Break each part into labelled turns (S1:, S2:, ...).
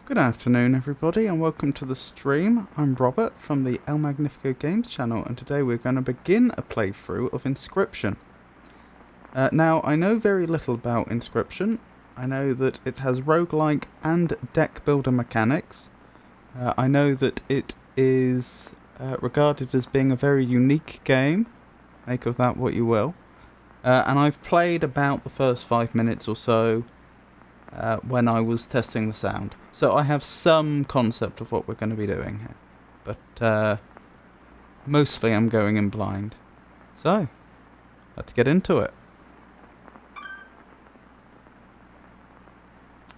S1: Good afternoon everybody and welcome to the stream. I'm Robert from the El Magnifico Games channel and today we're going to begin a playthrough of Inscryption. Now I know very little about Inscryption. I know that it has roguelike and deck builder mechanics. I know that it is regarded as being a very unique game. Make of that what you will. And I've played about the first 5 minutes or so when I was testing the sound. So I have some concept of what we're going to be doing here. But mostly I'm going in blind. So, let's get into it.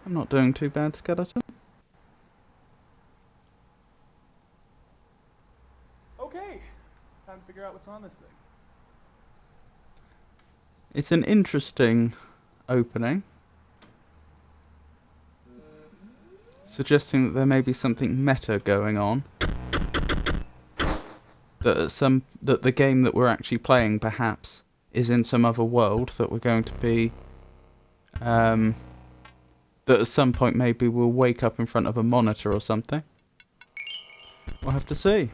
S1: I'm not doing too bad, Skeleton.
S2: Okay, time to figure out what's on this thing.
S1: It's an interesting opening, suggesting that there may be something meta going on. That the game that we're actually playing perhaps is in some other world that we're going to be that at some point maybe we'll wake up in front of a monitor or something. We'll have to see.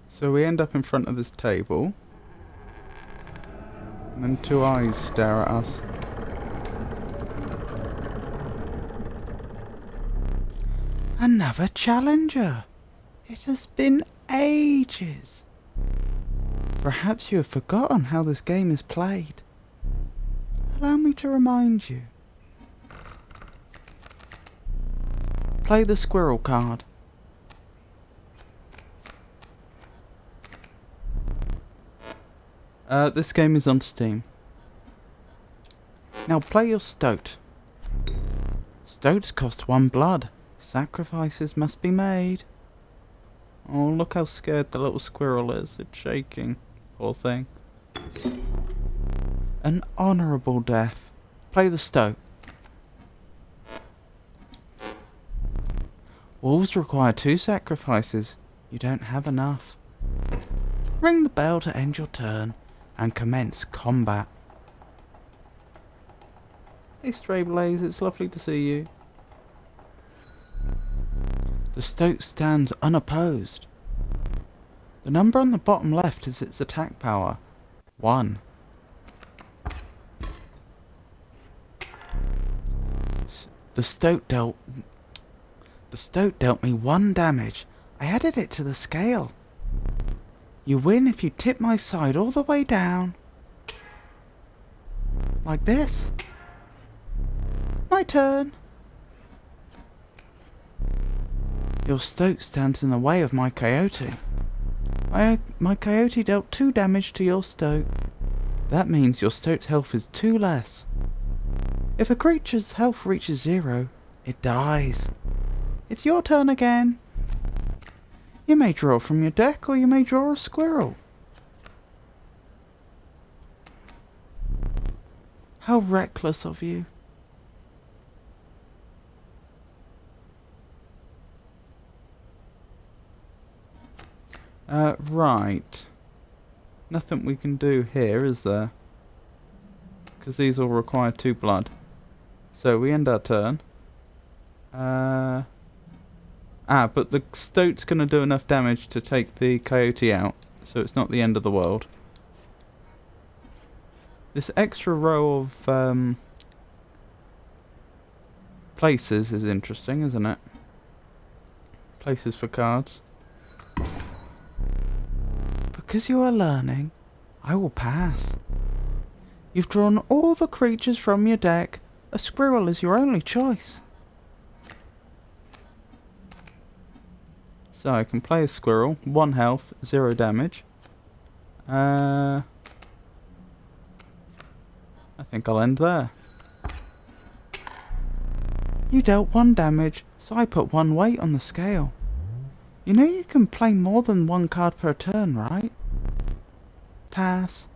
S1: So we end up in front of this table, and then two eyes stare at us. Another challenger! It has been ages! Perhaps you have forgotten how this game is played. Allow me to remind you. Play the squirrel card. This game is on Steam. Now play your Stout. Stouts cost 1 blood. Sacrifices must be made. Oh, look how scared the little squirrel is. It's shaking. Poor thing. An honourable death. Play the Stout. Wolves require 2 sacrifices. You don't have enough. Ring the bell to end your turn and commence combat. Hey Stray Blaze, it's lovely to see you. The Stout stands unopposed. The number on the bottom left is its attack power. 1. The Stout dealt me 1 damage. I added it to the scale. You win if you tip my side all the way down. Like this. My turn. Your Stout stands in the way of my coyote. My coyote dealt 2 damage to your Stout. That means your Stout's health is 2 less. If a creature's health reaches 0, it dies. It's your turn again. You may draw from your deck, or you may draw a squirrel. How reckless of you. Right. Nothing we can do here, is there? Because these all require 2 blood. So we end our turn. But the Stout's going to do enough damage to take the coyote out, so it's not the end of the world. This extra row of places is interesting, isn't it? Places for cards. Because you are learning, I will pass. You've drawn all the creatures from your deck. A squirrel is your only choice. So I can play a squirrel, 1 health, 0 damage. I think I'll end there. You dealt 1 damage, so I put 1 weight on the scale. You know you can play more than 1 card per turn, right? Pass.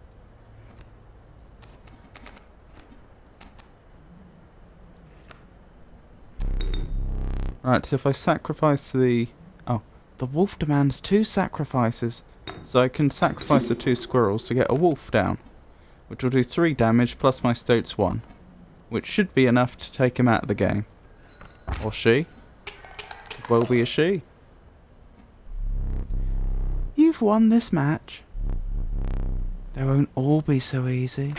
S1: Right, so if I sacrifice the... Oh, the wolf demands 2 sacrifices. So I can sacrifice the 2 squirrels to get a wolf down, which will do 3 damage plus my Stoat's 1, which should be enough to take him out of the game. Or she. Could well be a she. You've won this match. They won't all be so easy.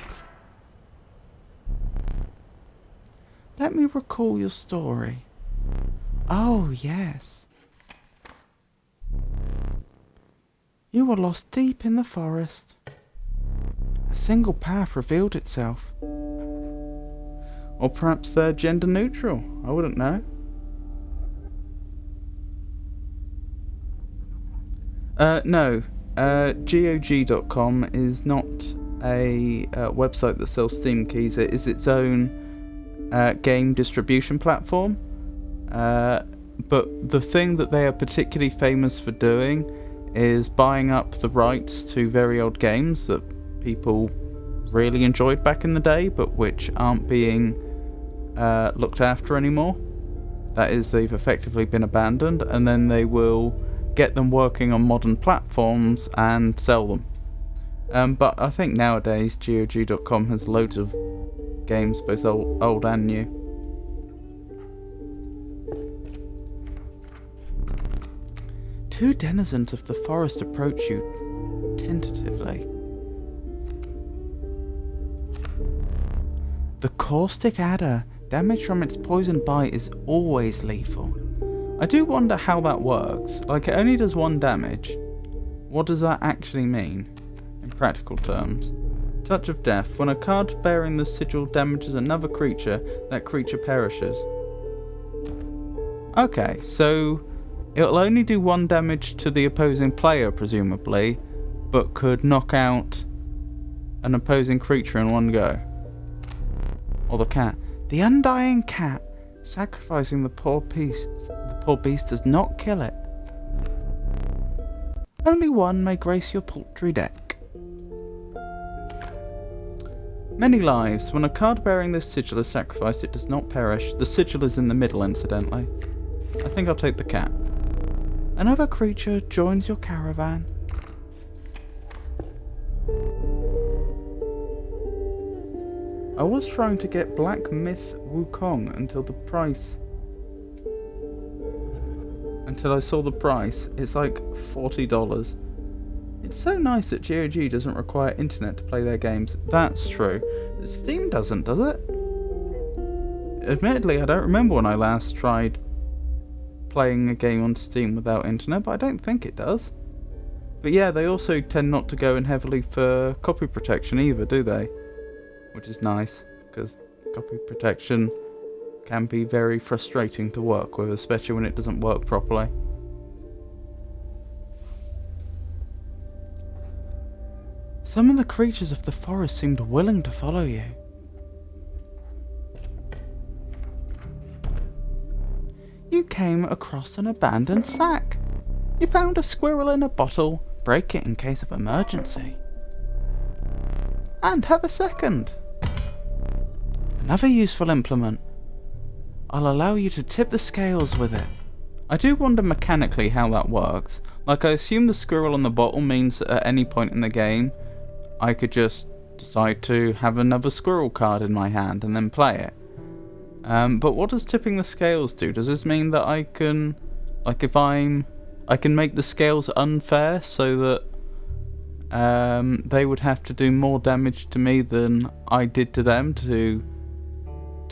S1: Let me recall your story. Oh, yes. You were lost deep in the forest. A single path revealed itself. Or perhaps they're gender neutral. I wouldn't know. No. GOG.com is not a website that sells Steam keys. It is its own game distribution platform. But the thing that they are particularly famous for doing is buying up the rights to very old games that people really enjoyed back in the day, but which aren't being looked after anymore. That is, they've effectively been abandoned, and then they will get them working on modern platforms and sell them. But I think nowadays GOG.com has loads of games, both old and new. Two denizens of the forest approach you tentatively. The caustic adder. Damage from its poison bite is always lethal. I do wonder how that works. Like, it only does 1 damage. What does that actually mean, in practical terms? Touch of Death. When a card bearing the sigil damages another creature, that creature perishes. Okay, so it'll only do 1 damage to the opposing player, presumably, but could knock out an opposing creature in one go. Or the cat. The undying cat. Sacrificing the poor beast does not kill it. Only one may grace your paltry deck. Many lives. When a card bearing this sigil is sacrificed, it does not perish. The sigil is in the middle, incidentally. I think I'll take the cat. Another creature joins your caravan. I was trying to get Black Myth Wukong until I saw the price. It's like $40. It's so nice that GOG doesn't require internet to play their games. That's true. Steam doesn't, does it? Admittedly, I don't remember when I last tried playing a game on Steam without internet, but I don't think it does. But yeah, they also tend not to go in heavily for copy protection either, do they? Which is nice, because copy protection can be very frustrating to work with, especially when it doesn't work properly. Some of the creatures of the forest seemed willing to follow you. You came across an abandoned sack. You found a squirrel in a bottle. Break it in case of emergency. And have a second. Another useful implement. I'll allow you to tip the scales with it. I do wonder mechanically how that works. Like, I assume the squirrel on the bottle means that at any point in the game, I could just decide to have another squirrel card in my hand and then play it. But what does tipping the scales do? Does this mean that I can, like, I can make the scales unfair so that they would have to do more damage to me than I did to them to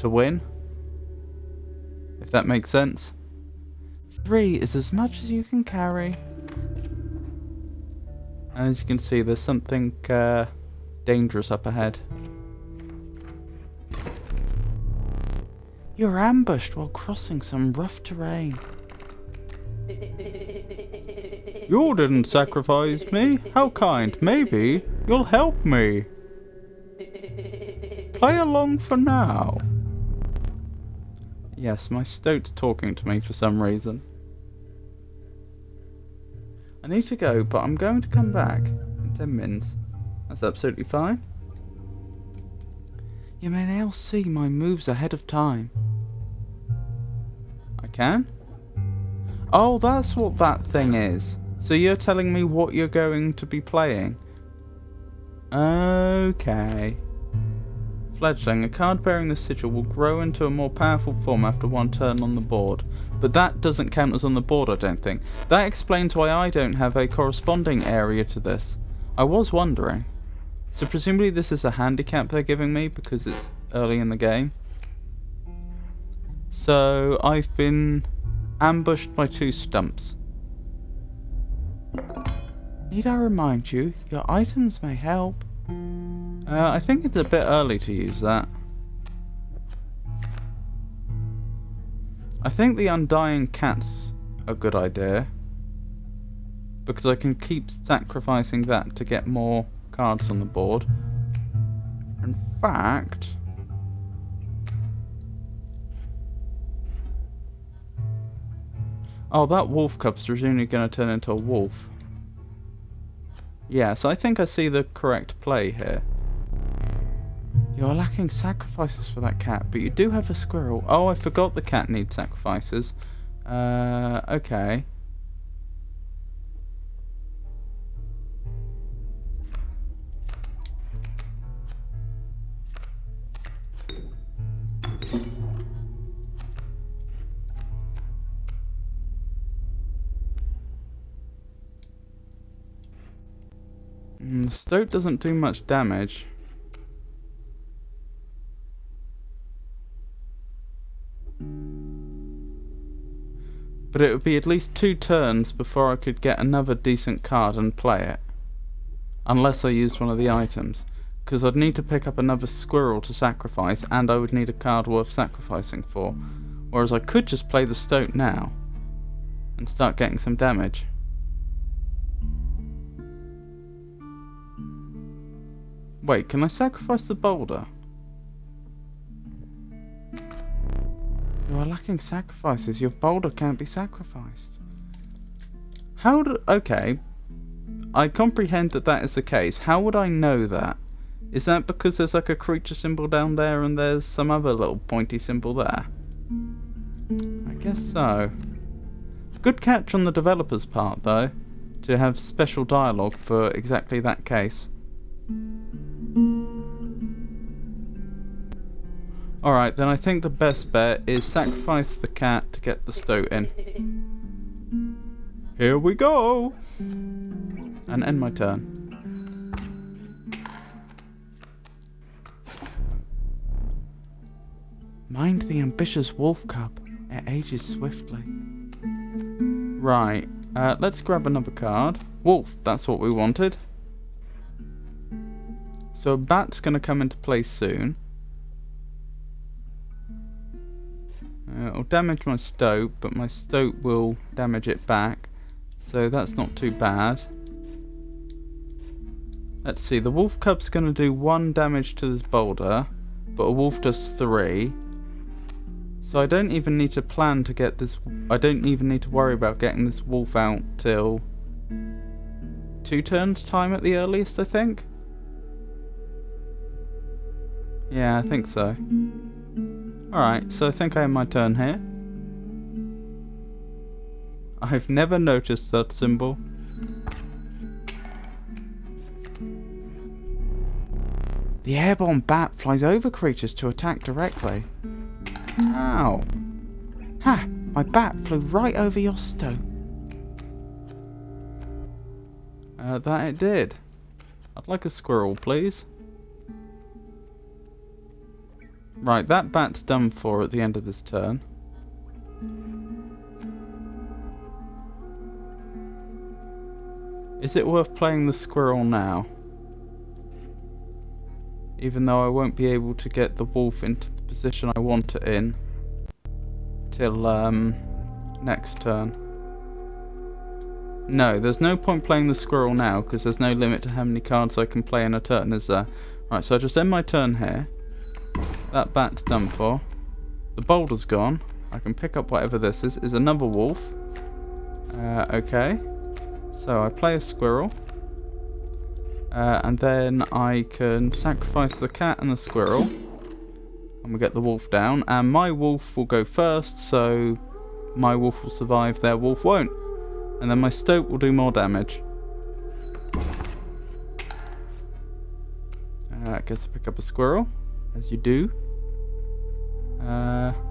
S1: win? If that makes sense. 3 is as much as you can carry. And as you can see, there's something dangerous up ahead. You're ambushed while crossing some rough terrain. You didn't sacrifice me. How kind. Maybe you'll help me. Play along for now. Yes, my Stoat's talking to me for some reason. I need to go, but I'm going to come back in 10 minutes. That's absolutely fine. You may now see my moves ahead of time. I can? Oh, that's what that thing is. So you're telling me what you're going to be playing? Okay. Fledgling. A card bearing the sigil will grow into a more powerful form after one turn on the board. But that doesn't count as on the board, I don't think. That explains why I don't have a corresponding area to this. I was wondering. So presumably this is a handicap they're giving me because it's early in the game. So I've been ambushed by 2 stumps. Need I remind you, your items may help. I think it's a bit early to use that. I think the Undying Cat's a good idea. Because I can keep sacrificing that to get more cards on the board. In fact... Oh, that wolf cub's presumably going to turn into a wolf. Yes, I think I see the correct play here. You are lacking sacrifices for that cat, but you do have a squirrel. Oh, I forgot the cat needs sacrifices. Okay. The Stout doesn't do much damage. But it would be at least 2 turns before I could get another decent card and play it. Unless I used one of the items. Because I'd need to pick up another squirrel to sacrifice, and I would need a card worth sacrificing for. Whereas I could just play the Stout now. And start getting some damage. Wait, can I sacrifice the boulder? You are lacking sacrifices. Your boulder can't be sacrificed. How do... Okay. I comprehend that that is the case. How would I know that? Is that because there's like a creature symbol down there and there's some other little pointy symbol there? I guess so. Good catch on the developer's part, though, to have special dialogue for exactly that case. Alright, then I think the best bet is sacrifice the cat to get the Stout in. Here we go! And end my turn. Mind the ambitious wolf cub. It ages swiftly. Right, let's grab another card. Wolf, that's what we wanted. So a bat's going to come into play soon. It'll damage my Stout, but my Stout will damage it back. So that's not too bad. Let's see, the wolf cub's going to do 1 damage to this boulder, but a wolf does 3. So I don't even need to plan to get this... I don't even need to worry about getting this wolf out till 2 turns time at the earliest, I think. Yeah, I think so. Alright, so I think I have my turn here. I've never noticed that symbol. The airborne bat flies over creatures to attack directly. Ow! Ha! My bat flew right over your Stout. That it did. I'd like a squirrel, please. Right, that bat's done for at the end of this turn. Is it worth playing the squirrel now? Even though I won't be able to get the wolf into the position I want it in till next turn. No, there's no point playing the squirrel now because there's no limit to how many cards I can play in a turn, is there? Right, so I just end my turn here. That bat's done for. The boulder's gone. I can pick up whatever this is another wolf. Okay. So I play a squirrel. And then I can sacrifice the cat and the squirrel. And we get the wolf down. And my wolf will go first, so my wolf will survive, their wolf won't. And then my Stout will do more damage. I guess I pick up a squirrel, as you do.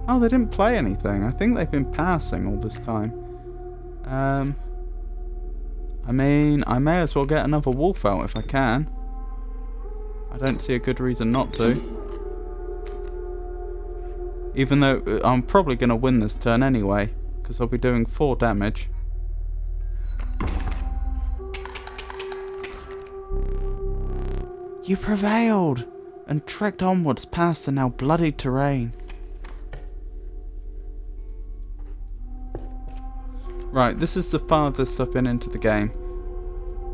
S1: Oh, they didn't play anything. I think they've been passing all this time. I mean, I may as well get another wolf out if I can. I don't see a good reason not to. Even though I'm probably going to win this turn anyway, because I'll be doing 4 damage. You prevailed, and trekked onwards past the now bloodied terrain. Right, this is the farthest I've been into the game.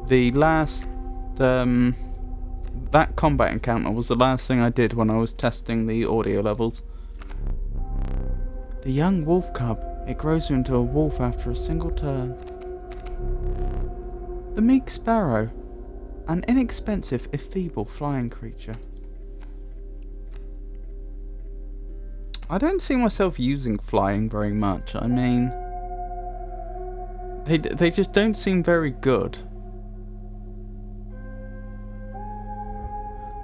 S1: The last, that combat encounter was the last thing I did when I was testing the audio levels. The young wolf cub, it grows into a wolf after a single turn. The meek sparrow, an inexpensive if feeble flying creature. I don't see myself using flying very much. I mean, they just don't seem very good.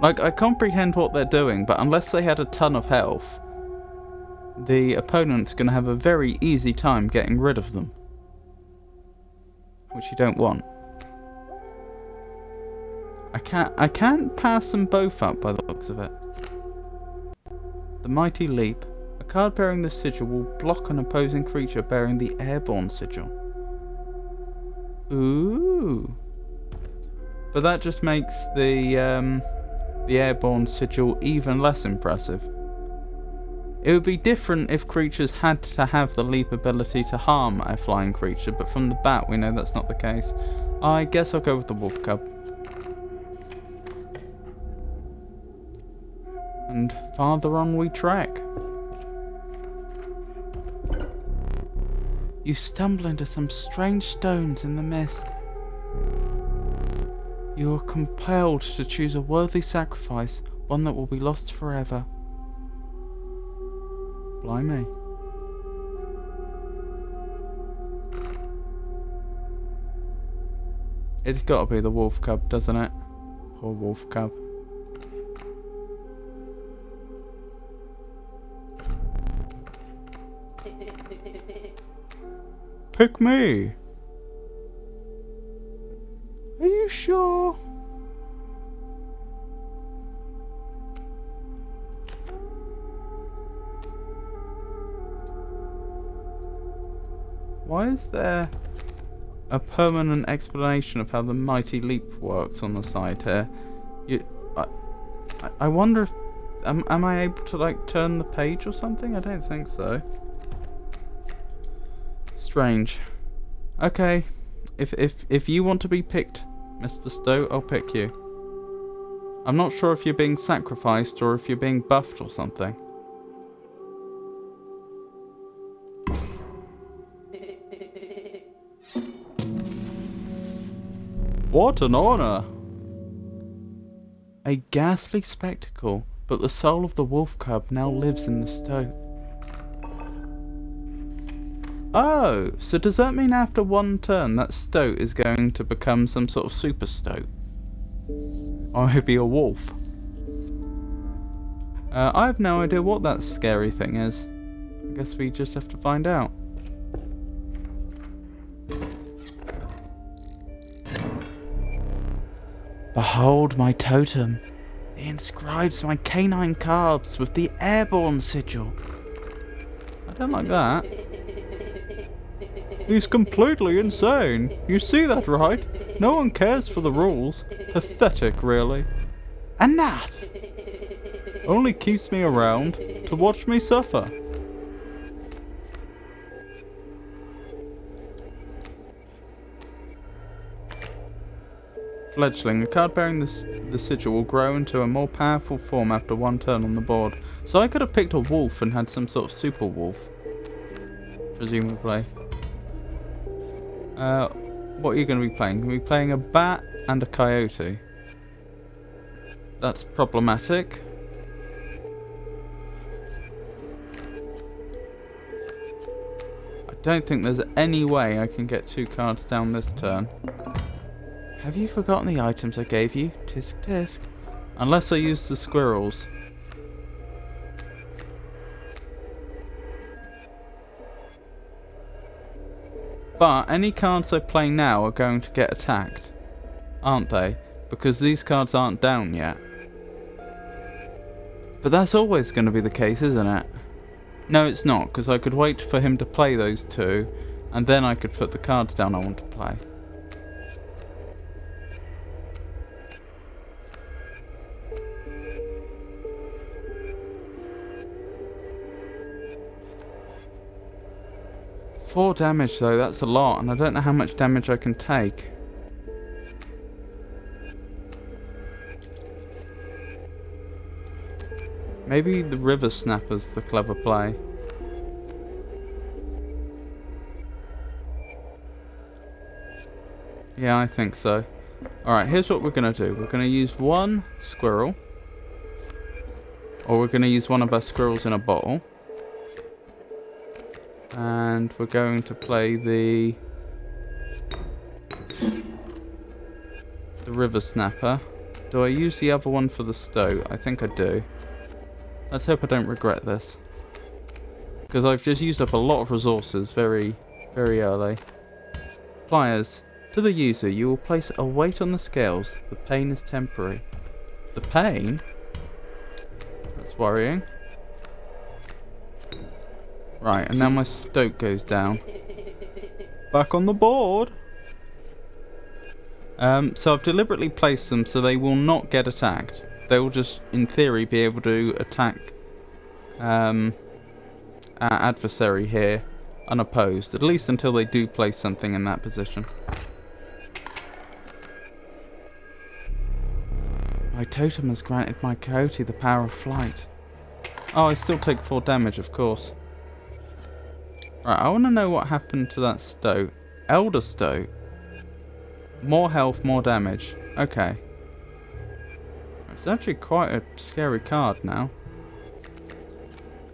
S1: Like, I comprehend what they're doing, but unless they had a ton of health, the opponent's going to have a very easy time getting rid of them. Which you don't want. I can't pass them both up by the looks of it. The Mighty Leap. A card bearing this sigil will block an opposing creature bearing the airborne sigil. Ooh. But that just makes the airborne sigil even less impressive. It would be different if creatures had to have the leap ability to harm a flying creature, but from the bat we know that's not the case. I guess I'll go with the wolf cub. And farther on we trek. You stumble into some strange stones in the mist. You are compelled to choose a worthy sacrifice, one that will be lost forever. Blimey. It's got to be the wolf cub, doesn't it? Poor wolf cub. Pick me. Are you sure? Why is there a permanent explanation of how the Mighty Leap works on the side here? I wonder if... Am I able to, like, turn the page or something? I don't think so. Strange. Okay. If you want to be picked, Mr. Stowe, I'll pick you. I'm not sure if you're being sacrificed or if you're being buffed or something. What an honor! A ghastly spectacle, but the soul of the wolf cub now lives in the Stoat. Oh, so does that mean after one turn that Stoat is going to become some sort of super Stoat? Or maybe a wolf? I have no idea what that scary thing is. I guess we just have to find out. Behold my totem. It inscribes my canine calves with the airborne sigil. I don't like that. He's completely insane. You see that, right? No one cares for the rules. Pathetic, really. Enough! Only keeps me around to watch me suffer. Fledgling. A card bearing the sigil will grow into a more powerful form after one turn on the board. So I could have picked a wolf and had some sort of super wolf. Presumably. What are you going to be playing? You're going to be playing a bat and a coyote. That's problematic. I don't think there's any way I can get 2 cards down this turn. Have you forgotten the items I gave you? Tisk tisk. Unless I use the squirrels. But any cards I play now are going to get attacked, aren't they? Because these cards aren't down yet. But that's always going to be the case, isn't it? No, it's not, because I could wait for him to play those 2, and then I could put the cards down I want to play. Four damage though, that's a lot, and I don't know how much damage I can take. Maybe the River Snapper's the clever play. Yeah, I think so. Alright, here's what we're going to do. We're going to use 1 squirrel. Or we're going to use one of our squirrels in a bottle. And we're going to play the River Snapper. Do I use the other one for the Stout? I think I do. Let's hope I don't regret this. Because I've just used up a lot of resources very, very early. Pliers. To the user, you will place a weight on the scales. The pain is temporary. The pain? That's worrying. Right, and now my Stout goes down. Back on the board! So I've deliberately placed them so they will not get attacked. They will just, in theory, be able to attack our adversary here unopposed. At least until they do place something in that position. My totem has granted my coyote the power of flight. Oh, I still take 4 damage, of course. Right, I want to know what happened to that Stout. Elder Stout. More health, more damage. Okay. It's actually quite a scary card now.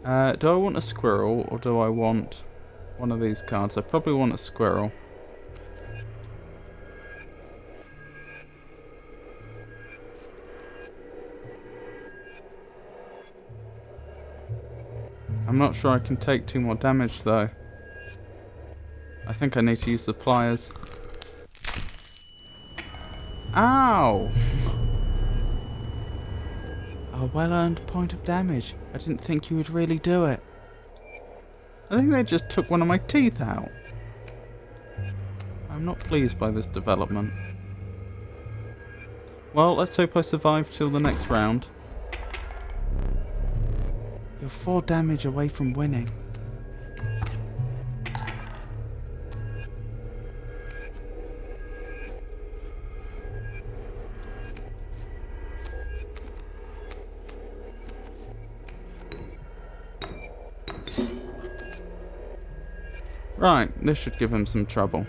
S1: Do I want a squirrel or do I want one of these cards? I probably want a squirrel. I'm not sure I can take 2 more damage though. I think I need to use the pliers. Ow! A well-earned point of damage. I didn't think you would really do it. I think they just took one of my teeth out. I'm not pleased by this development. Well, let's hope I survive till the next round. You're 4 damage away from winning. Right, this should give him some trouble.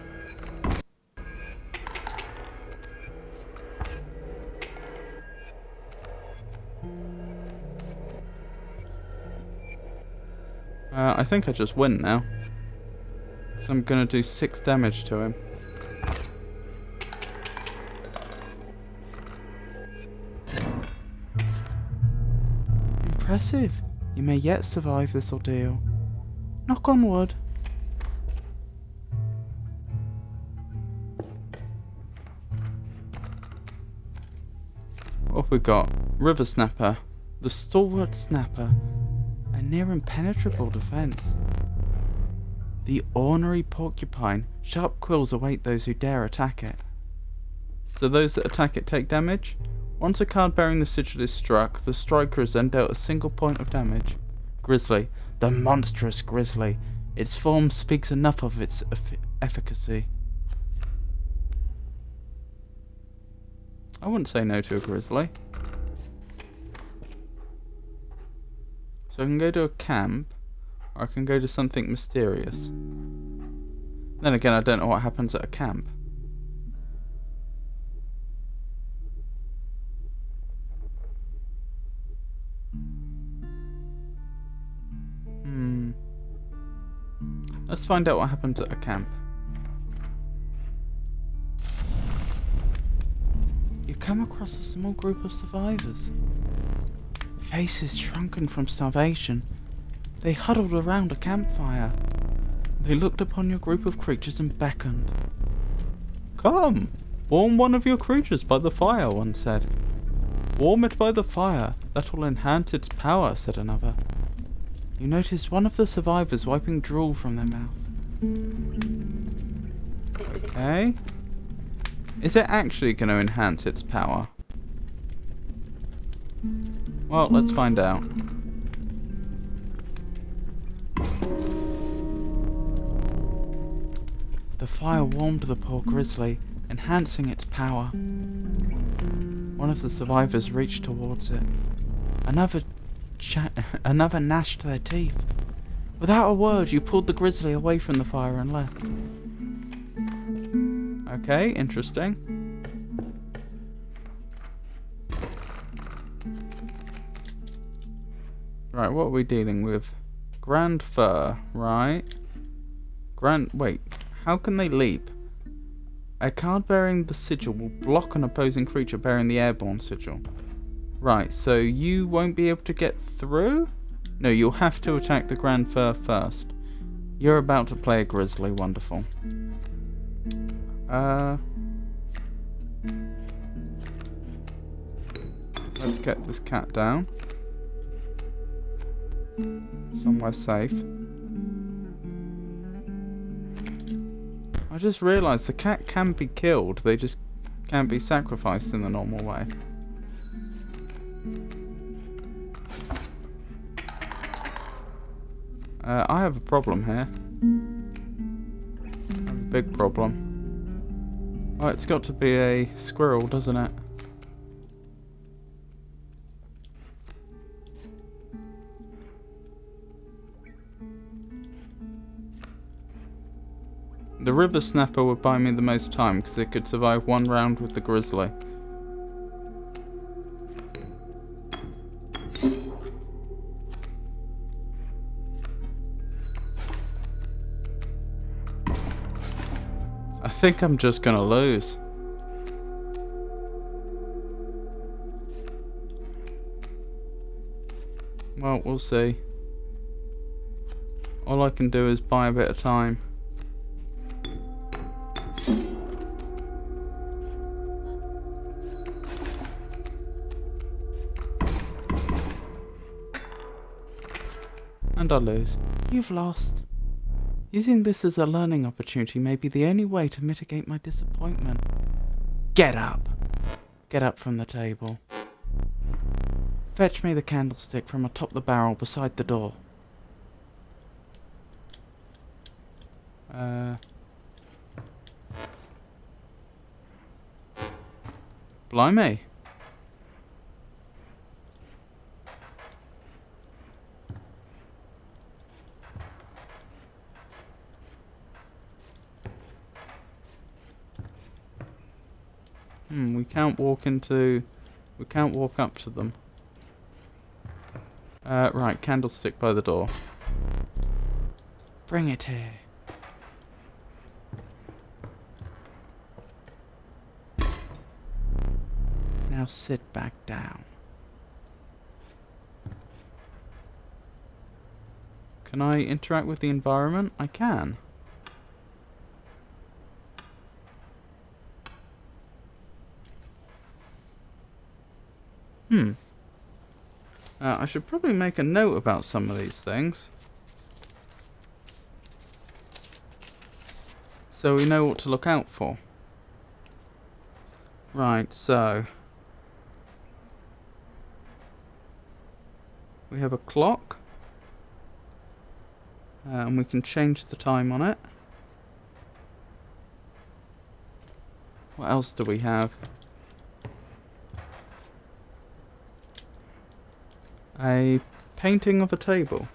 S1: I think I just win now. So I'm gonna do 6 damage to him. Impressive. You may yet survive this ordeal. Knock on wood. What have we got? River Snapper. The stalwart snapper. A near impenetrable defense. The ornery porcupine. Sharp quills await those who dare attack it. So those that attack it take damage? Once a card bearing the sigil is struck, the striker is then dealt a single point of damage. Grizzly. The monstrous grizzly. Its form speaks enough of its efficacy. I wouldn't say no to a grizzly. So I can go to a camp, or I can go to something mysterious. Then again, I don't know what happens at a camp. Let's find out what happens at a camp. You come across a small group of survivors. Faces shrunken from starvation, they huddled around a campfire. They looked upon your group of creatures and beckoned. Come, warm one of your creatures by the fire, one said. Warm it by the fire, that will enhance its power, said another. You noticed one of the survivors wiping drool from their mouth. Okay. Is it actually going to enhance its power? Well, let's find out. The fire warmed the poor grizzly, enhancing its power. One of the survivors reached towards it. Another gnashed their teeth. Without a word, you pulled the grizzly away from the fire and left. Okay, interesting. Right, what are we dealing with? Grand fur, right? Wait, how can they leap? A card bearing the sigil will block an opposing creature bearing the airborne sigil. Right, so you won't be able to get through? No, you'll have to attack the Grand Fur first. You're about to play a grizzly, wonderful. Let's get this cat down. Somewhere safe. I just realised the cat can be killed, they just can't be sacrificed in the normal way. I have a problem here. I have a big problem. Oh, it's got to be a squirrel, doesn't it? The river snapper would buy me the most time because it could survive one round with the grizzly. I think I'm just gonna lose. Well, we'll see. All I can do is buy a bit of time. And I lose. You've lost. Using this as a learning opportunity may be the only way to mitigate my disappointment. Get up! Get up from the table. Fetch me the candlestick from atop the barrel beside the door. Blimey. We can't walk up to them. Right, candlestick by the door. Bring it here. Now sit back down. Can I interact with the environment? I can. I should probably make a note about some of these things, so we know what to look out for. Right, so we have a clock, and we can change the time on it. What else do we have? A painting of a table.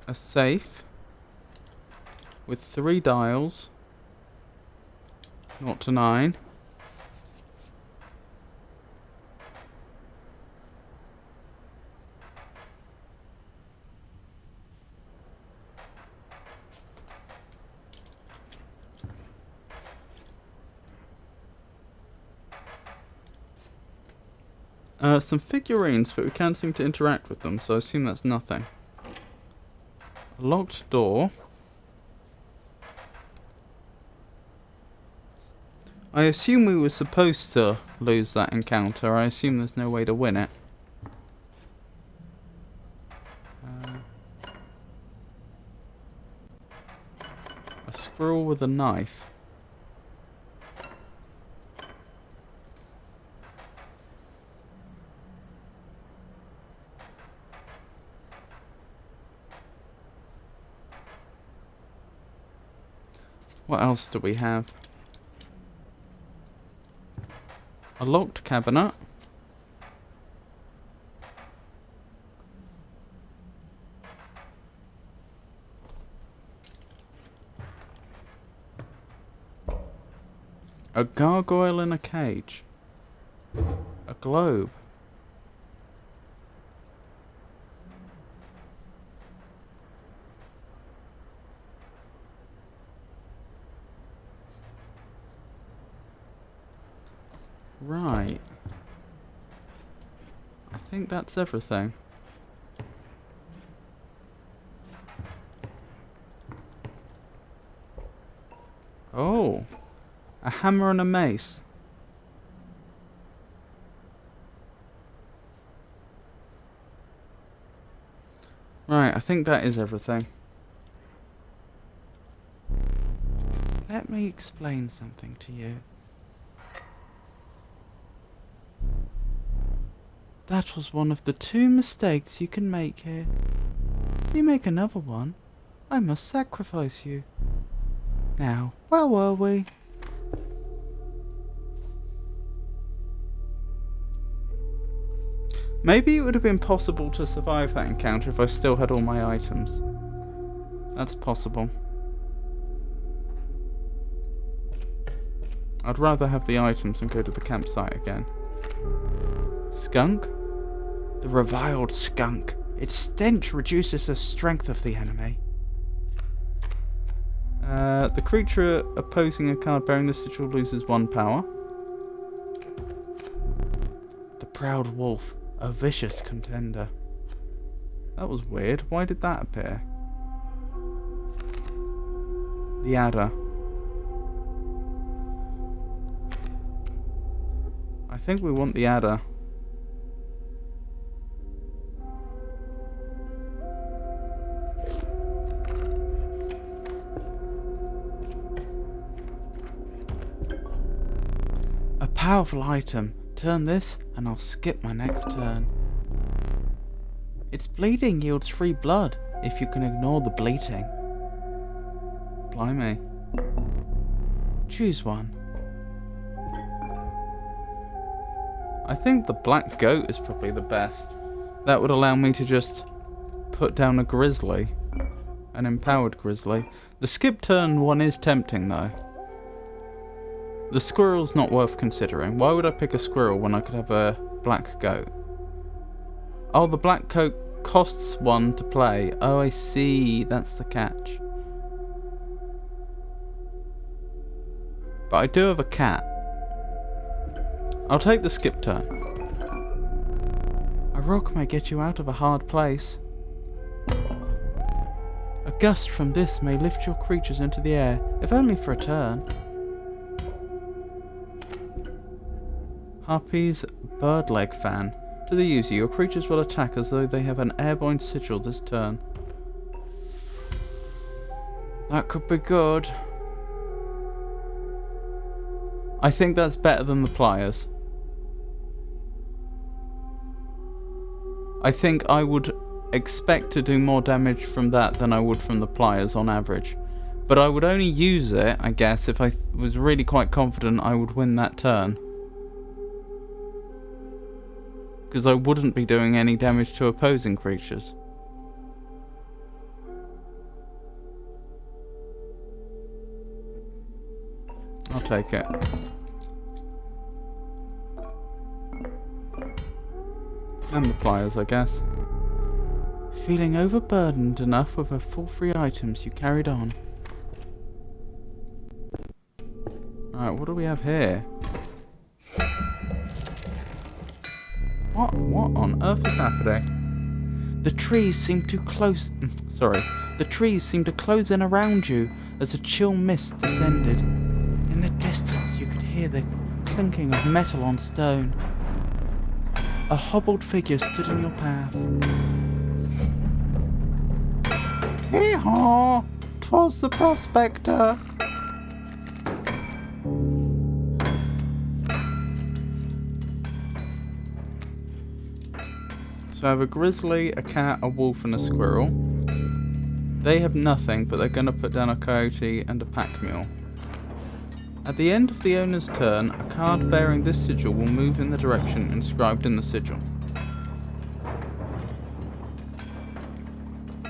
S1: A safe with 3 dials 0 to 9. Some figurines, but we can't seem to interact with them, so I assume that's nothing. A locked door. I assume we were supposed to lose that encounter. I assume there's no way to win it. A squirrel with a knife. What else do we have? A locked cabinet. A gargoyle in a cage. A globe. Right. I think that's everything. Oh. A hammer and a mace. Right, I think that is everything. Let me explain something to you. That was one of the 2 mistakes you can make here. If you make another one, I must sacrifice you. Now, where were we? Maybe it would have been possible to survive that encounter if I still had all my items. That's possible. I'd rather have the items than go to the campsite again. Skunk? The reviled skunk. Its stench reduces the strength of the enemy. The creature opposing a card bearing the sigil loses 1 power. The proud wolf. A vicious contender. That was weird. Why did that appear? The adder. I think we want the adder. A powerful item. Turn this and I'll skip my next turn. Its bleeding yields free blood if you can ignore the bleating. Blimey. Choose one. I think the black goat is probably the best. That would allow me to just put down a grizzly. An empowered grizzly. The skip turn one is tempting though. The squirrel's not worth considering. Why would I pick a squirrel when I could have a black goat? Oh, the black goat costs 1 to play. Oh, I see. That's the catch. But I do have a cat. I'll take the skip turn. A rock may get you out of a hard place. A gust from this may lift your creatures into the air, if only for a turn. Harpy's bird leg fan. To the user, your creatures will attack as though they have an airborne sigil this turn. That could be good. I think that's better than the pliers. I think I would expect to do more damage from that than I would from the pliers on average. But I would only use it, I guess, if I was really quite confident I would win that turn. Because I wouldn't be doing any damage to opposing creatures. I'll take it. And the pliers, I guess. Feeling overburdened enough with the full 3 items, you carried on. Alright, what do we have here? What on earth is happening? The trees seem to close... Sorry. The trees seemed to close in around you as a chill mist descended. In the distance you could hear the clinking of metal on stone. A hobbled figure stood in your path. Hee-haw! 'Twas the prospector! So I have a grizzly, a cat, a wolf and a squirrel. They have nothing, but they're going to put down a coyote and a pack mule. At the end of the owner's turn, a card bearing this sigil will move in the direction inscribed in the sigil.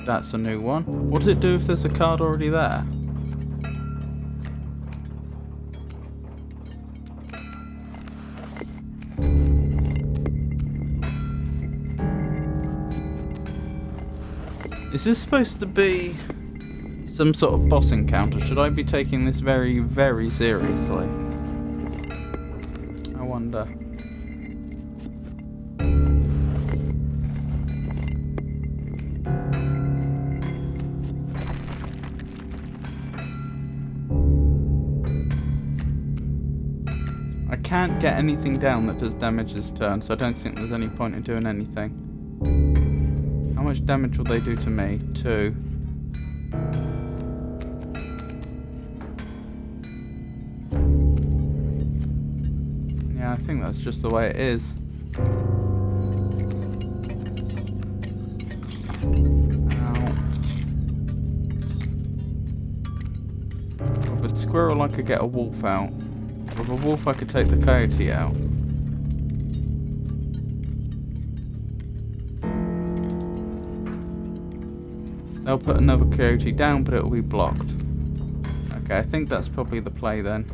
S1: That's a new one. What does it do if there's a card already there? Is this supposed to be some sort of boss encounter? Should I be taking this very, very seriously? I wonder. I can't get anything down that does damage this turn, so I don't think there's any point in doing anything. How much damage will they do to me? 2. Yeah, I think that's just the way it is. Ow. With a squirrel I could get a wolf out. With a wolf I could take the coyote out. They'll put another coyote down, but it'll be blocked. Okay, I think that's probably the play then.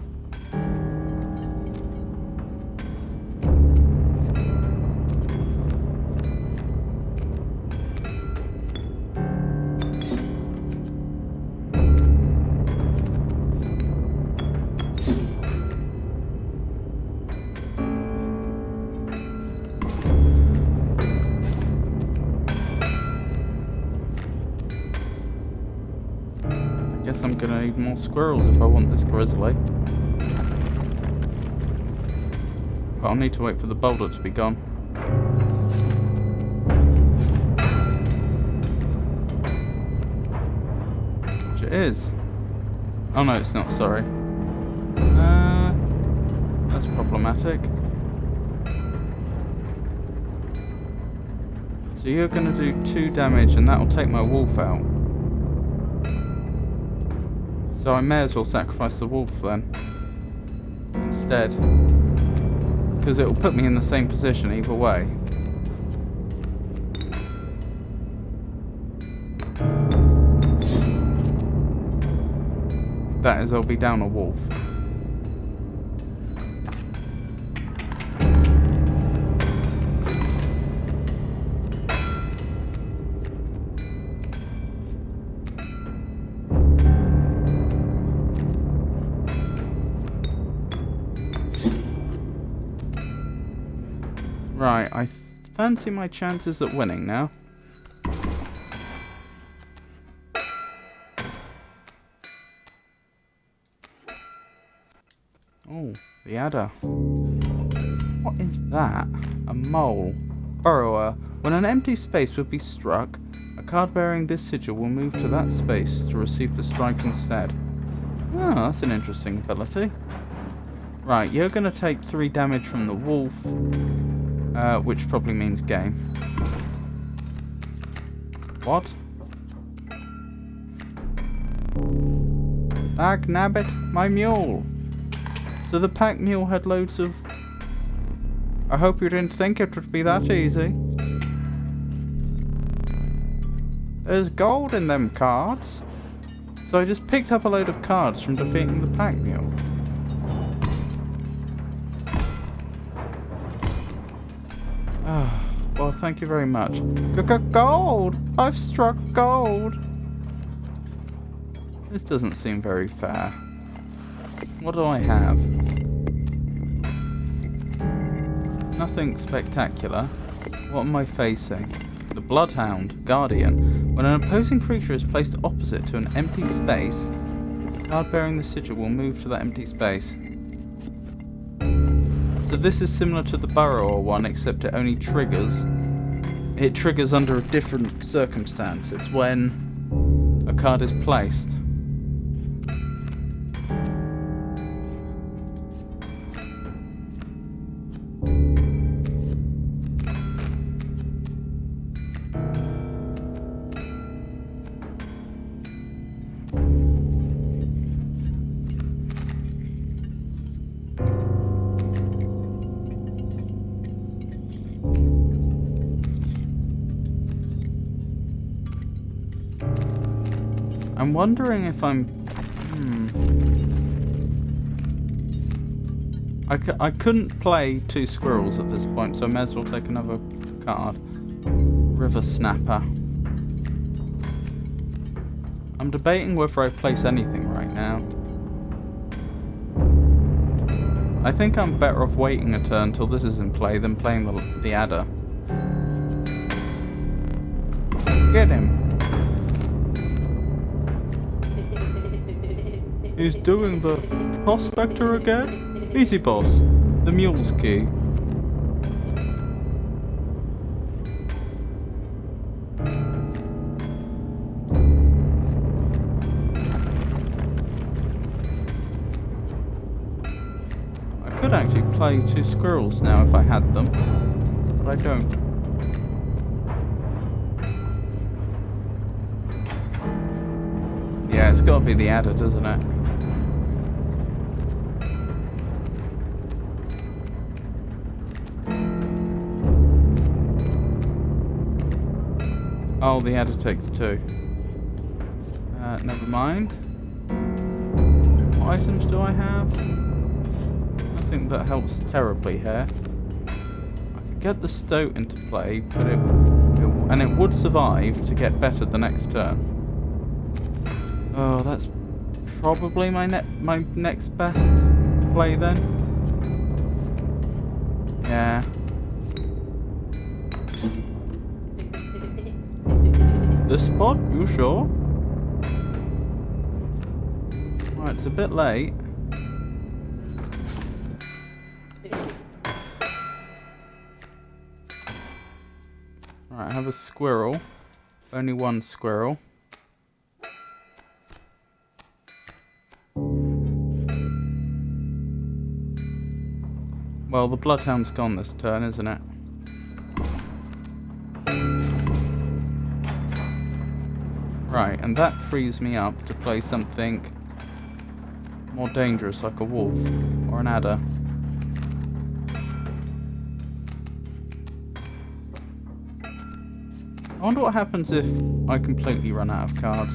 S1: I'm gonna need more squirrels if I want this grizzly. But I'll need to wait for the boulder to be gone. Which it is. Oh no, it's not, sorry. That's problematic. So you're gonna do 2 damage and that'll take my wolf out. So I may as well sacrifice the wolf then, instead, because it will put me in the same position either way. That is, I'll be down a wolf. Right, I fancy my chances at winning now. Oh, the adder. What is that? A mole. Burrower. When an empty space would be struck, a card bearing this sigil will move to that space to receive the strike instead. Oh, that's an interesting ability. Right, you're going to take 3 damage from the wolf. Which probably means game. What? Dag nabbit, my mule! So the pack mule had loads of... I hope you didn't think it would be that easy. There's gold in them cards. So I just picked up a load of cards from defeating the pack mule. Ah, well, thank you very much. Gold! I've struck gold! This doesn't seem very fair. What do I have? Nothing spectacular. What am I facing? The Bloodhound, Guardian. When an opposing creature is placed opposite to an empty space, the card bearing the sigil will move to that empty space. So this is similar to the Burrower one, except it only triggers. It triggers under a different circumstance. It's when a card is placed. I'm wondering if I'm... I couldn't play 2 squirrels at this point, so I may as well take another card. River Snapper. I'm debating whether I place anything right now. I think I'm better off waiting a turn till this is in play than playing the adder. Get him! He's doing the prospector again? Easy boss. The mule's key. I could actually play 2 squirrels now if I had them, but I don't. Yeah, it's got to be the adder, doesn't it? Oh, the adder takes 2. Never mind. What items do I have? Nothing that helps terribly here. I could get the Stout into play, but it would survive to get better the next turn. Oh, that's probably my next best play then. Yeah. This spot? You sure? Right, it's a bit late. Right, I have a squirrel. Only 1 squirrel. Well, the Bloodhound's gone this turn, isn't it? Right, and that frees me up to play something more dangerous like a wolf or an adder. I wonder what happens if I completely run out of cards.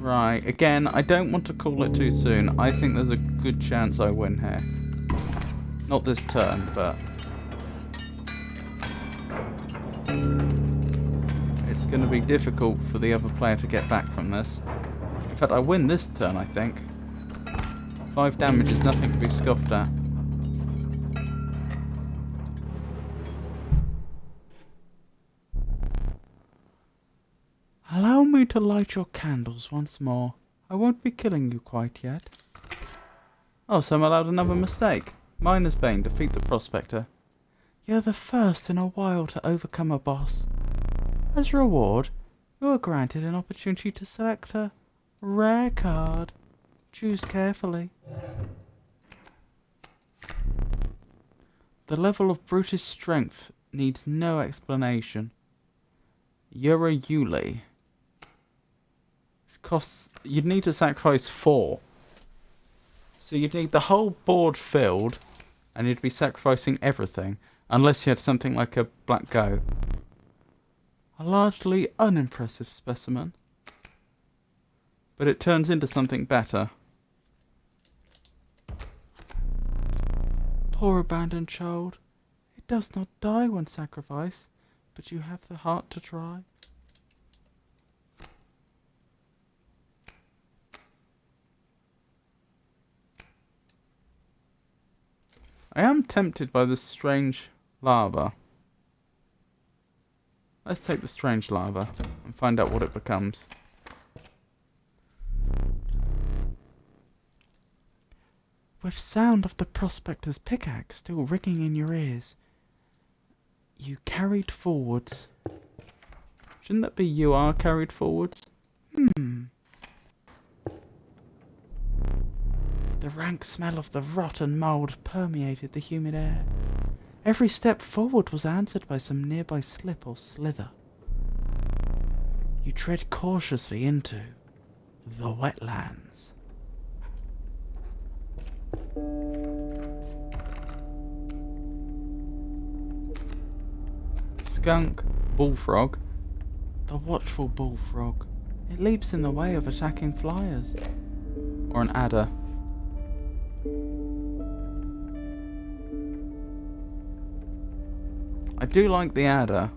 S1: Right, again, I don't want to call it too soon. I think there's a good chance I win here. Not this turn, but... it's going to be difficult for the other player to get back from this. In fact, I win this turn, I think. 5 damage is nothing to be scoffed at. Allow me to light your candles once more. I won't be killing you quite yet. Oh, so I'm allowed another mistake. Miner's Bane, defeat the Prospector. You're the first in a while to overcome a boss. As a reward, you are granted an opportunity to select a rare card. Choose carefully. The level of brutish strength needs no explanation. Yura Yuli. Costs, you'd need to sacrifice 4. So you'd need the whole board filled, and you'd be sacrificing everything, unless you had something like a Black Go. A largely unimpressive specimen. But it turns into something better. Poor abandoned child. It does not die when sacrificed, but you have the heart to try. I am tempted by this strange lava. Let's take the strange lava and find out what it becomes. With sound of the prospector's pickaxe still ringing in your ears, you carried forwards. Shouldn't that be you are carried forwards? The rank smell of the rotten mould permeated the humid air. Every step forward was answered by some nearby slip or slither. You tread cautiously into the wetlands. Skunk, bullfrog. The watchful bullfrog. It leaps in the way of attacking flyers. Or an adder. I do like the adder,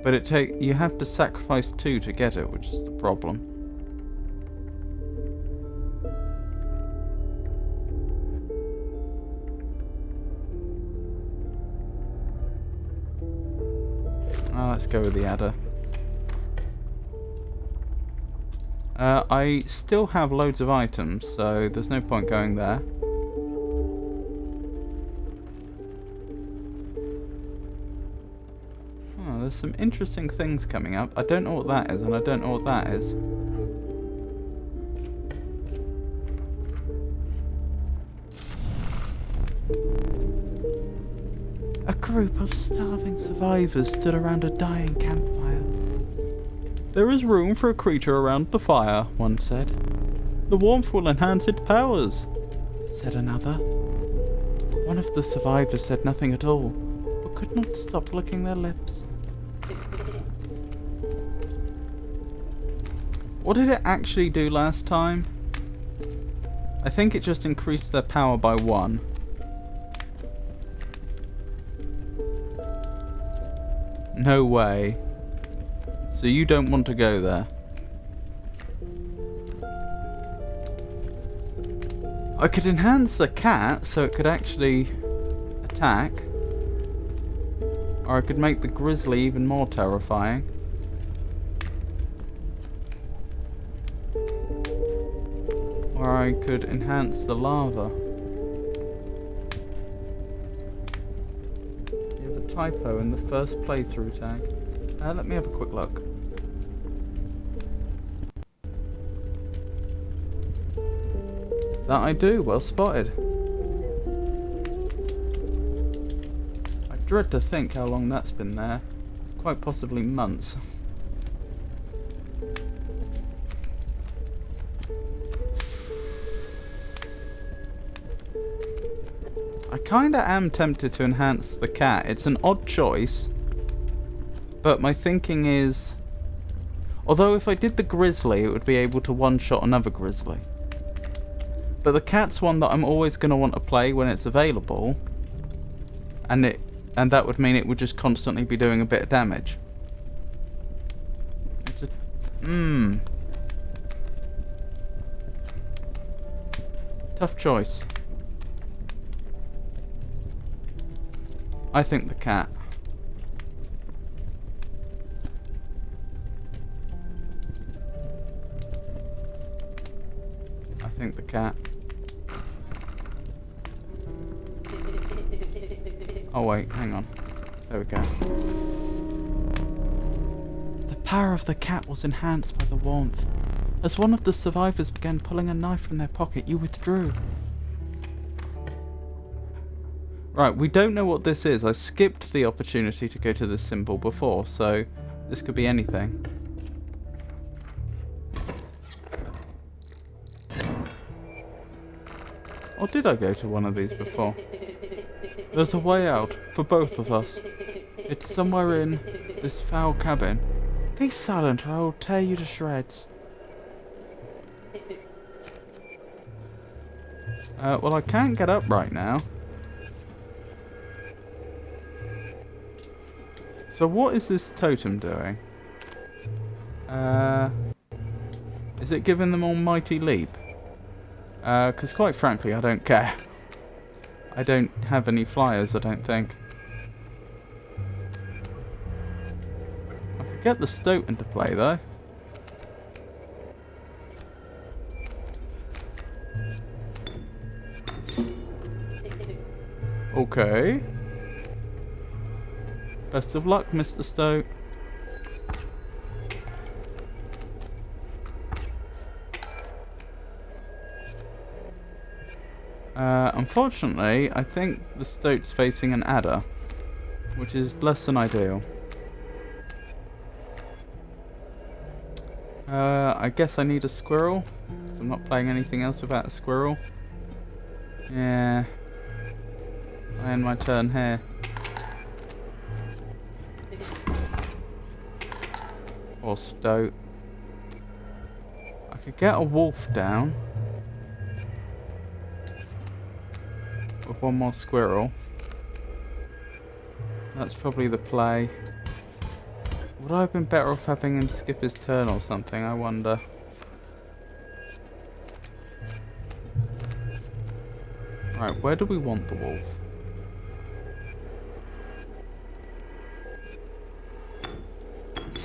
S1: but you have to sacrifice 2 to get it, which is the problem. Let's go with the adder. I still have loads of items, so there's no point going there. Oh, there's some interesting things coming up. I don't know what that is, and I don't know what that is. A group of starving survivors stood around a dying campfire. There is room for a creature around the fire, one said. The warmth will enhance its powers, said another. One of the survivors said nothing at all, but could not stop licking their lips. What did it actually do last time? I think it just increased their power by 1. No way. So you don't want to go there. I could enhance the cat so it could actually attack. Or I could make the grizzly even more terrifying. Or I could enhance the lava. You have a typo in the first playthrough tag. Let me have a quick look. That I do, well spotted. I dread to think how long that's been there. Quite possibly months. I kinda am tempted to enhance the cat. It's an odd choice. But my thinking is... Although if I did the grizzly, it would be able to one-shot another grizzly. But the cat's one that I'm always going to want to play when it's available. And that would mean it would just constantly be doing a bit of damage. It's a... Tough choice. I think the cat. I think the cat. Oh wait, hang on. There we go. The power of the cat was enhanced by the warmth. As one of the survivors began pulling a knife from their pocket, you withdrew. Right, we don't know what this is. I skipped the opportunity to go to this symbol before, so this could be anything. Or did I go to one of these before? There's a way out for both of us. It's somewhere in this foul cabin. Be silent or I will tear you to shreds. Well, I can't get up right now. So what is this totem doing? Is it giving them almighty leap? Because quite frankly, I don't care. I don't have any flyers, I don't think. I could get the Stout into play, though. Okay. Best of luck, Mr. Stout. Unfortunately, I think the Stout's facing an adder, which is less than ideal. I guess I need a squirrel, because I'm not playing anything else without a squirrel. Yeah. I end my turn here. Or Stout. I could get a wolf down. With one more squirrel. That's probably the play. Would I have been better off having him skip his turn or something, I wonder? Right, where do we want the wolf?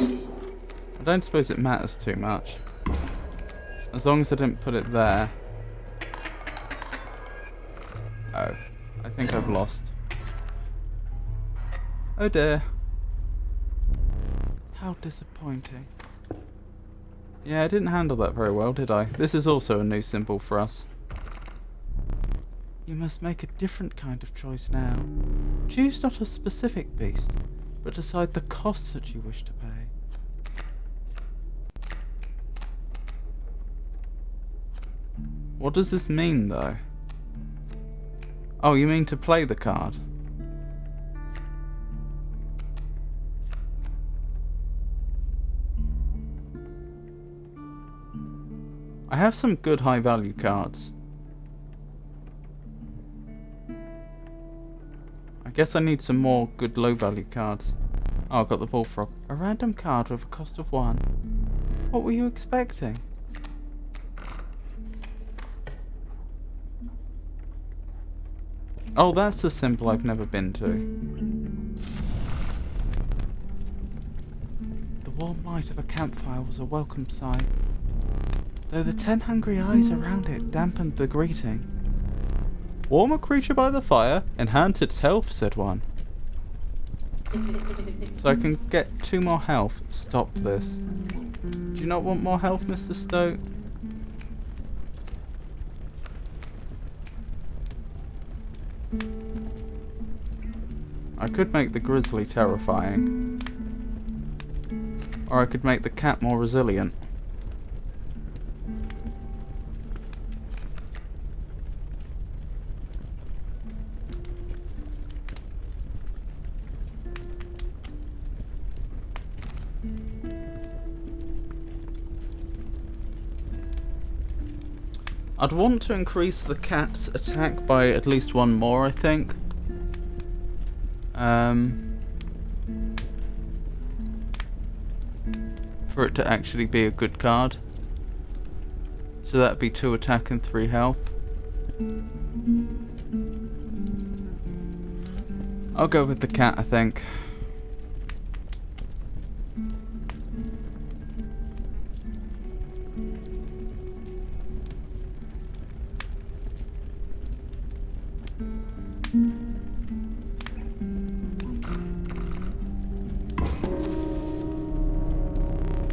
S1: I don't suppose it matters too much. As long as I didn't put it there. Oh, I think I've lost. Oh dear. How disappointing. Yeah, I didn't handle that very well, did I? This is also a new symbol for us. You must make a different kind of choice now. Choose not a specific beast, but decide the costs that you wish to pay. What does this mean, though? Oh, you mean to play the card? I have some good high value cards. I guess I need some more good low value cards. Oh, I've got the bullfrog. A random card with a cost of 1. What were you expecting? Oh, that's a symbol I've never been to. The warm light of a campfire was a welcome sight, though the 10 hungry eyes around it dampened the greeting. Warm a creature by the fire, enhance its health, said one. So I can get 2 more health. Stop this. Do you not want more health, Mr. Stout? I could make the grizzly terrifying. Or I could make the cat more resilient. I'd want to increase the cat's attack by at least 1 more, I think. For it to actually be a good card. So that'd be 2 attack and 3 health. I'll go with the cat, I think.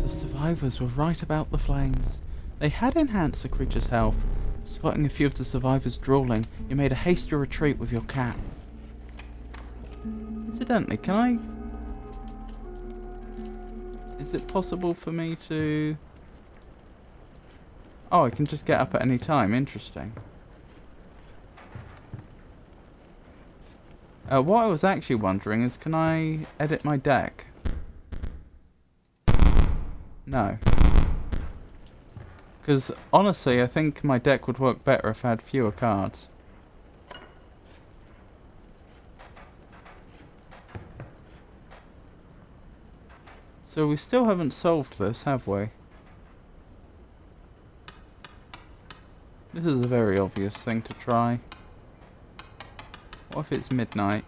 S1: Survivors were right about the flames. They had enhanced the creature's health. Spotting a few of the survivors drooling, you made a hasty retreat with your cat. Incidentally, can I... Is it possible for me to... Oh, I can just get up at any time. Interesting. What I was actually wondering is, can I edit my deck? No. Because honestly, I think my deck would work better if I had fewer cards. So we still haven't solved this, have we? This is a very obvious thing to try. What if it's midnight?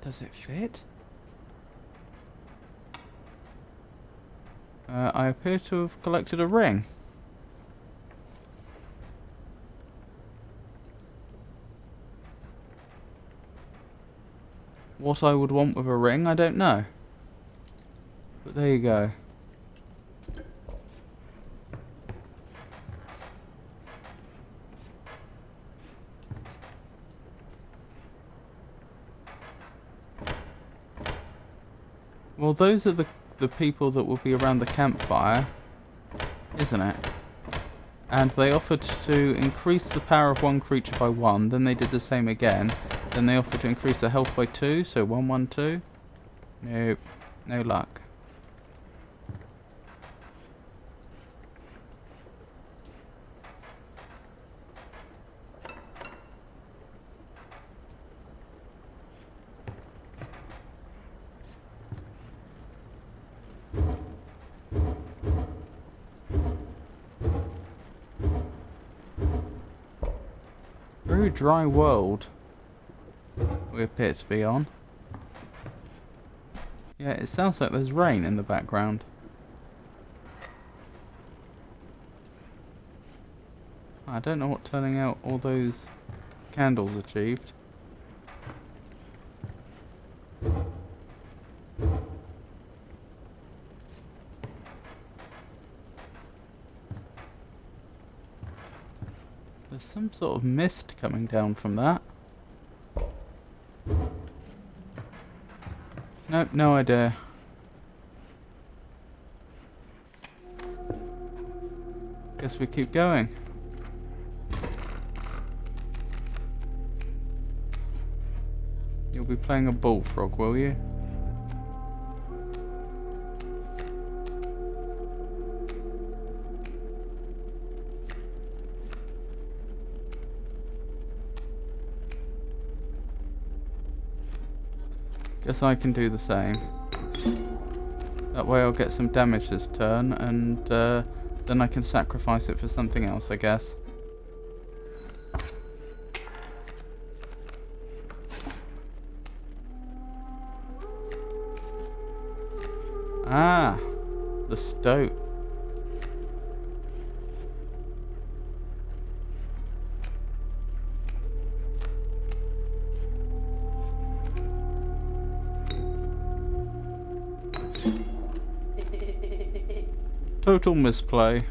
S1: Does it fit? I appear to have collected a ring. What I would want with a ring, I don't know. But there you go. Well, those are the people that will be around the campfire, isn't it? And they offered to increase the power of one creature by 1, then they did the same again. Then they offered to increase the health by 2, so 1, 1, 2. Nope, no luck. Very dry world we appear to be on. Yeah, it sounds like there's rain in the background. I don't know what turning out all those candles achieved. There's some sort of mist coming down from that. Nope, no idea. Guess we keep going. You'll be playing a bullfrog, will you? Guess I can do the same. That way I'll get some damage this turn, and then I can sacrifice it for something else, I guess. Ah, the Stout. Total misplay.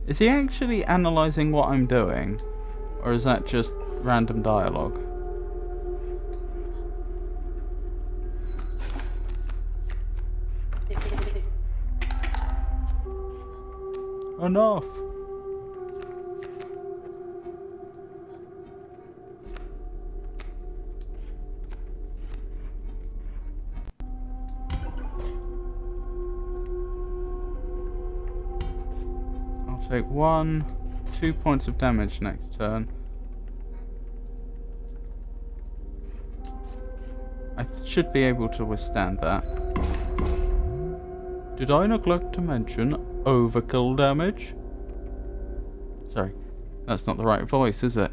S1: Is he actually analysing what I'm doing? Or is that just random dialogue? Enough! Take 1, 2 points of damage next turn. I should be able to withstand that. Did I neglect to mention overkill damage? Sorry, that's not the right voice, is it?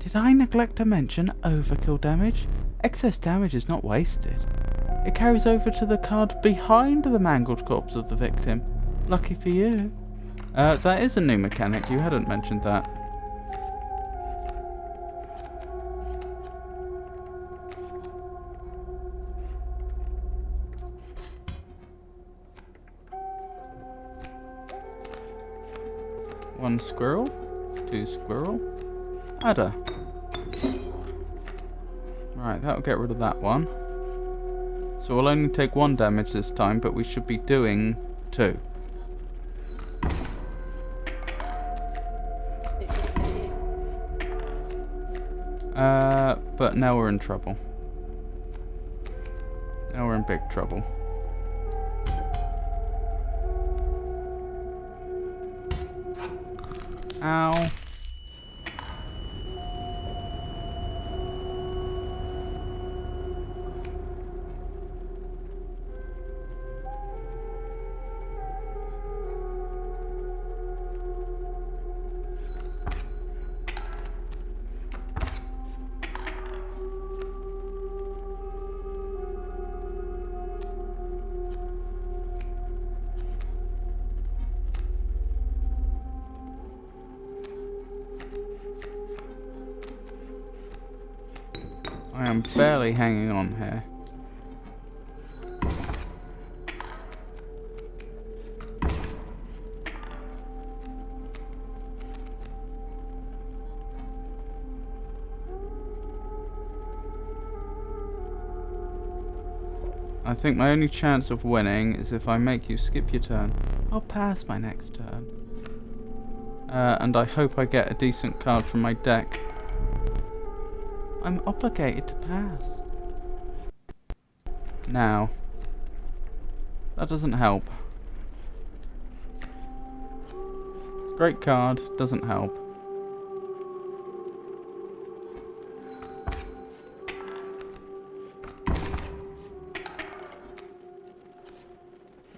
S1: Did I neglect to mention overkill damage? Excess damage is not wasted. It carries over to the card behind the mangled corpse of the victim. Lucky for you. That is a new mechanic, you hadn't mentioned that. One squirrel, 2 squirrel, adder. Right, that'll get rid of that one. So we'll only take 1 damage this time, but we should be doing 2. But now we're in trouble. Now we're in big trouble. Ow. I am barely hanging on here. I think my only chance of winning is if I make you skip your turn. I'll pass my next turn. And I hope I get a decent card from my deck. I'm obligated to pass. Now, that doesn't help. Great card, doesn't help.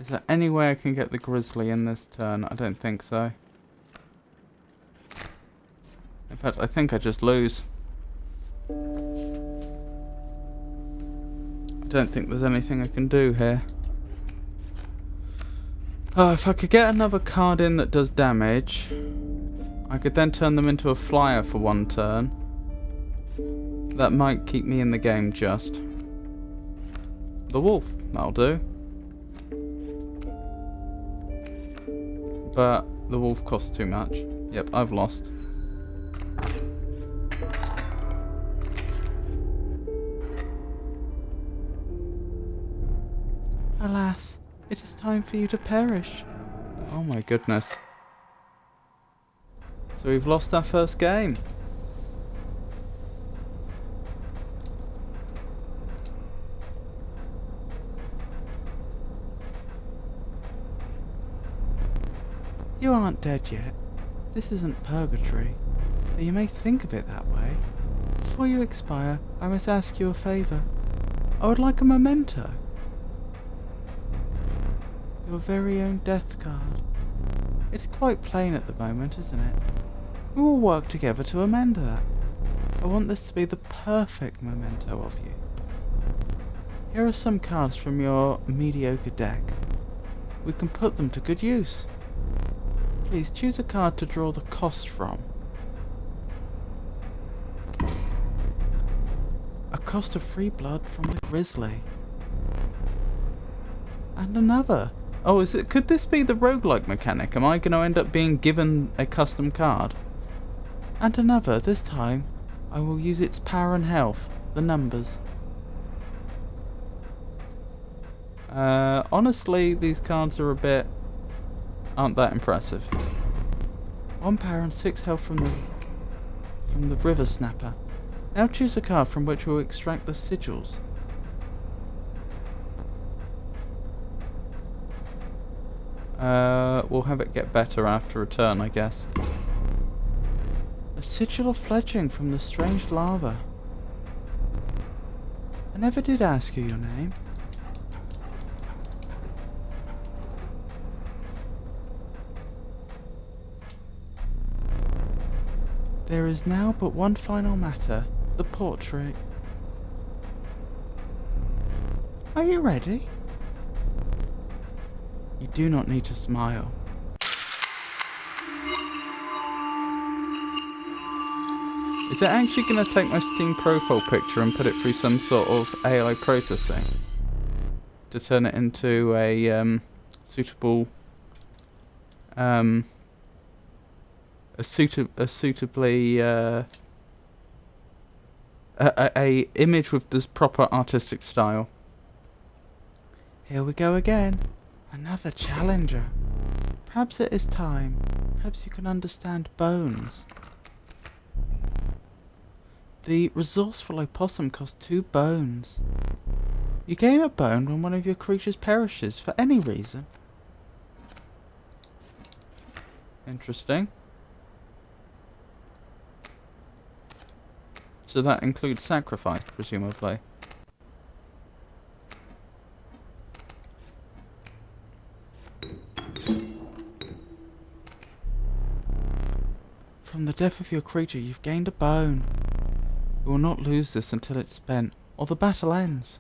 S1: Is there any way I can get the Grizzly in this turn? I don't think so. In fact, I think I just lose. I don't think there's anything I can do here. Oh, if I could get another card in that does damage, I could then turn them into a flyer for one turn. That might keep me in the game just. The wolf, that'll do. But the wolf costs too much. Yep, I've lost. Alas, it is time for you to perish. Oh my goodness. So we've lost our first game. You aren't dead yet. This isn't purgatory, though you may think of it that way. Before you expire, I must ask you a favour. I would like a memento. Your very own death card. It's quite plain at the moment, isn't it? We will work together to amend that. I want this to be the perfect memento of you. Here are some cards from your mediocre deck. We can put them to good use. Please choose a card to draw the cost from. A cost of free blood from the Grizzly. And another. Oh, could this be the roguelike mechanic? Am I going to end up being given a custom card? And another, this time, I will use its power and health, the numbers. Honestly, these cards are aren't that impressive. 1 power and 6 health from the River Snapper. Now choose a card from which we'll extract the sigils. We'll have it get better after a turn, I guess. A sigil of fledging from the strange lava. I never did ask you your name. There is now but one final matter, the portrait. Are you ready? You do not need to smile. Is it actually going to take my Steam profile picture and put it through some sort of AI processing to turn it into a suitable a image with this proper artistic style? Here we go again. Another challenger. Perhaps it is time. Perhaps you can understand bones. The resourceful opossum costs 2 bones. You gain a bone when one of your creatures perishes for any reason. Interesting. So that includes sacrifice, presumably. From the death of your creature, you've gained a bone. You will not lose this until it's spent, or the battle ends.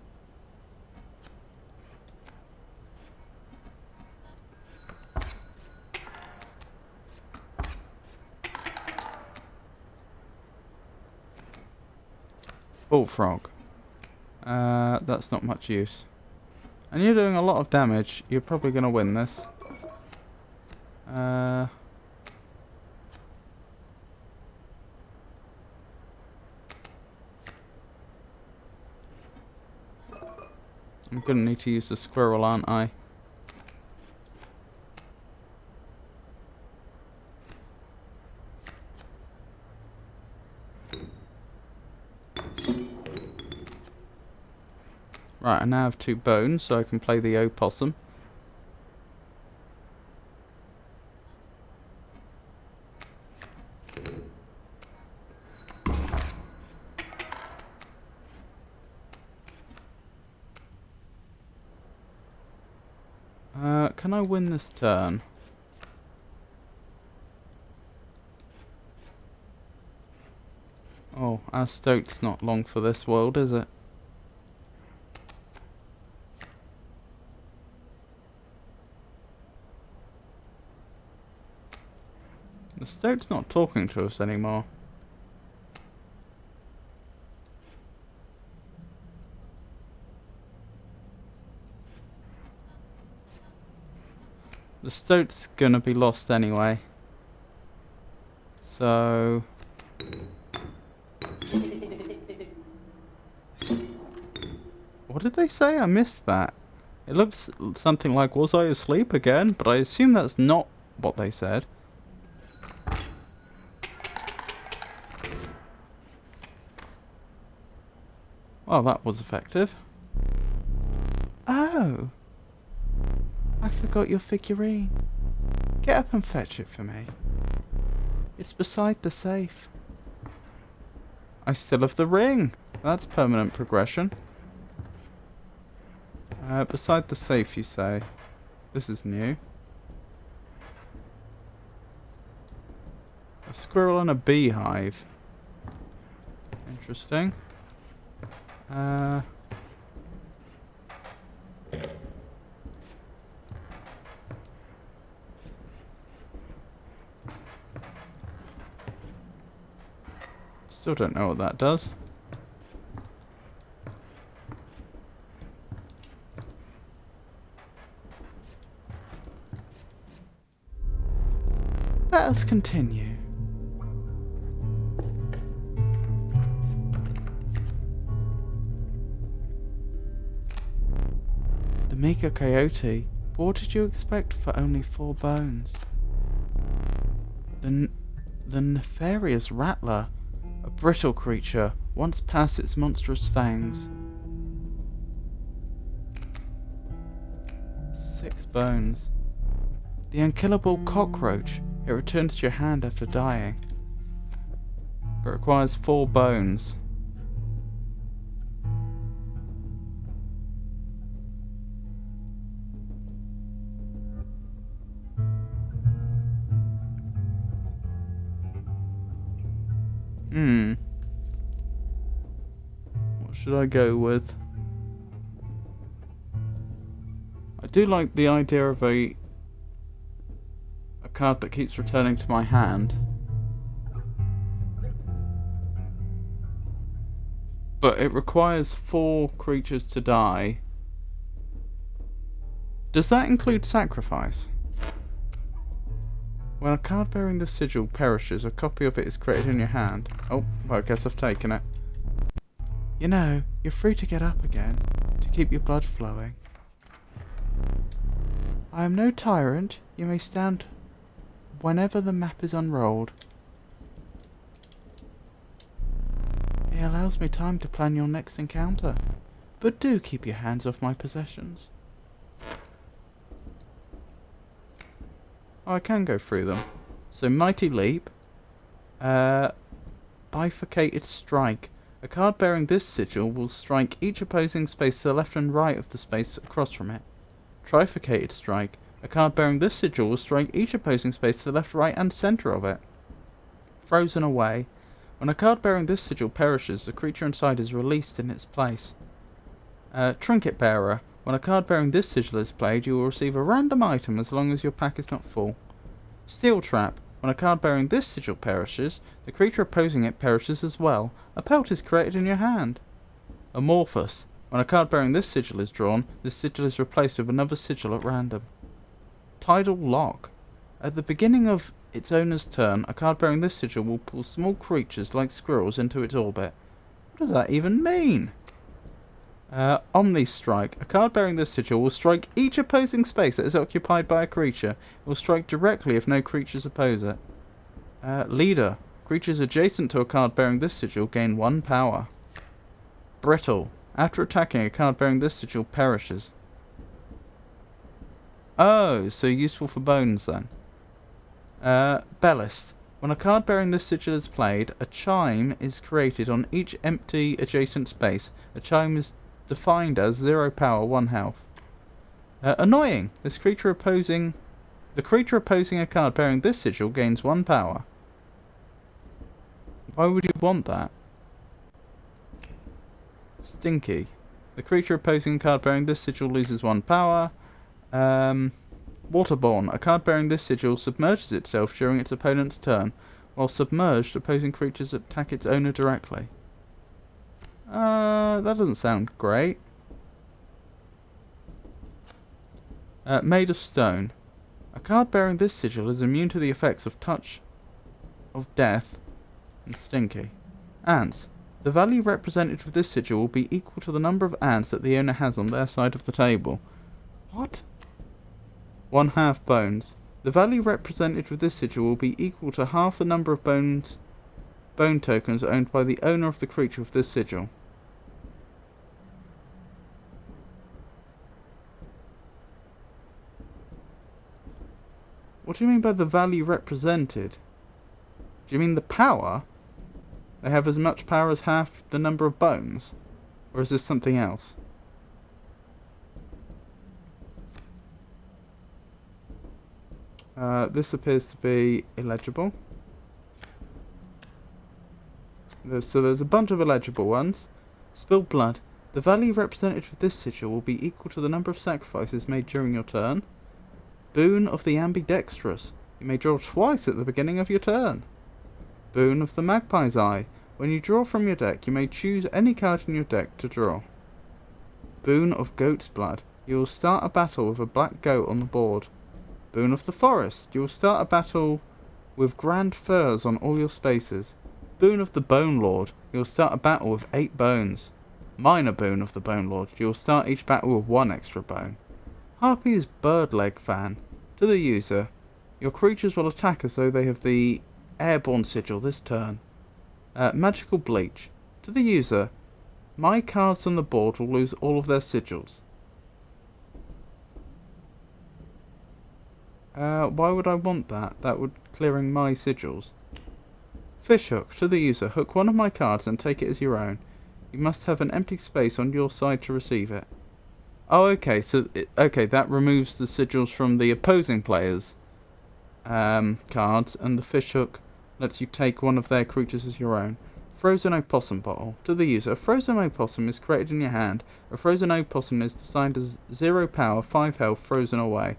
S1: Bullfrog. That's not much use. And you're doing a lot of damage. You're probably going to win this. I'm going to need to use the squirrel, aren't I? Right, I now have 2 bones, so I can play the opossum. Can I win this turn? Oh, our Stout's not long for this world, is it? The Stout's not talking to us anymore. The Stout's gonna be lost anyway. So... What did they say? I missed that. It looks something like, was I asleep again? But I assume that's not what they said. Well, that was effective. Oh! I forgot your figurine. Get up and fetch it for me. It's beside the safe. I still have the ring. That's permanent progression. Beside the safe, you say. This is new. A squirrel and a beehive. Interesting. Still don't know what that does. Let us continue. The meager coyote. What did you expect for only 4 bones? The nefarious rattler. A brittle creature, once past its monstrous fangs. 6 bones. The unkillable cockroach. It returns to your hand after dying. But requires 4 bones. What should I go with? I do like the idea of a card that keeps returning to my hand. But it requires 4 creatures to die. Does that include sacrifice? When a card bearing the sigil perishes, a copy of it is created in your hand. Oh, well, I guess I've taken it. You know, you're free to get up again, to keep your blood flowing. I am no tyrant. You may stand whenever the map is unrolled. It allows me time to plan your next encounter. But do keep your hands off my possessions. Oh, I can go through them. So, Mighty Leap. Bifurcated Strike. A card bearing this sigil will strike each opposing space to the left and right of the space across from it. Trifurcated strike. A card bearing this sigil will strike each opposing space to the left, right, and centre of it. Frozen away. When a card bearing this sigil perishes, the creature inside is released in its place. Trinket bearer. When a card bearing this sigil is played, you will receive a random item as long as your pack is not full. Steel trap. When a card bearing this sigil perishes, the creature opposing it perishes as well. A pelt is created in your hand. Amorphous. When a card bearing this sigil is drawn, this sigil is replaced with another sigil at random. Tidal lock. At the beginning of its owner's turn, a card bearing this sigil will pull small creatures like squirrels into its orbit. What does that even mean? Omni strike. A card bearing this sigil will strike each opposing space that is occupied by a creature. It will strike directly if no creatures oppose it. Leader. Creatures adjacent to a card bearing this sigil gain 1 power. Brittle. After attacking, a card bearing this sigil perishes. Oh, so useful for bones then. Bellist. When a card bearing this sigil is played, a chime is created on each empty adjacent space. A chime is defined as 0 power, 1 health. Annoying. The creature opposing a card bearing this sigil gains 1 power. Why would you want that? Stinky. The creature opposing a card bearing this sigil loses 1 power. Waterborne. A card bearing this sigil submerges itself during its opponent's turn. While submerged, opposing creatures attack its owner directly. That doesn't sound great. Made of stone. A card bearing this sigil is immune to the effects of touch, of death, and stinky. Ants. The value represented with this sigil will be equal to the number of ants that the owner has on their side of the table. What? 1/2 bones. The value represented with this sigil will be equal to half the number of bone tokens owned by the owner of the creature with this sigil. What do you mean by the value represented? Do you mean the power? They have as much power as half the number of bones? Or is this something else? This appears to be illegible. So there's a bunch of illegible ones. Spilled blood. The value represented with this sigil will be equal to the number of sacrifices made during your turn. Boon of the ambidextrous. You may draw twice at the beginning of your turn. Boon of the magpie's eye. When you draw from your deck, you may choose any card in your deck to draw. Boon of goat's blood. You will start a battle with a black goat on the board. Boon of the forest. You will start a battle with grand furs on all your spaces. Boon of the bone lord. You will start a battle with 8 bones. Minor boon of the bone lord. You will start each battle with 1 extra bone. Harpy's bird leg fan. To the user, your creatures will attack as though they have the airborne sigil this turn. Magical bleach. To the user, my cards on the board will lose all of their sigils. Why would I want that? That would clearing my sigils. Fishhook. To the user, hook one of my cards and take it as your own. You must have an empty space on your side to receive it. Oh, okay. So, that removes the sigils from the opposing players' cards, and the fishhook lets you take one of their creatures as your own. Frozen opossum bottle. To the user, a frozen opossum is created in your hand. A frozen opossum is designed as 0 power, 5 health, frozen away.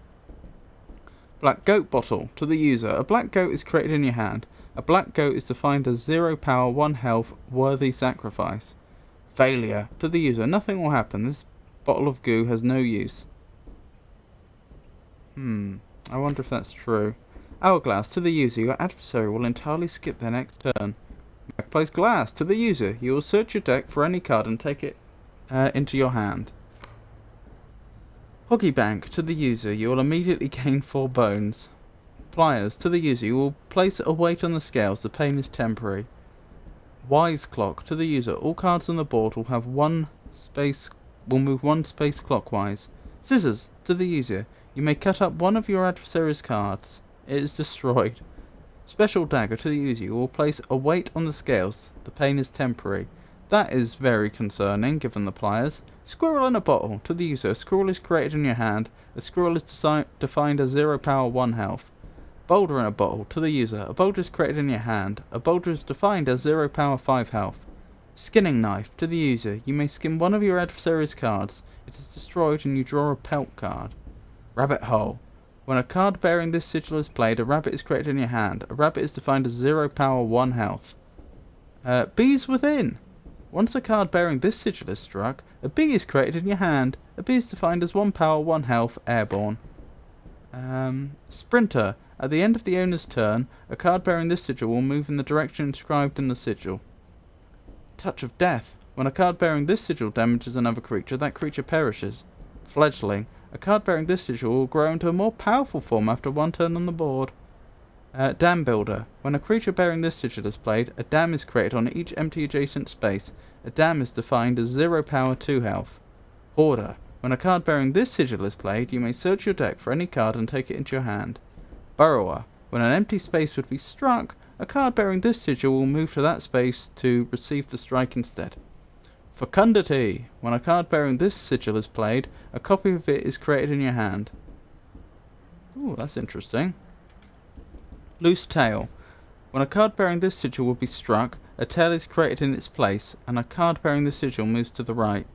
S1: Black goat bottle. To the user, a black goat is created in your hand. A black goat is defined as 0 power, 1 health, worthy sacrifice. Failure. To the user, nothing will happen. This bottle of goo has no use. I wonder if that's true. Hourglass. To the user, your adversary will entirely skip their next turn. Magpie's glass. To the user, you will search your deck for any card and take it into your hand. Hoggy bank. To the user, you will immediately gain 4 bones. Pliers. To the user, you will place a weight on the scales. The pain is temporary. Wise clock. To the user, all cards on the board will have move 1 space clockwise. Scissors. To the user, you may cut up one of your adversary's cards. It is destroyed. Special dagger. To the user, you will place a weight on the scales. The pain is temporary. That is very concerning, given the pliers. Squirrel in a bottle. To the user, a squirrel is created in your hand. A squirrel is defined as 0 power 1 health. Boulder in a bottle. To the user, a boulder is created in your hand. A boulder is defined as 0 power 5 health. Skinning knife. To the user, you may skin one of your adversary's cards. It is destroyed and you draw a pelt card. Rabbit hole. When a card bearing this sigil is played, a rabbit is created in your hand. A rabbit is defined as 0 power 1 health. Bees within. Once a card bearing this sigil is struck, a bee is created in your hand. A bee is defined as 1 power 1 health, airborne. Sprinter. At the end of the owner's turn, a card bearing this sigil will move in the direction inscribed in the sigil. Touch of death. When a card bearing this sigil damages another creature, that creature perishes. Fledgling. A card bearing this sigil will grow into a more powerful form after one turn on the board. Dam builder. When a creature bearing this sigil is played, a dam is created on each empty adjacent space. A dam is defined as 0 power 2 health. Hoarder. When a card bearing this sigil is played, you may search your deck for any card and take it into your hand. Burrower. When an empty space would be struck, a card bearing this sigil will move to that space to receive the strike instead. Fecundity. When a card bearing this sigil is played, a copy of it is created in your hand. Ooh, that's interesting. Loose tail. When a card bearing this sigil will be struck, a tail is created in its place, and a card bearing this sigil moves to the right.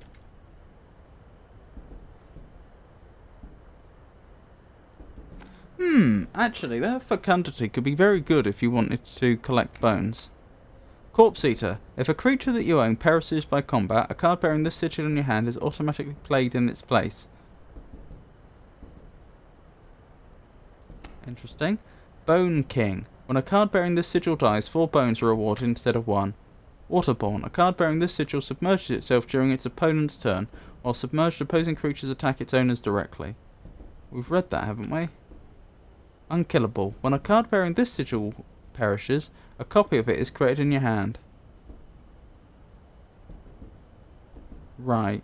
S1: Actually, that fecundity could be very good if you wanted to collect bones. Corpse Eater. If a creature that you own perishes by combat, a card bearing this sigil in your hand is automatically played in its place. Interesting. Bone King. When a card bearing this sigil dies, 4 bones are rewarded instead of 1. Waterborne. A card bearing this sigil submerges itself during its opponent's turn, while submerged opposing creatures attack its owners directly. We've read that, haven't we? Unkillable. When a card bearing this sigil perishes, a copy of it is created in your hand. Right.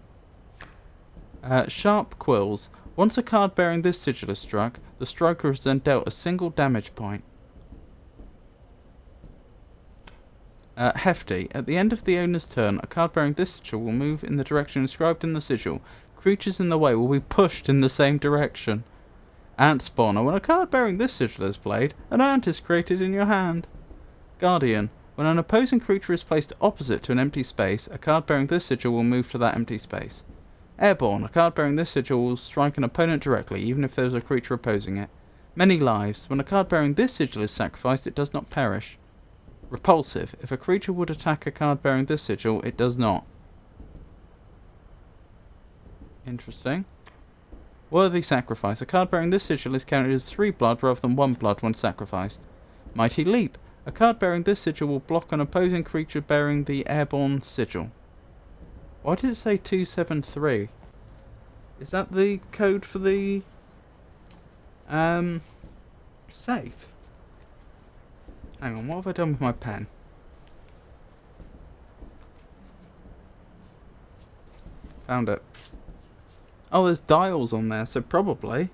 S1: Sharp Quills. Once a card bearing this sigil is struck, the striker is then dealt a single damage point. Hefty. At the end of the owner's turn, a card bearing this sigil will move in the direction inscribed in the sigil. Creatures in the way will be pushed in the same direction. Ant Spawner. When a card bearing this sigil is played, an ant is created in your hand. Guardian. When an opposing creature is placed opposite to an empty space, a card bearing this sigil will move to that empty space. Airborne. A card bearing this sigil will strike an opponent directly, even if there is a creature opposing it. Many lives. When a card bearing this sigil is sacrificed, it does not perish. Repulsive. If a creature would attack a card bearing this sigil, it does not. Interesting. Worthy Sacrifice. A card bearing this sigil is counted as 3 blood rather than 1 blood when sacrificed. Mighty Leap. A card bearing this sigil will block an opposing creature bearing the airborne sigil. Why did it say 273? Is that the code for the safe? Hang on, what have I done with my pen? Found it. Oh, there's dials on there, so probably.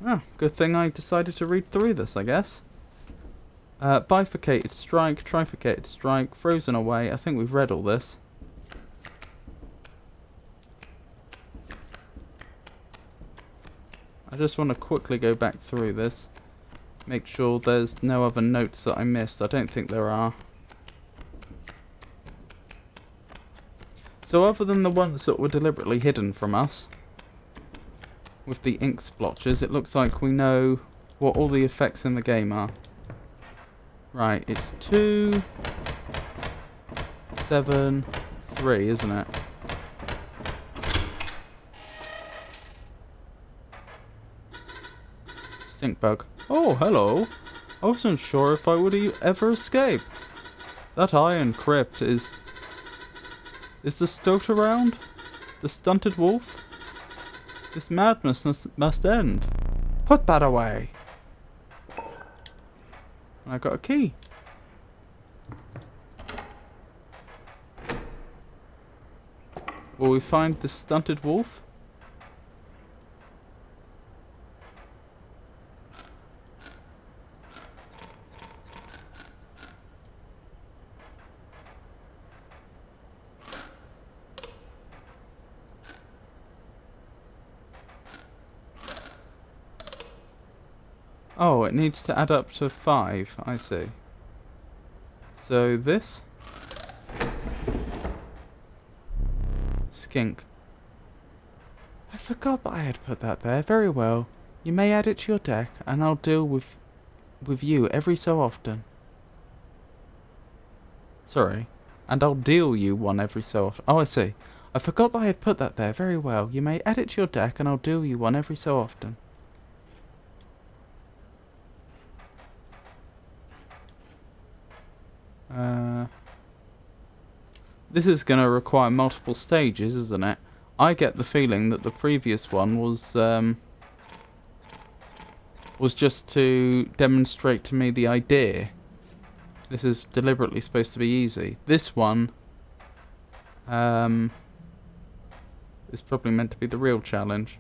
S1: Oh, good thing I decided to read through this, I guess. Bifurcated Strike, Trifurcated Strike, Frozen Away. I think we've read all this. I just want to quickly go back through this. Make sure there's no other notes that I missed. I don't think there are. So other than the ones that were deliberately hidden from us, with the ink splotches, it looks like we know what all the effects in the game are. Right, it's 2, 7, 3, isn't it? Stinkbug. Oh, hello. I wasn't sure if I would ever escape. That iron crypt is... Is the Stout around? The Stunted wolf? This madness must end. Put that away. I got a key. Will we find the Stunted wolf? Oh, it needs to add up to 5. I see. So this? Skink. I forgot that I had put that there. Very well. You may add it to your deck, and I'll deal with you every so often. Sorry. And I'll deal you one every so often. Oh, I see. I forgot that I had put that there. Very well. You may add it to your deck, and I'll deal you one every so often. This is going to require multiple stages, isn't it? I get the feeling that the previous one was just to demonstrate to me the idea. This is deliberately supposed to be easy. This one is probably meant to be the real challenge,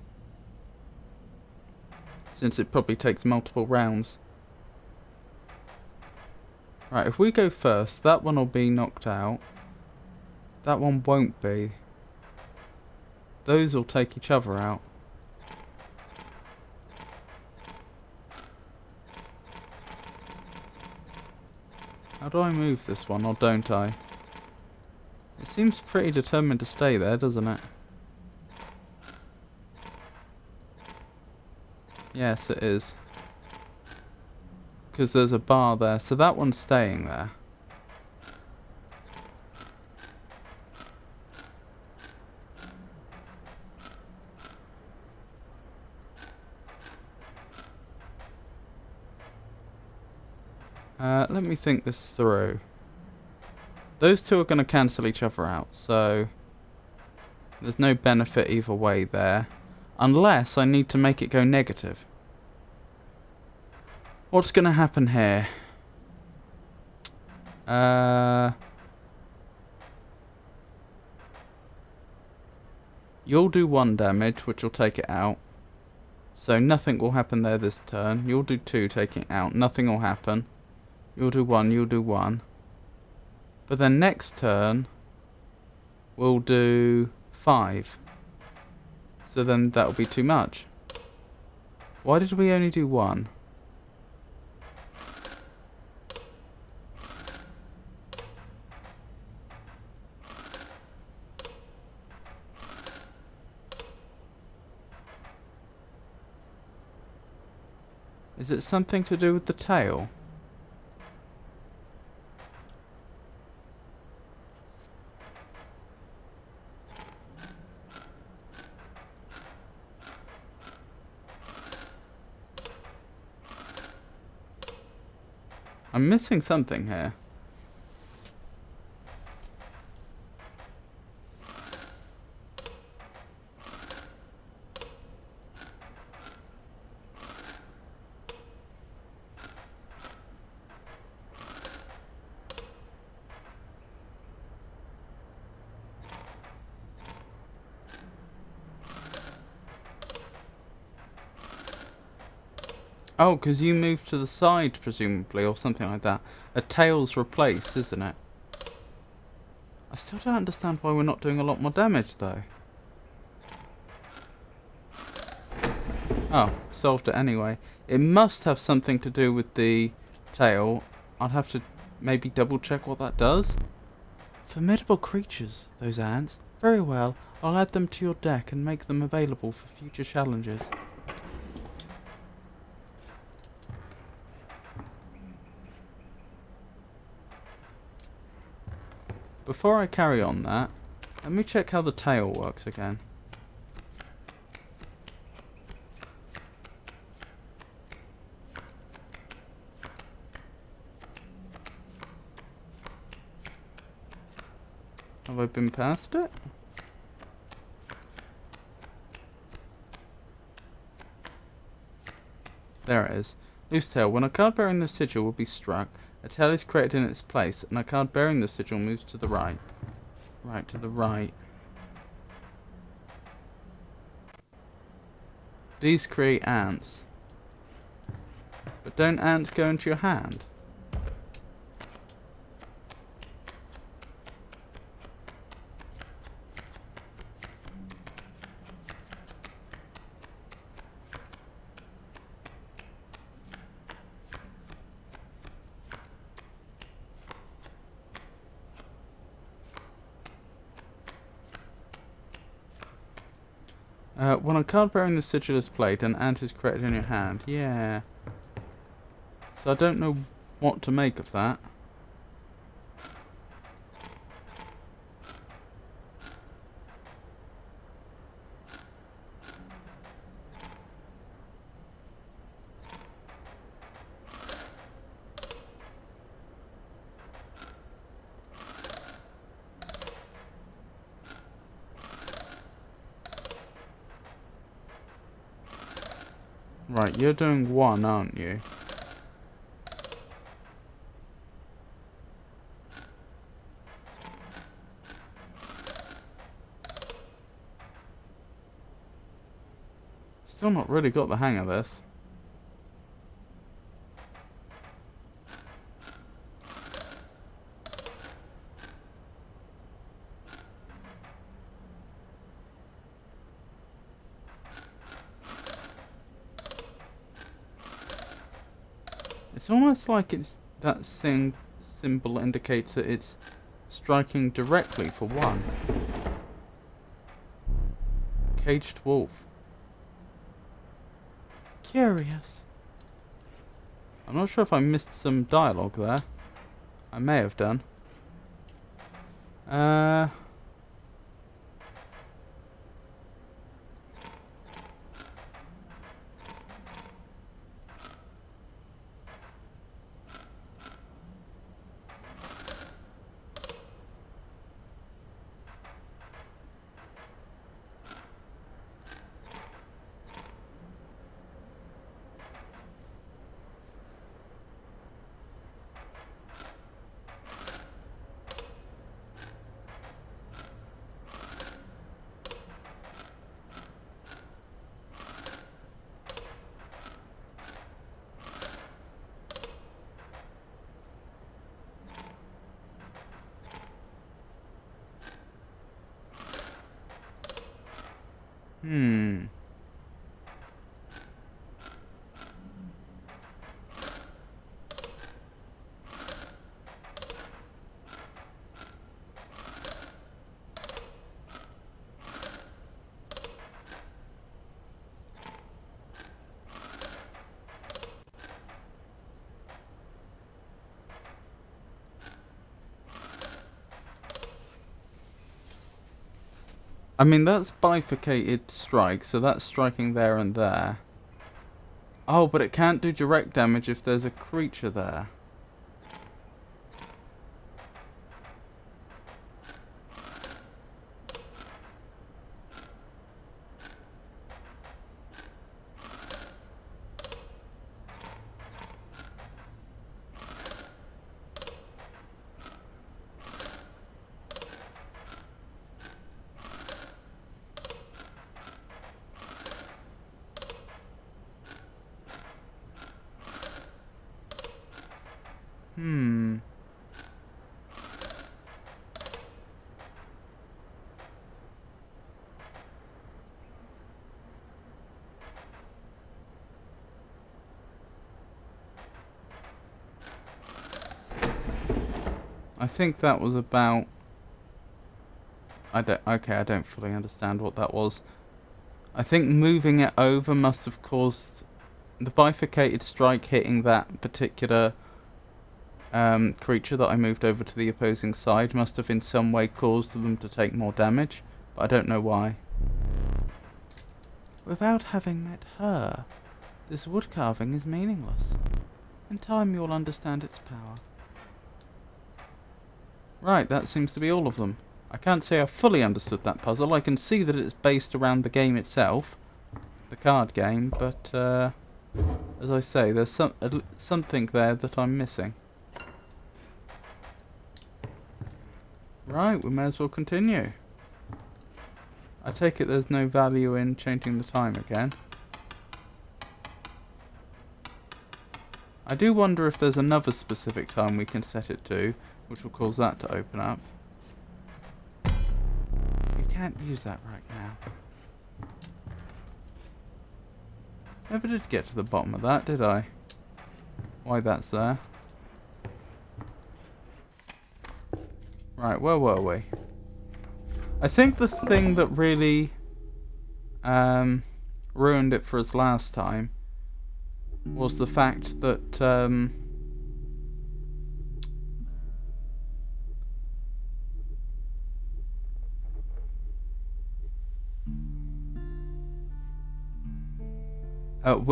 S1: since it probably takes multiple rounds. Right, if we go first, that one will be knocked out. That one won't be. Those will take each other out. How do I move this one, or don't I? It seems pretty determined to stay there, doesn't it? Yes, it is. Because there's a bar there, so that one's staying there. Let me think this through. Those two are going to cancel each other out, so there's no benefit either way there. Unless I need to make it go negative. What's going to happen here? You'll do 1 damage, which will take it out. So nothing will happen there this turn. You'll do 2, taking it out. Nothing will happen. You'll do 1, you'll do 1. But then next turn, we'll do 5. So then that'll be too much. Why did we only do 1? Is it something to do with the tail? I'm missing something here. Oh, because you moved to the side, presumably, or something like that. A tail's replaced, isn't it? I still don't understand why we're not doing a lot more damage, though. Oh, solved it anyway. It must have something to do with the tail. I'd have to maybe double check what that does. Formidable creatures, those ants. Very well, I'll add them to your deck and make them available for future challenges. Before I carry on that, let me check how the tail works again. Have I been past it? There it is. Loose tail. When a card bearing the sigil will be struck, a tail is created in its place, and a card bearing the sigil moves to the right. Right, to the right. These create ants. But don't ants go into your hand? When a card bearing the sigil is played, an ant is created in your hand. Yeah. So I don't know what to make of that. Right, you're doing one, aren't you? Still not really got the hang of this. It's almost like it's that symbol indicates that it's striking directly for one. Caged wolf. Curious. I'm not sure if I missed some dialogue there. I may have done. Hmm. I mean, that's bifurcated strike, so that's striking there and there. Oh, but it can't do direct damage if there's a creature there. Hmm. I think that was about... I don't fully understand what that was. I think moving it over must have caused the bifurcated strike hitting that particular creature that I moved over to the opposing side must have in some way caused them to take more damage, but I don't know why. Without having met her, this wood carving is meaningless. In time you'll understand its power. Right, that seems to be all of them. I can't say I fully understood that puzzle. I can see that it's based around the game itself, the card game, but as I say, there's something there that I'm missing. Right, we may as well continue. I take it there's no value in changing the time again. I do wonder if there's another specific time we can set it to, which will cause that to open up. You can't use that right now. Never did get to the bottom of that, did I? Why that's there. Right, where were we? I think the thing that really ruined it for us last time was the fact that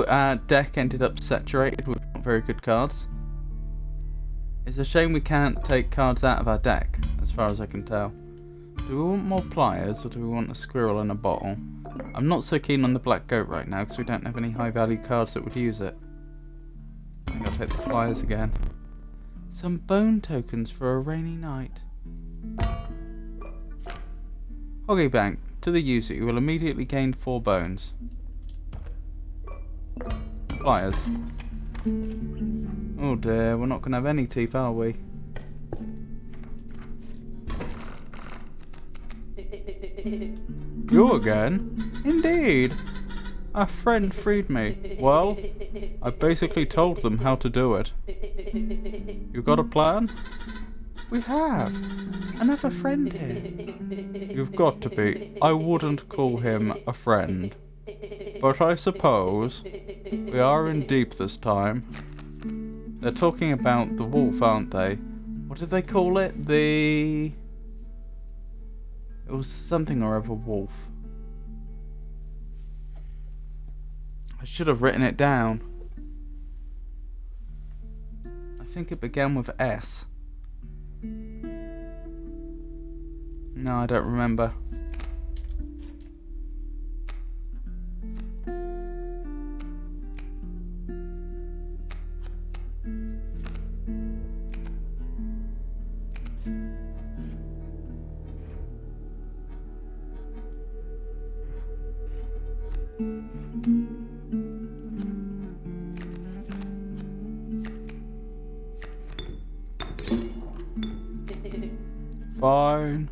S1: our deck ended up saturated with not very good cards. It's a shame we can't take cards out of our deck, as far as I can tell. Do we want more pliers, or do we want a squirrel and a bottle? I'm not so keen on the black goat right now, because we don't have any high value cards that would use it. I think I'll take the pliers again. Some bone tokens for a rainy night. Hoggy Bank. To the user, you will immediately gain 4 bones. Pliers. Oh dear, we're not going to have any teeth, are we? You again? Indeed. Our friend freed me. Well, I basically told them how to do it. You got a plan? We have. Another friend here. You've got to be. I wouldn't call him a friend. But I suppose we are in deep this time. They're talking about the wolf, aren't they? What did they call it? It was something or other wolf. I should have written it down. I think it began with S. No, I don't remember. Fine.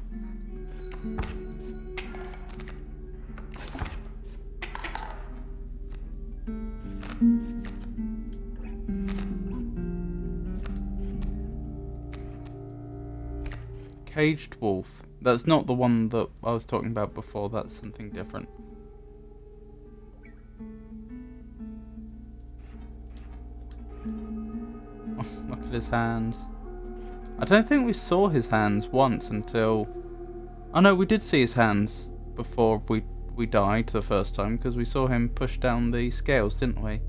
S1: Caged wolf. That's not the one that I was talking about before, that's something different. Oh, look at his hands. I don't think we saw his hands once until... Oh no, we did see his hands before we died the first time, because we saw him push down the scales, didn't we?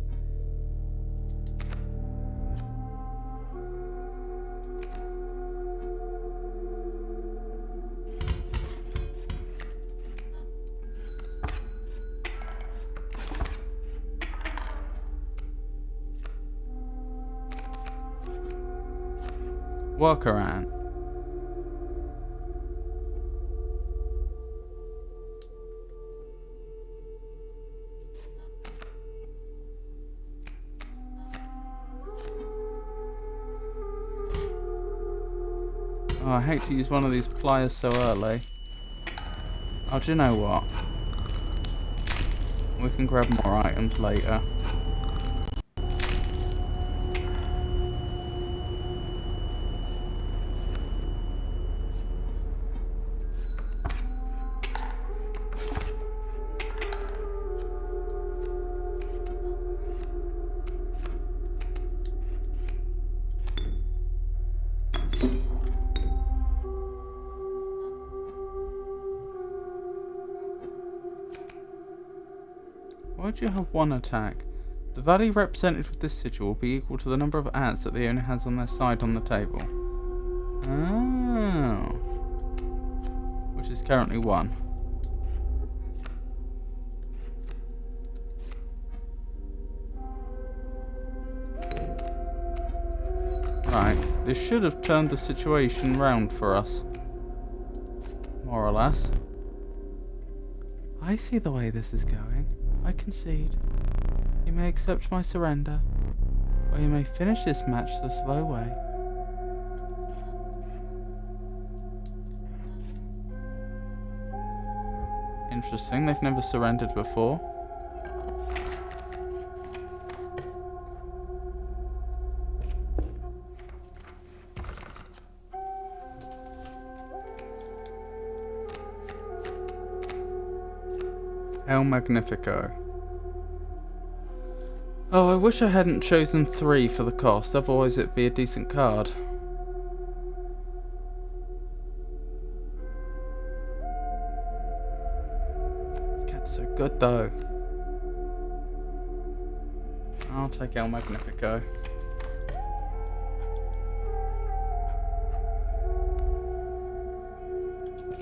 S1: Worker ant. Oh, I hate to use one of these pliers so early. Oh, do you know what? We can grab more items later. Why do you have one attack? The value represented with this sigil will be equal to the number of ants that the owner has on their side on the table. Oh. Which is currently 1. Right, this should have turned the situation round for us. More or less. I see the way this is going. I concede. You may accept my surrender, or you may finish this match the slow way. Interesting, they've never surrendered before. El Magnifico. Oh, I wish I hadn't chosen 3 for the cost, otherwise it'd be a decent card. Cat's so good though. I'll take El Magnifico.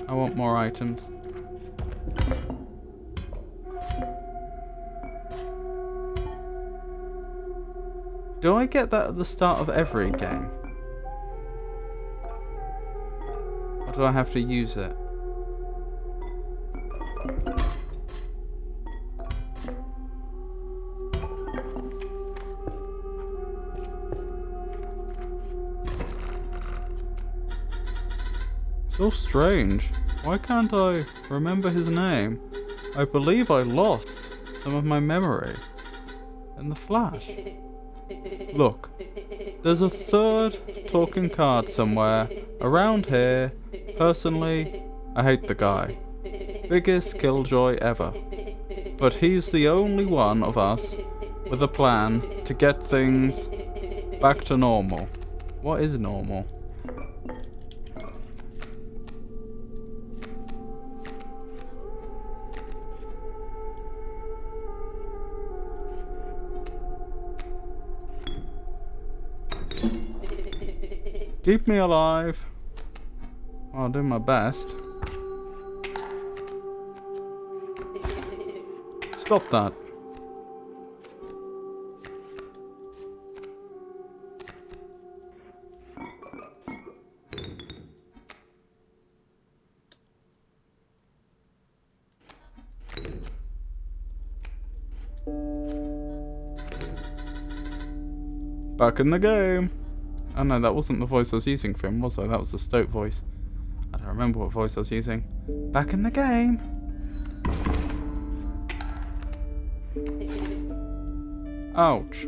S1: I want more items. Do I get that at the start of every game? Or do I have to use it? So strange. Why can't I remember his name? I believe I lost some of my memory in the flash. Look, there's a 3rd talking card somewhere around here. Personally, I hate the guy. Biggest killjoy ever. But he's the only one of us with a plan to get things back to normal. What is normal? Keep me alive. I'll do my best. Stop that. Back in the game. Oh no, that wasn't the voice I was using for him, was I? That was the Stout voice. I don't remember what voice I was using. Back in the game. Ouch.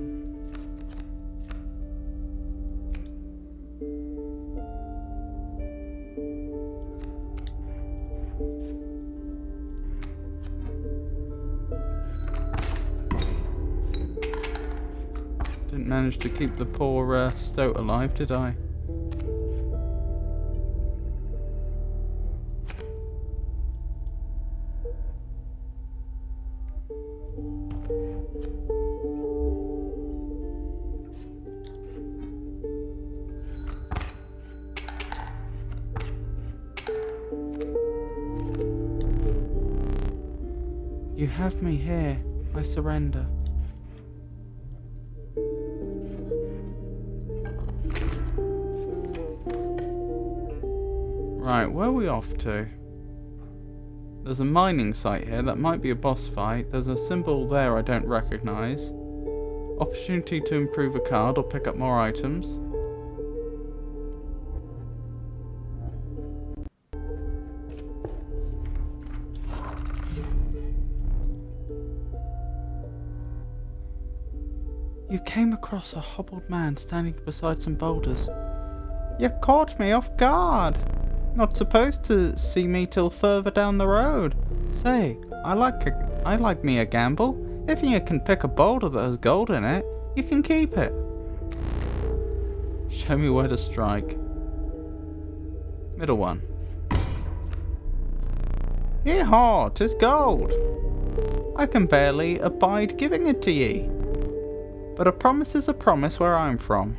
S1: Didn't manage to keep the poor Stout alive, did I? You have me here. I surrender. Right, where are we off to? There's a mining site here. That might be a boss fight. There's a symbol there I don't recognise. Opportunity to improve a card or pick up more items. You came across a hobbled man standing beside some boulders. You caught me off guard. Not supposed to see me till further down the road. Say, I like me a gamble. If you can pick a boulder that has gold in it, you can keep it. Show me where to strike. Middle one. Yee-haw, 'tis gold. I can barely abide giving it to ye. But a promise is a promise where I'm from.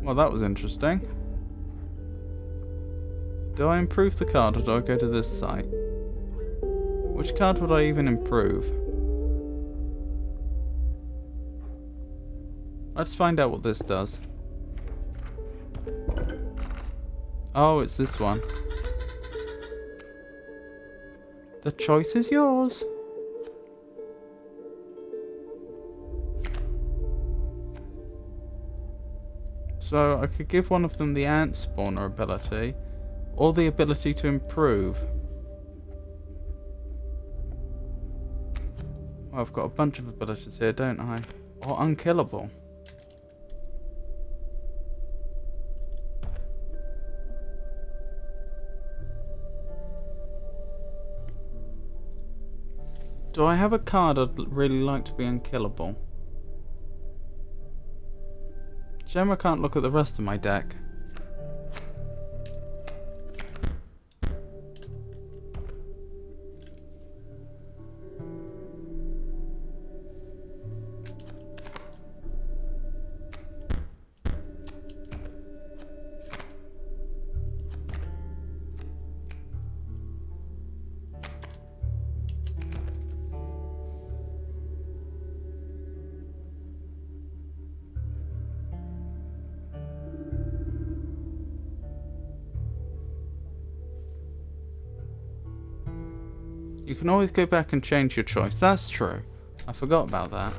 S1: Well, that was interesting. Do I improve the card or do I go to this site? Which card would I even improve? Let's find out what this does. Oh, it's this one. The choice is yours. So I could give one of them the ant spawner ability, or the ability to improve. Well, I've got a bunch of abilities here, don't I? Or unkillable. Do I have a card I'd really like to be unkillable? Shame I can't look at the rest of my deck. You can always go back and change your choice. That's true. I forgot about that.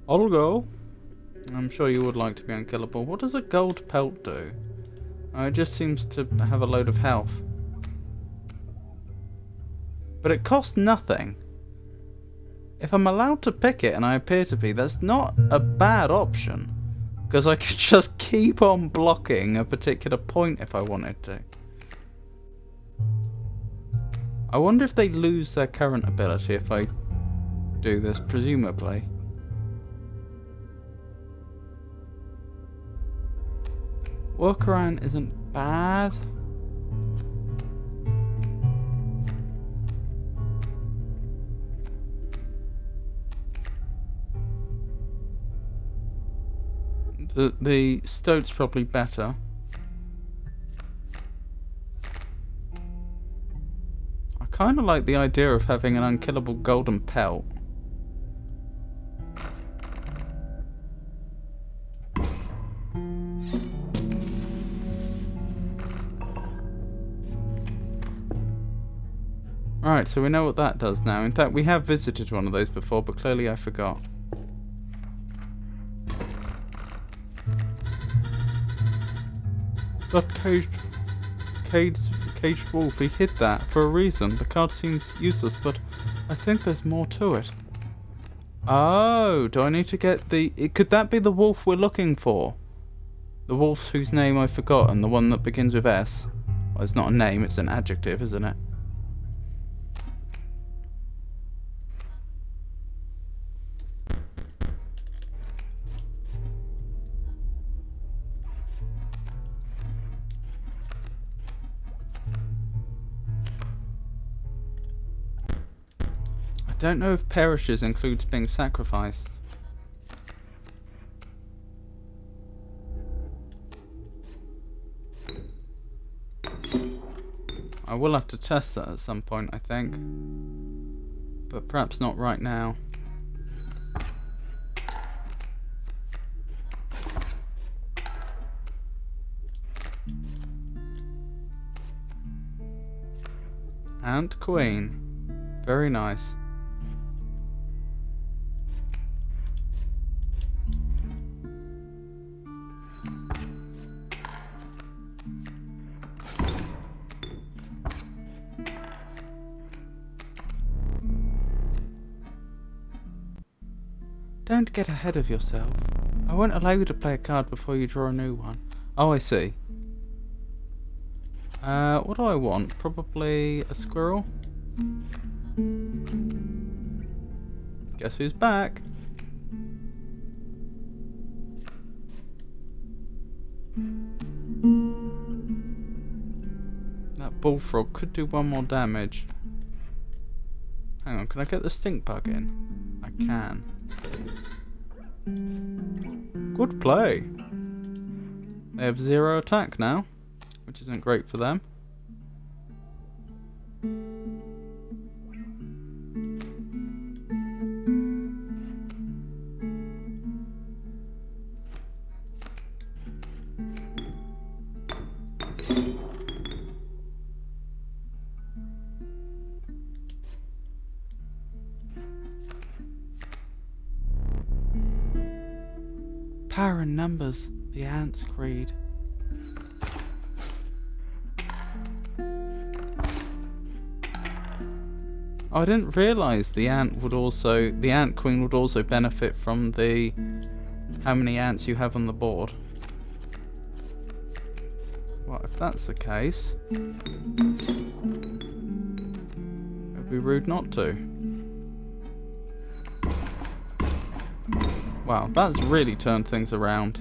S1: I'll go. I'm sure you would like to be unkillable. What does a gold pelt do? Oh, it just seems to have a load of health. But it costs nothing. If I'm allowed to pick it, and I appear to be, that's not a bad option. Because I could just keep on blocking a particular point if I wanted to. I wonder if they lose their current ability if I do this, presumably. Workaround isn't bad. The Stout's probably better. I kind of like the idea of having an unkillable golden pelt. Right, so we know what that does now. In fact, we have visited one of those before, but clearly I forgot. That caged wolf, he hid that for a reason. The card seems useless, but I think there's more to it. Oh, do I need to get the... could that be the wolf we're looking for? The wolf whose name I've forgotten, the one that begins with S. Well, it's not a name, it's an adjective, isn't it? I don't know if perishes includes being sacrificed. I will have to test that at some point, I think. But perhaps not right now. And queen. Very nice. Don't get ahead of yourself. I won't allow you to play a card before you draw a new one. Oh, I see. What do I want? Probably a squirrel? Guess who's back? That bullfrog could do one more damage. Hang on, can I get the Stinkbug in? I can. Good play. They have 0 attack now, which isn't great for them. Power in numbers, the ants' creed. Oh, I didn't realise the ant queen would also benefit from the how many ants you have on the board. Well, if that's the case, it'd be rude not to. Wow, that's really turned things around.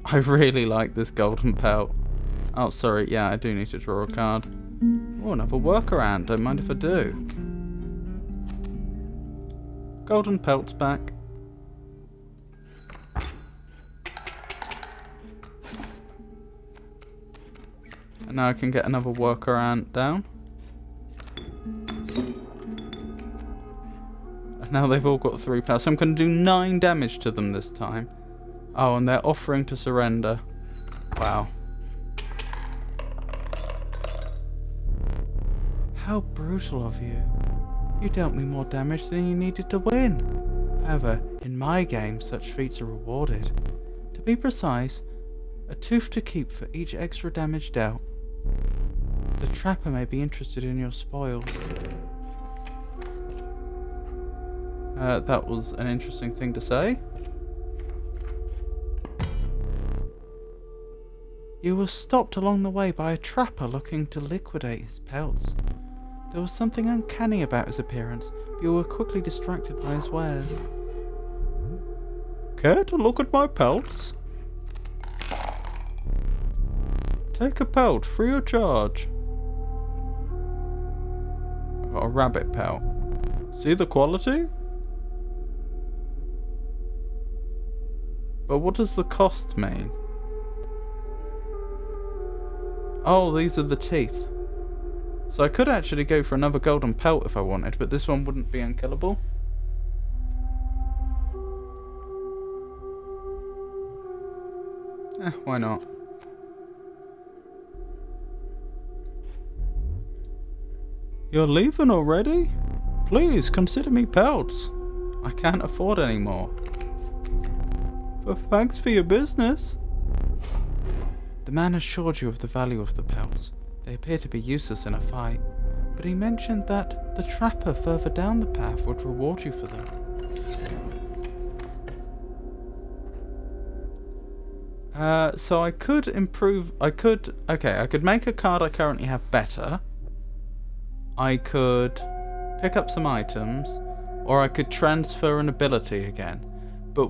S1: I really like this golden pelt. Oh, sorry, yeah, I do need to draw a card. Oh, another workaround, don't mind if I do. Golden pelt's back. And now I can get another workaround down. And now they've all got 3 power, so I'm going to do 9 damage to them this time. Oh, and they're offering to surrender. Wow. How brutal of you. You dealt me more damage than you needed to win. However, in my game, such feats are rewarded. To be precise, a tooth to keep for each extra damage dealt. The trapper may be interested in your spoils. That was an interesting thing to say. You were stopped along the way by a trapper looking to liquidate his pelts. There was something uncanny about his appearance, but you were quickly distracted by his wares. Care to look at my pelts? Take a pelt, free of charge. I've got a rabbit pelt. See the quality? But what does the cost mean? Oh, these are the teeth. So I could actually go for another golden pelt if I wanted, but this one wouldn't be unkillable. Why not? You're leaving already? Please consider me pelts. I can't afford any more. But thanks for your business. The man assured you of the value of the pelts. They appear to be useless in a fight, but he mentioned that the trapper further down the path would reward you for them. So I could improve, I could make a card I currently have better. I could pick up some items, or I could transfer an ability again. But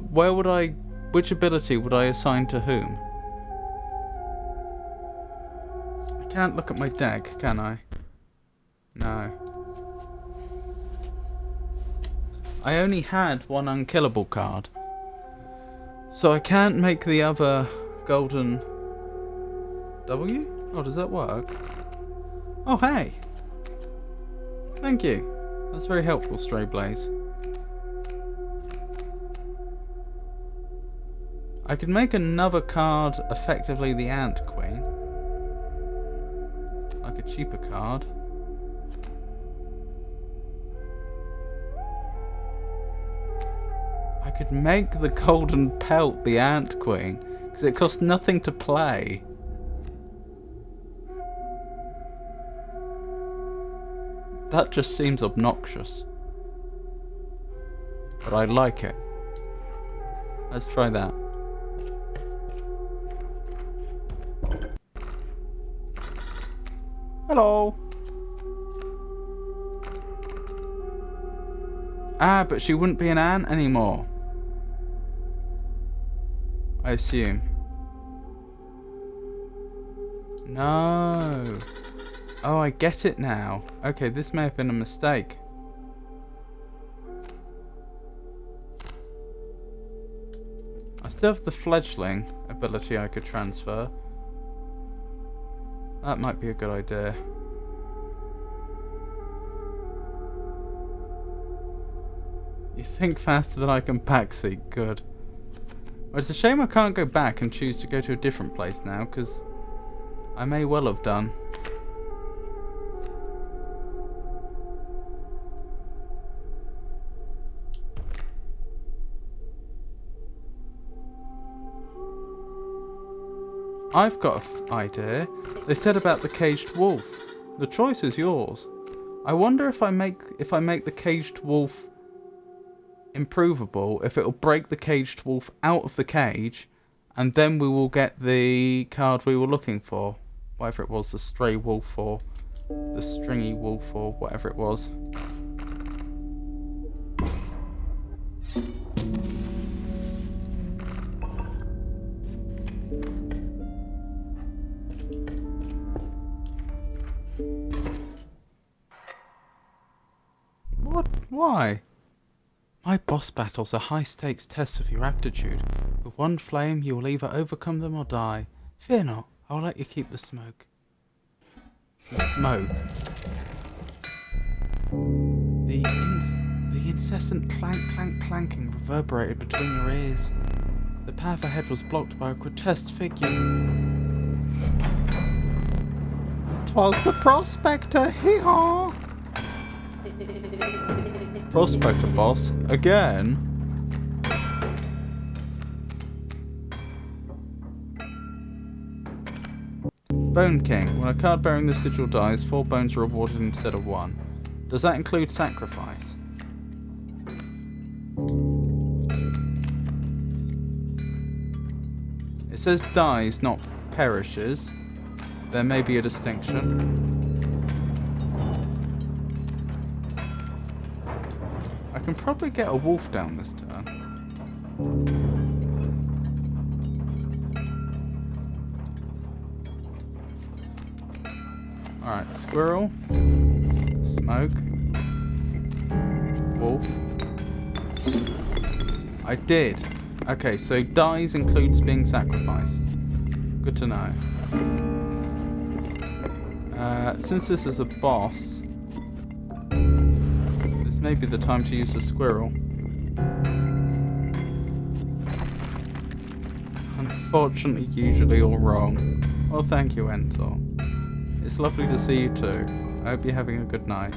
S1: which ability would I assign to whom? Can't look at my deck, can I? No. I only had one unkillable card. So I can't make the other golden W? Oh, does that work? Oh, hey! Thank you. That's very helpful, Stray Blaze. I could make another card effectively the Ant Queen. Like a cheaper card. I could make the golden pelt the Ant Queen, because it costs nothing to play. That just seems obnoxious. But I like it. Let's try that. Hello. Ah, but she wouldn't be an ant anymore. I assume. No. Oh, I get it now. Okay, this may have been a mistake. I still have the fledgling ability I could transfer. That might be a good idea. You think faster than I can backseat. Good. Well, it's a shame I can't go back and choose to go to a different place now, because I may well have done. I've got an idea. They said about the caged wolf. The choice is yours. I wonder if I make the caged wolf improvable, if it'll break the caged wolf out of the cage And then we will get the card we were looking for. Whatever it was, the stray wolf or the stringy wolf or whatever it was. What? Why? My boss battles are high-stakes tests of your aptitude. With one flame, you will either overcome them or die. Fear not, I'll let you keep the smoke. The smoke. The incessant clanking reverberated between your ears. The path ahead was blocked by a grotesque figure. 'Twas the prospector, hee-haw! Prospector, boss? Again? Bone King. When a card bearing this sigil dies, 4 bones are rewarded instead of 1. Does that include sacrifice? It says dies, not perishes. There may be a distinction. I can probably get a wolf down this turn. Alright, squirrel, smoke, wolf. I did. Okay, so dies includes being sacrificed. Good to know. Since this is a boss, this may be the time to use the squirrel. Unfortunately, usually all wrong. Well, thank you, Entor. It's lovely to see you too. I hope you're having a good night.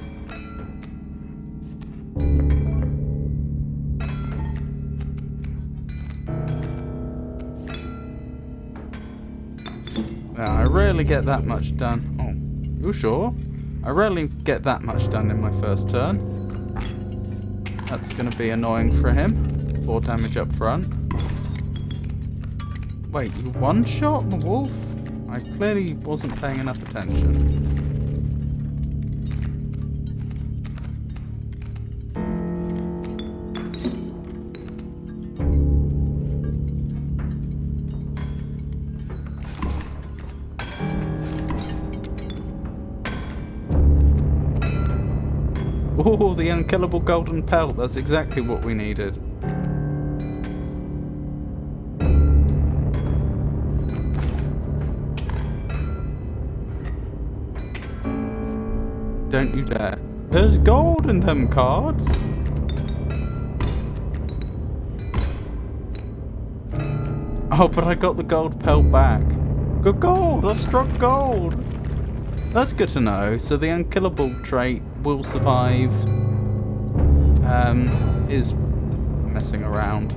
S1: Now, I rarely get that much done. Oh, you sure? I rarely get that much done in my first turn. That's going to be annoying for him. 4 damage up front. Wait, you one-shot the wolf? I clearly wasn't paying enough attention. Oh, the unkillable golden pelt. That's exactly what we needed. Don't you dare. There's gold in them cards. Oh, but I got the gold pelt back. Good gold. I've struck gold. That's good to know. So the unkillable trait will survive is messing around.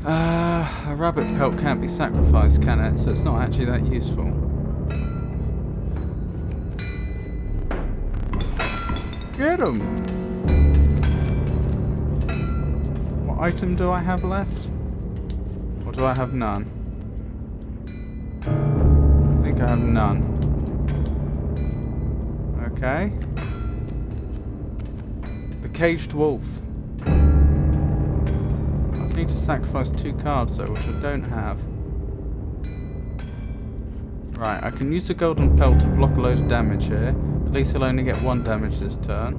S1: A rabbit pelt can't be sacrificed, can it? So it's not actually that useful. Get him! What item do I have left? Or do I have none? I think I have none. Okay. The caged wolf. I need to sacrifice 2 cards though, which I don't have. Right, I can use the golden pelt to block a load of damage here. At least he'll only get 1 damage this turn.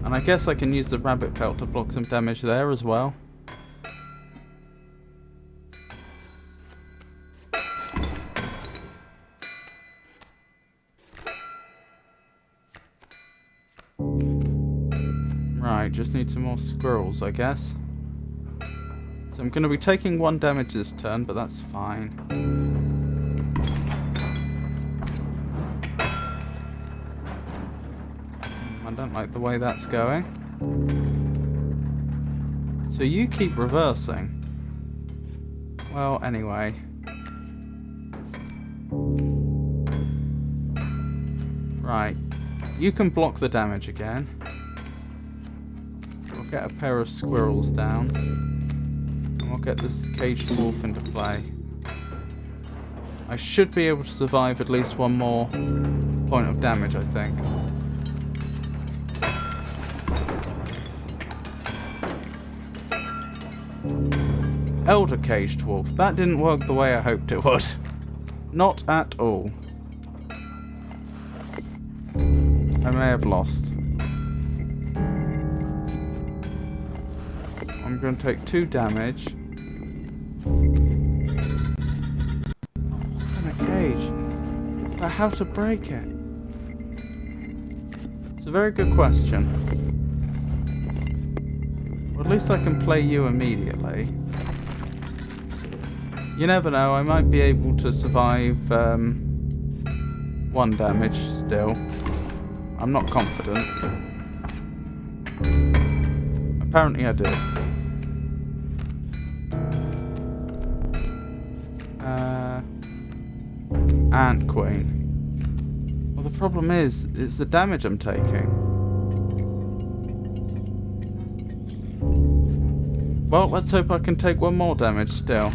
S1: And I guess I can use the rabbit pelt to block some damage there as well. Right, just need some more squirrels, I guess. So I'm going to be taking 1 damage this turn, but that's fine. I don't like the way that's going. So you keep reversing. Well, anyway. Right. You can block the damage again. We'll get a pair of squirrels down. And we'll get this caged wolf into play. I should be able to survive at least one more point of damage, I think. Elder caged wolf. That didn't work the way I hoped it would. Not at all. I may have lost. I'm going to take 2 damage. In a cage. But how to break it? It's a very good question. Well, at least I can play you immediately. You never know, I might be able to survive 1 damage still. I'm not confident. Apparently I did. Ant Queen. Well, the problem is the damage I'm taking. Well, let's hope I can take 1 more damage still.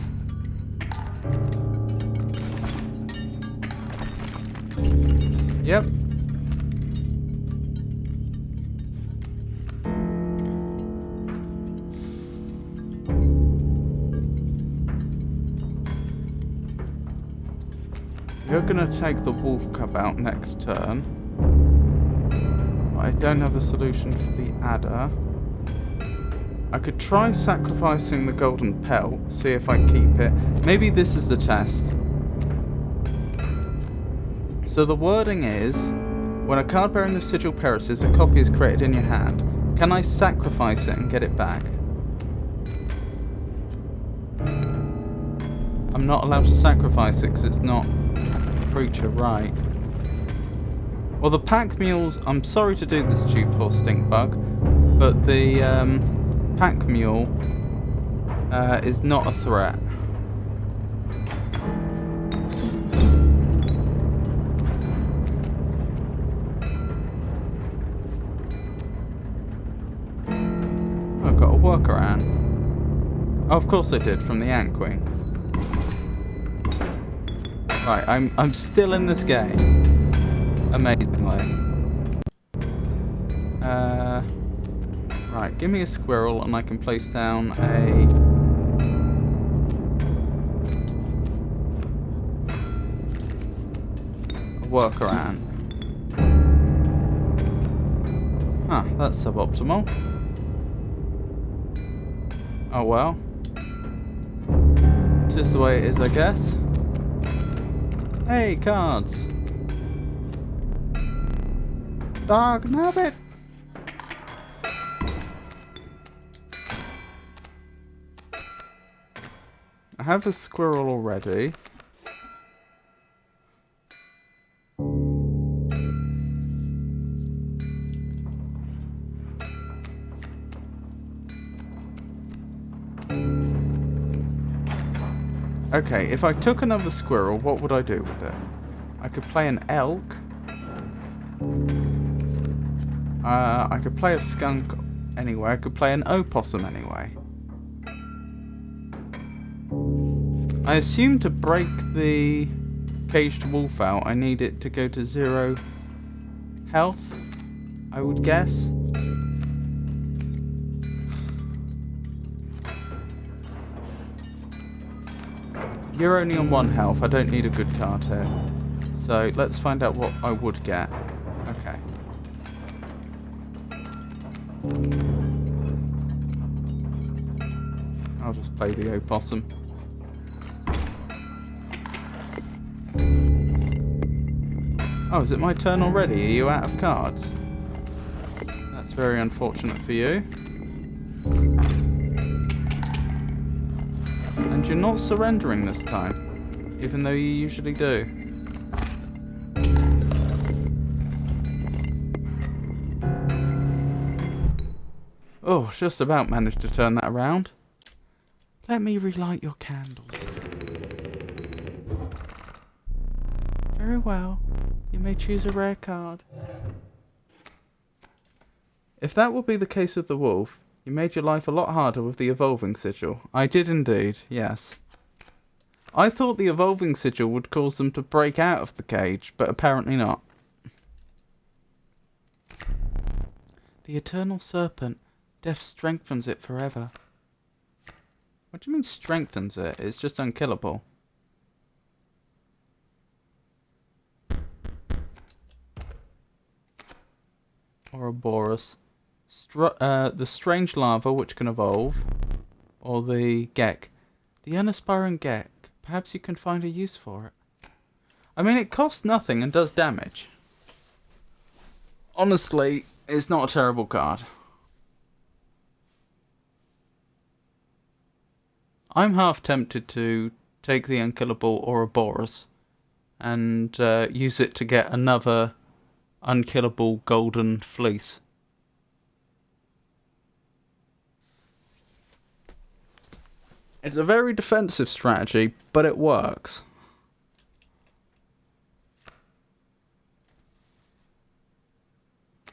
S1: Yep. You're gonna take the wolf cub out next turn. I don't have a solution for the adder. I could try sacrificing the golden pelt, see if I keep it. Maybe this is the test. So the wording is, when a card bearing the sigil perishes, a copy is created in your hand. Can I sacrifice it and get it back? I'm not allowed to sacrifice it because it's not a creature, right? Well, the pack mules, I'm sorry to do this to you, poor Stinkbug, but the pack mule is not a threat. I've got a workaround. Oh, of course I did, from the Ant Queen. Right, I'm still in this game. Amazingly. Right, give me a squirrel and I can place down a workaround. Huh, that's suboptimal. Oh well. It's just the way it is, I guess. Hey, cards. Dog nabbit. I have a squirrel already. Okay, if I took another squirrel, what would I do with it? I could play an elk. I could play a skunk anyway. I could play an opossum anyway. I assume to break the caged wolf out, I need it to go to 0 health, I would guess. You're only on 1 health. I don't need a good card here. So let's find out what I would get. Okay. I'll just play the opossum. Oh, is it my turn already? Are you out of cards? That's very unfortunate for you. And you're not surrendering this time, even though you usually do. Oh, just about managed to turn that around. Let me relight your candles. Very well. You You may choose a rare card. If that would be the case with the wolf, you made your life a lot harder with the evolving sigil. I did indeed, yes. I thought the evolving sigil would cause them to break out of the cage, but apparently not. The eternal serpent. Death strengthens it forever. What do you mean strengthens it? It's just unkillable. Ouroboros. The strange larva which can evolve. Or the Gek. The unaspiring Gek. Perhaps you can find a use for it. I mean, it costs nothing and does damage. Honestly, it's not a terrible card. I'm half tempted to take the unkillable Ouroboros and use it to get another unkillable golden fleece. It's a very defensive strategy, but it works.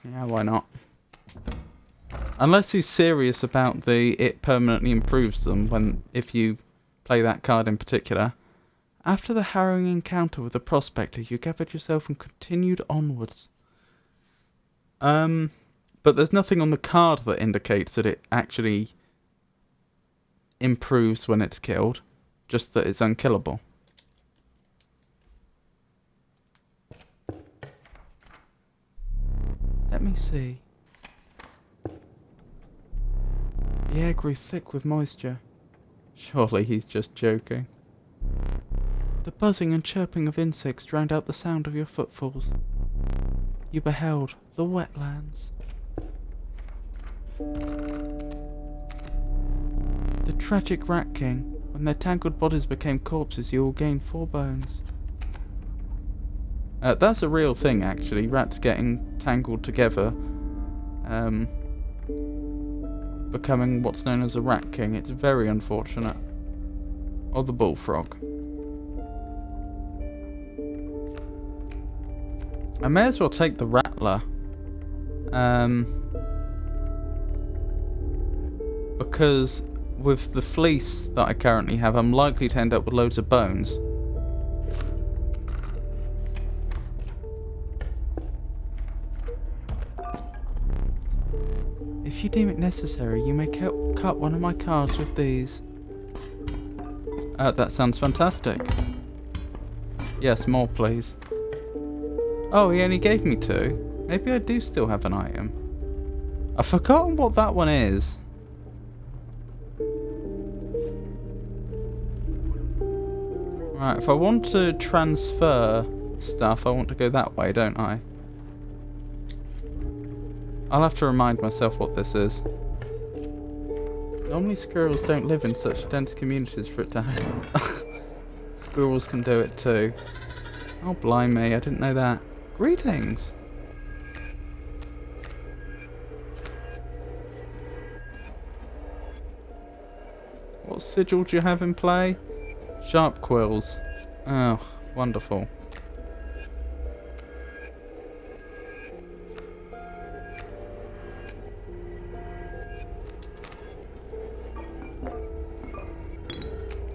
S1: Yeah, why not? Unless he's serious about it permanently improves them if you play that card in particular. After the harrowing encounter with the prospector, you gathered yourself and continued onwards. But there's nothing on the card that indicates that it actually improves when it's killed, just that it's unkillable. Let me see. The air grew thick with moisture. Surely he's just joking. The buzzing and chirping of insects drowned out the sound of your footfalls. You beheld the wetlands. The tragic Rat King. When their tangled bodies became corpses, you all gained 4 bones. That's a real thing, actually. Rats getting tangled together. Becoming what's known as a Rat King. It's very unfortunate. Or the bullfrog. I may as well take the Rattler. Because with the fleece that I currently have, I'm likely to end up with loads of bones. If you deem it necessary, you may cut one of my cards with these. That sounds fantastic. Yes, more please. Oh, he only gave me 2. Maybe I do still have an item. I've forgotten what that one is. Right, if I want to transfer stuff, I want to go that way, don't I? I'll have to remind myself what this is. Normally squirrels don't live in such dense communities for it to happen. Squirrels can do it too. Oh, blimey, I didn't know that. Greetings! What sigil do you have in play? Sharp quills. Oh, wonderful.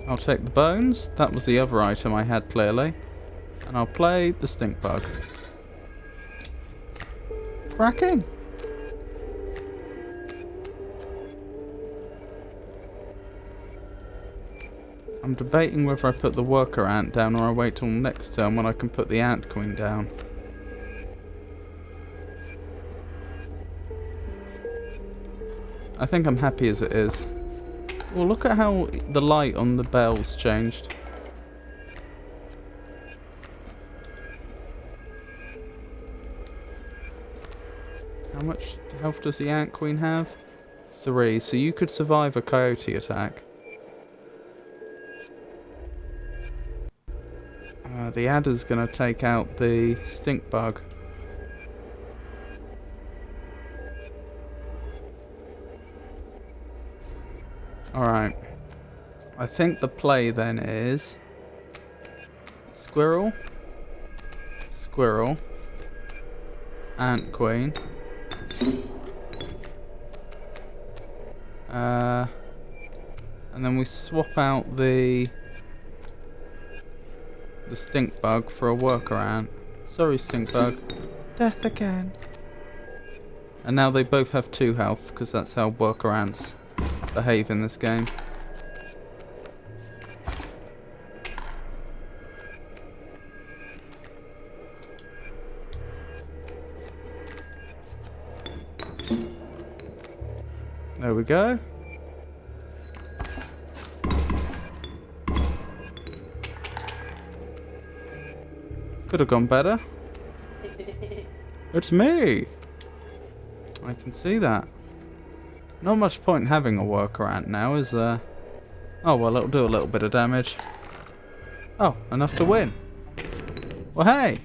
S1: I'll take the bones. That was the other item I had clearly. And I'll play the Stinkbug. Cracking! I'm debating whether I put the worker ant down or I wait till next turn when I can put the ant queen down. I think I'm happy as it is. Well, look at how the light on the bells changed. How much health does the ant queen have? 3, so you could survive a coyote attack. The adder's going to take out the stink bug. Alright. I think the play then is... Squirrel. squirrel, ant queen, and then we swap out the Stinkbug for a worker ant. Sorry, Stinkbug. Death again. And now they both have 2 health, because that's how worker ants behave in this game. There we go. Could have gone better. It's me! I can see that. Not much point having a worker ant now, is there? Oh well, it'll do a little bit of damage. Oh, enough to win. Well, hey!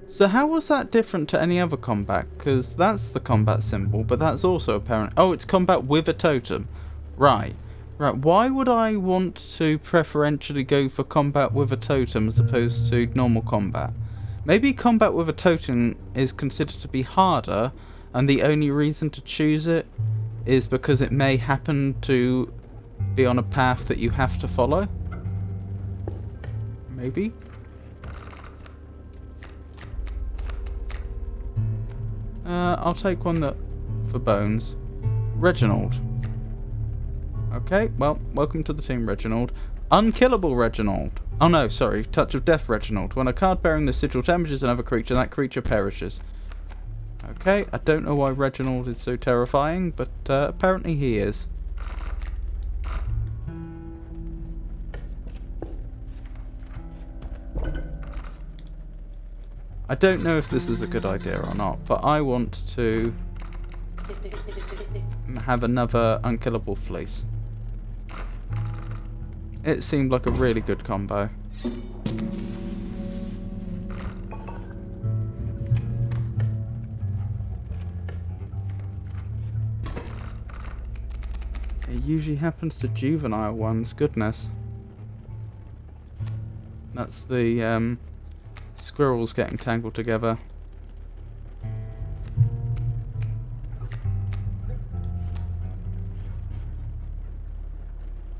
S1: So how was that different to any other combat? Because that's the combat symbol, but that's also apparent. Oh, it's combat with a totem. Right. Right, why would I want to preferentially go for combat with a totem as opposed to normal combat? Maybe combat with a totem is considered to be harder, and the only reason to choose it is because it may happen to be on a path that you have to follow? Maybe? I'll take one that for bones. Reginald. Okay, well, welcome to the team, Reginald. Unkillable Reginald. Oh no, sorry. Touch of Death Reginald. When a card bearing the sigil damages another creature, that creature perishes. Okay, I don't know why Reginald is so terrifying, but apparently he is. I don't know if this is a good idea or not, but I want to have another unkillable fleece. It seemed like a really good combo. It usually happens to juvenile ones, goodness. That's the squirrels getting tangled together.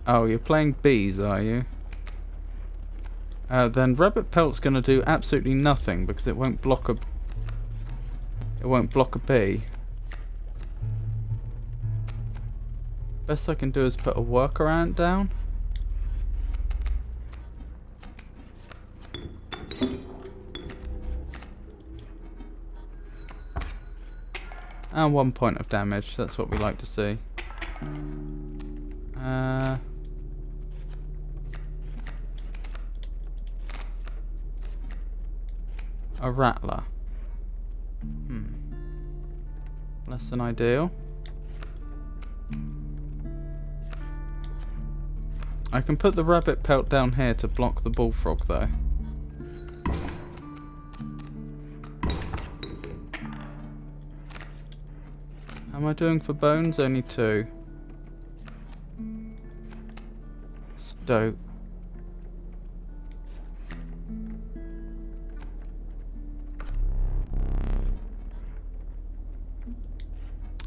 S1: Oh, you're playing bees, are you? Then rabbit pelt's gonna do absolutely nothing because it won't block a bee. Best I can do is put a worker ant down. And 1 point of damage, that's what we like to see. A rattler. Less than ideal. I can put the rabbit pelt down here to block the bullfrog though. How am I doing for bones? Only 2. Stout.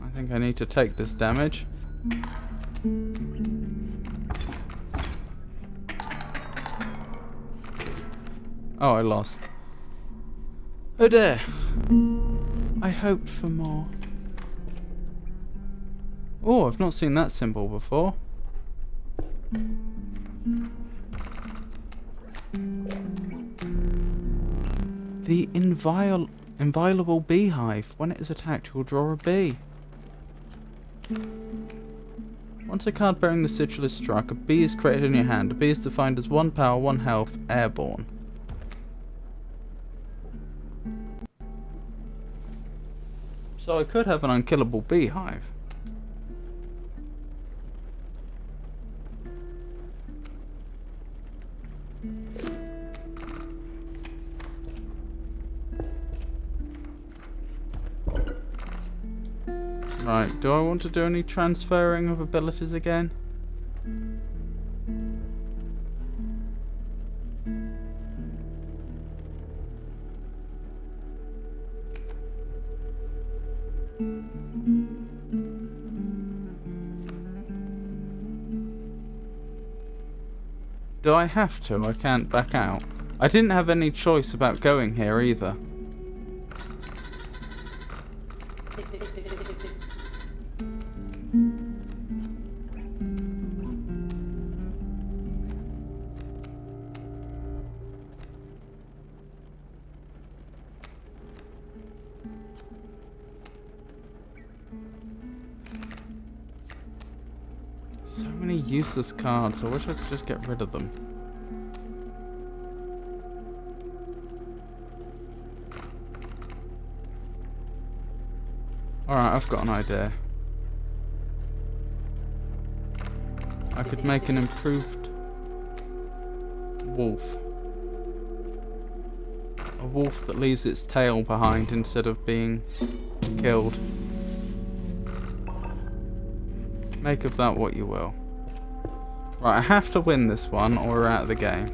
S1: I think I need to take this damage. Oh, I lost. Oh dear. I hoped for more. Oh, I've not seen that symbol before. The inviolable beehive. When it is attacked, you will draw a bee. Once a card bearing the sigil is struck, a bee is created in your hand. A bee is defined as 1 power, 1 health, airborne. So I could have an unkillable beehive. Right, do I want to do any transferring of abilities again? Do I have to? I can't back out. I didn't have any choice about going here either. So many useless cards. I wish I could just get rid of them. Alright, I've got an idea. I could make an improved wolf. A wolf that leaves its tail behind instead of being killed. Make of that what you will. Right, I have to win this one or we're out of the game.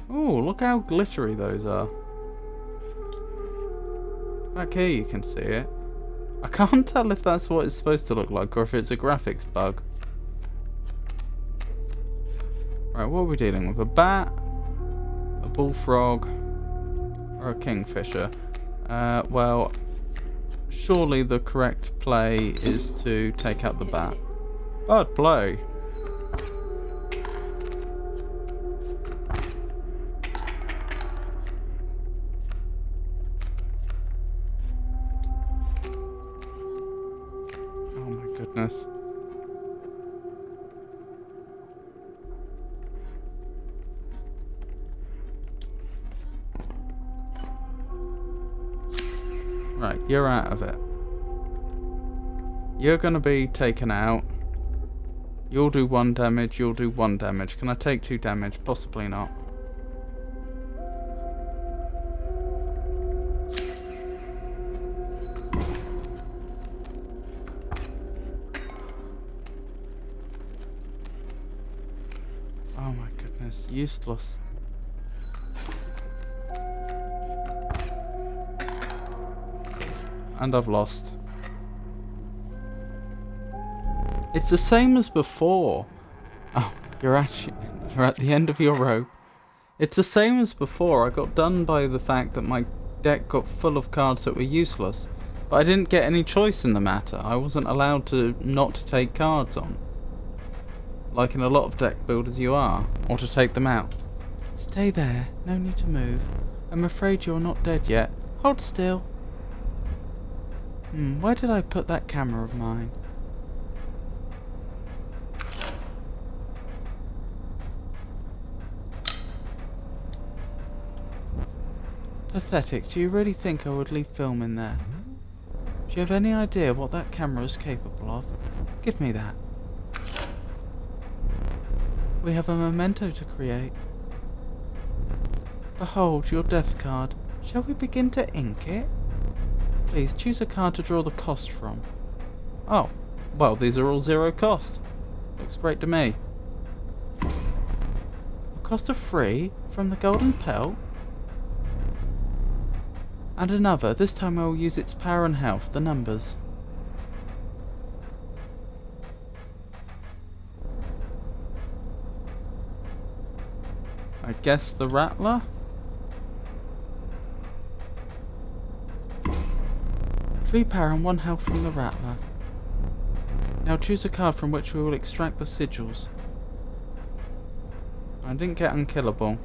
S1: Oh, look how glittery those are. Back here you can see it. I can't tell if that's what it's supposed to look like or if it's a graphics bug. Right, what are we dealing with? A bat? A bullfrog? Or a kingfisher? Well, surely the correct play is to take out the bat. Bad play. Oh my goodness. Right, you're out of it. You're gonna be taken out. You'll do 1 damage, you'll do 1 damage. Can I take 2 damage? Possibly not. Oh my goodness, useless. And I've lost. It's the same as before. Oh, you're at the end of your rope. It's the same as before. I got done by the fact that my deck got full of cards that were useless. But I didn't get any choice in the matter. I wasn't allowed to not take cards on. Like in a lot of deck builders you are. Or to take them out. Stay there. No need to move. I'm afraid you're not dead yet. Hold still. Where did I put that camera of mine? Pathetic. Do you really think I would leave film in there? Do you have any idea what that camera is capable of? Give me that. We have a memento to create. Behold your death card. Shall we begin to ink it? Please choose a card to draw the cost from. Oh, well, these are all 0 cost. Looks great to me. A cost of 3 from the golden pelt. And another, this time I will use its power and health, the numbers. I guess the rattler? 3 power and 1 health from the rattler. Now choose a card from which we will extract the sigils. I didn't get unkillable.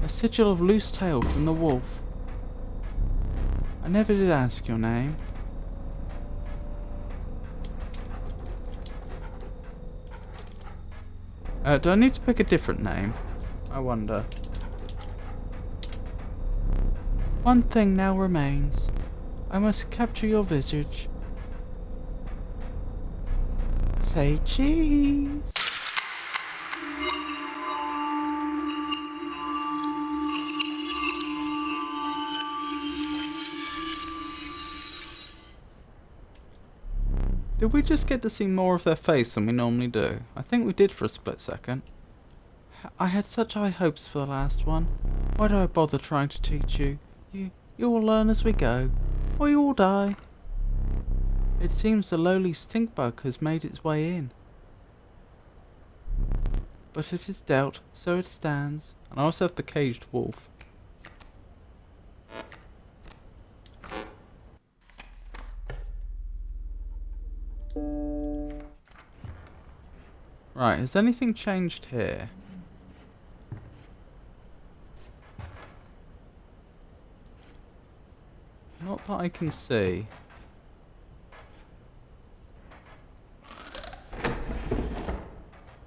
S1: A sigil of loose tail from the wolf. I never did ask your name. Do I need to pick a different name? I wonder. One thing now remains. I must capture your visage. Say cheese. Did we just get to see more of their face than we normally do? I think we did for a split second. I had such high hopes for the last one. Why do I bother trying to teach you? You will learn as we go, or you will die. It seems the lowly Stinkbug has made its way in. But it is dealt, so it stands. And I also have the caged wolf. Right, has anything changed here? Not that I can see.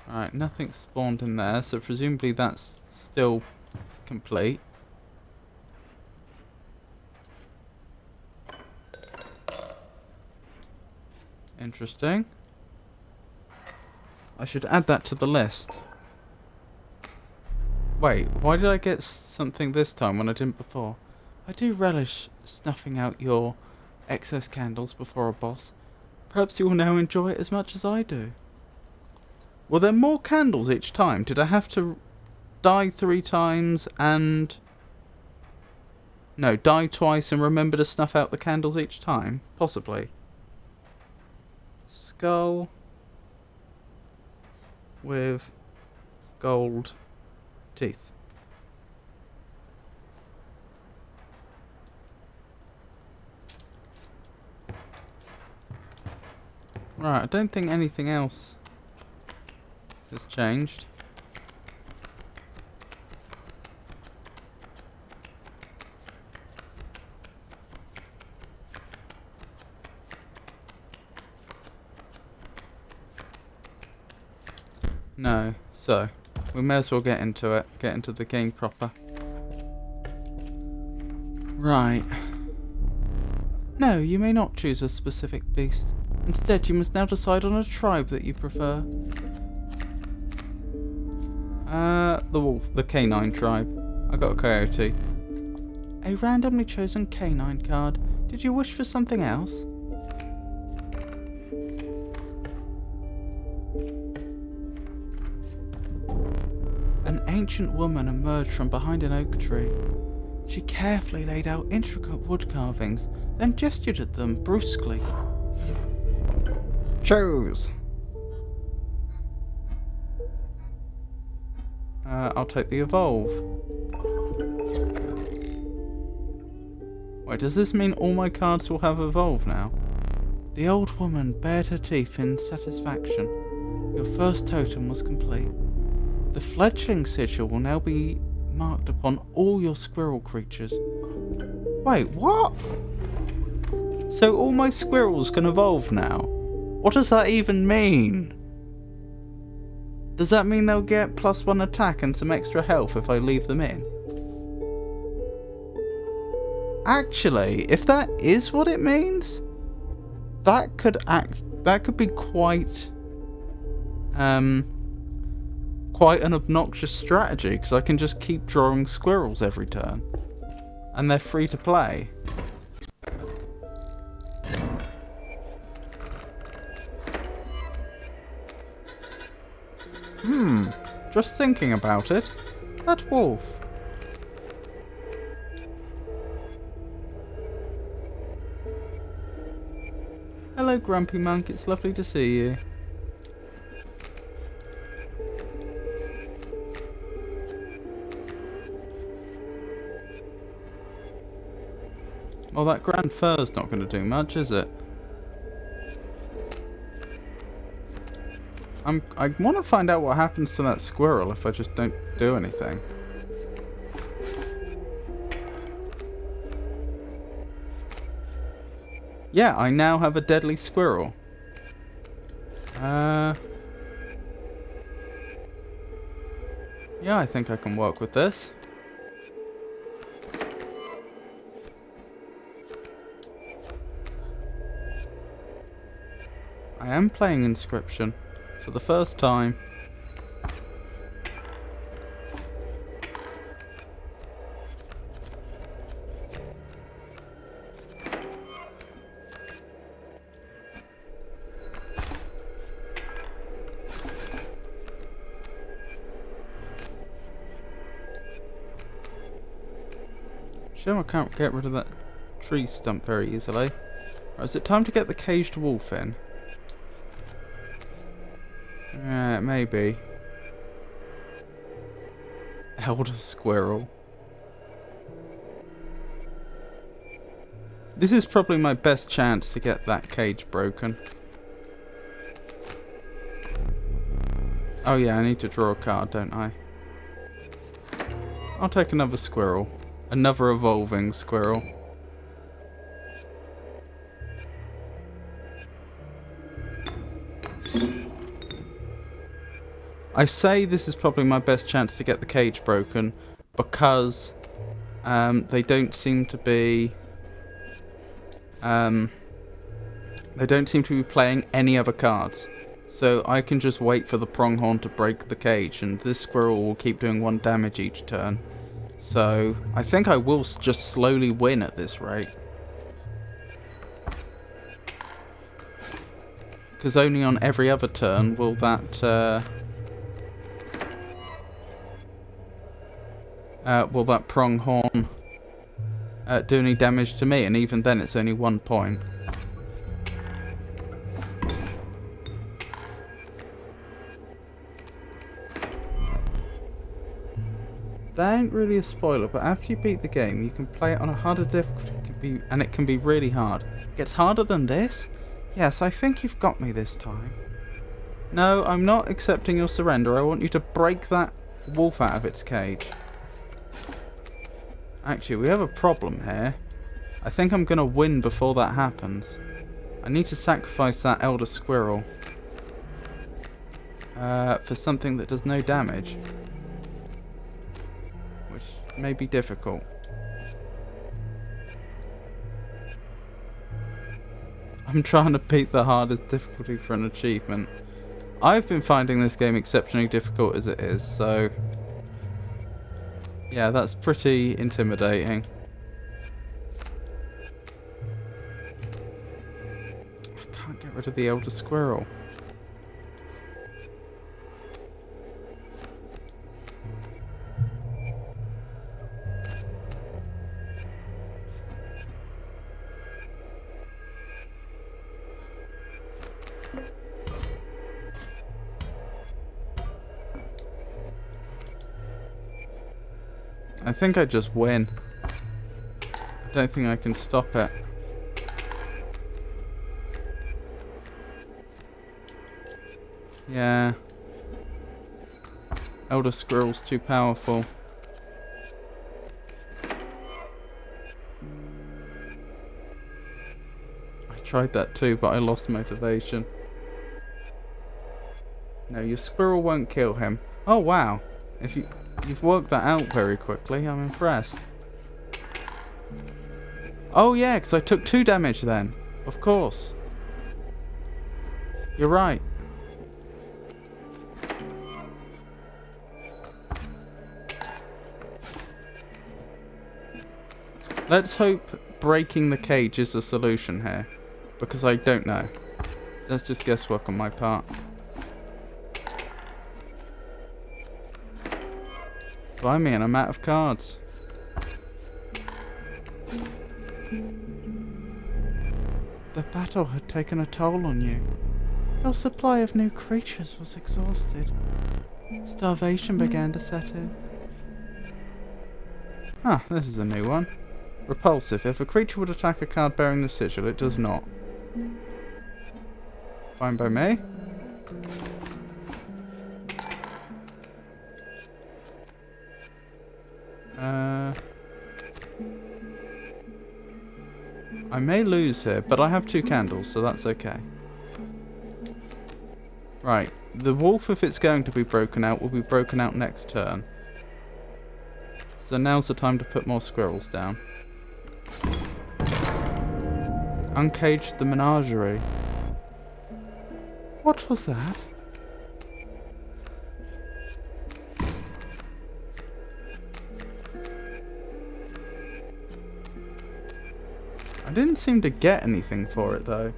S1: Right, nothing spawned in there, so presumably that's still complete. Interesting. I should add that to the list. Wait, why did I get something this time when I didn't before? I do relish snuffing out your excess candles before a boss. Perhaps you will now enjoy it as much as I do. Were there more candles each time? Did I have to die 3 times and... No, die twice and remember to snuff out the candles each time? Possibly. Skull with gold teeth. Right, I don't think anything else has changed. No, so we may as well get into it, get into the game proper. Right. No, you may not choose a specific beast. Instead, you must now decide on a tribe that you prefer. The wolf, the canine tribe. I got a coyote. A randomly chosen canine card. Did you wish for something else? An ancient woman emerged from behind an oak tree. She carefully laid out intricate wood carvings, then gestured at them brusquely. Choose! I'll take the evolve. Wait, does this mean all my cards will have evolve now? The old woman bared her teeth in satisfaction. Your first totem was complete. The fledgling sigil will now be marked upon all your squirrel creatures. Wait, what? So all my squirrels can evolve now? What does that even mean? Does that mean they'll get +1 attack and some extra health if I leave them in? Actually, if that is what it means, that could be quite quite an obnoxious strategy, because I can just keep drawing squirrels every turn. And they're free to play. Just thinking about it. That wolf. Hello, Grumpy Monk. It's lovely to see you. Well, that grand fur's not going to do much, is it? I want to find out what happens to that squirrel if I just don't do anything. Yeah, I now have a deadly squirrel. Yeah, I think I can work with this. I am playing Inscryption for the first time. Sure, I can't get rid of that tree stump very easily. Right, is it time to get the caged wolf in? Maybe. Elder squirrel. This is probably my best chance to get that cage broken. Oh yeah, I need to draw a card, don't I? I'll take another squirrel. Another evolving squirrel. I say this is probably my best chance to get the cage broken because they don't seem to be playing any other cards. So I can just wait for the pronghorn to break the cage, and this squirrel will keep doing 1 damage each turn. So I think I will just slowly win at this rate. Because only on every other turn will that pronghorn do any damage to me, and even then it's only 1 point. That ain't really a spoiler, but after you beat the game, you can play it on a harder difficulty, and it can be really hard. It gets harder than this? Yes, I think you've got me this time. No, I'm not accepting your surrender. I want you to break that wolf out of its cage. Actually, we have a problem here. I think I'm going to win before that happens. I need to sacrifice that elder squirrel for something that does no damage. Which may be difficult. I'm trying to beat the hardest difficulty for an achievement. I've been finding this game exceptionally difficult as it is, so... yeah, that's pretty intimidating. I can't get rid of the elder squirrel. I think I just win. I don't think I can stop it. Yeah. Elder Squirrel's too powerful. I tried that too, but I lost motivation. No, your squirrel won't kill him. Oh wow. You've worked that out very quickly. I'm impressed. Oh yeah, because I took 2 damage then. Of course. You're right. Let's hope breaking the cage is the solution here. Because I don't know. That's just guesswork on my part. Blimey, and I'm out of cards. The battle had taken a toll on you. Your supply of new creatures was exhausted. Starvation began to set in. Ah, this is a new one. Repulsive. If a creature would attack a card bearing the sigil, it does not. Fine by me. I may lose here, but I have 2 candles, so that's okay. Right, the wolf, if it's going to be broken out, will be broken out next turn. So now's the time to put more squirrels down. Uncage the menagerie. What was that? I didn't seem to get anything for it though.